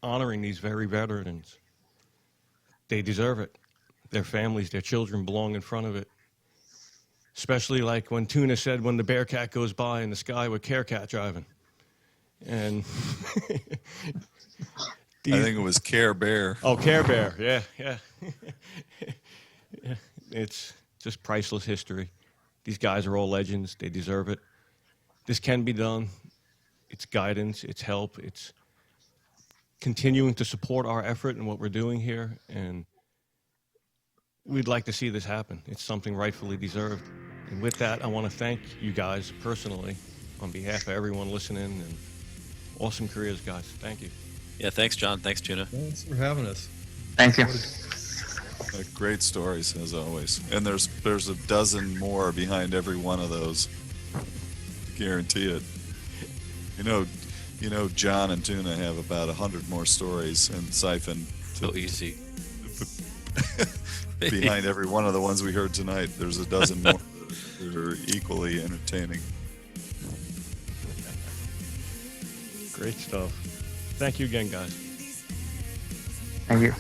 honoring these very veterans. They deserve it. Their families, their children belong in front of it. Especially like when Tuna said, when the Bearcat goes by in the sky with Carecat driving. And I think it was Care Bear. Oh, Care Bear, yeah. Yeah. It's just priceless history. These guys are all legends. They deserve it. This can be done. It's guidance. It's help. It's continuing to support our effort and what we're doing here. And we'd like to see this happen. It's something rightfully deserved. And with that, I want to thank you guys personally on behalf of everyone listening, and awesome careers, guys. Thank you. Yeah, thanks, John. Thanks, Tuna. Thanks for having us. Thank you. Great stories as always, and there's a dozen more behind every one of those. Guarantee it. You know, John and Tuna have about 100 more stories and Siphon. So easy. Behind every one of the ones we heard tonight, there's a dozen more that are equally entertaining. Great stuff. Thank you again, guys. Thank you.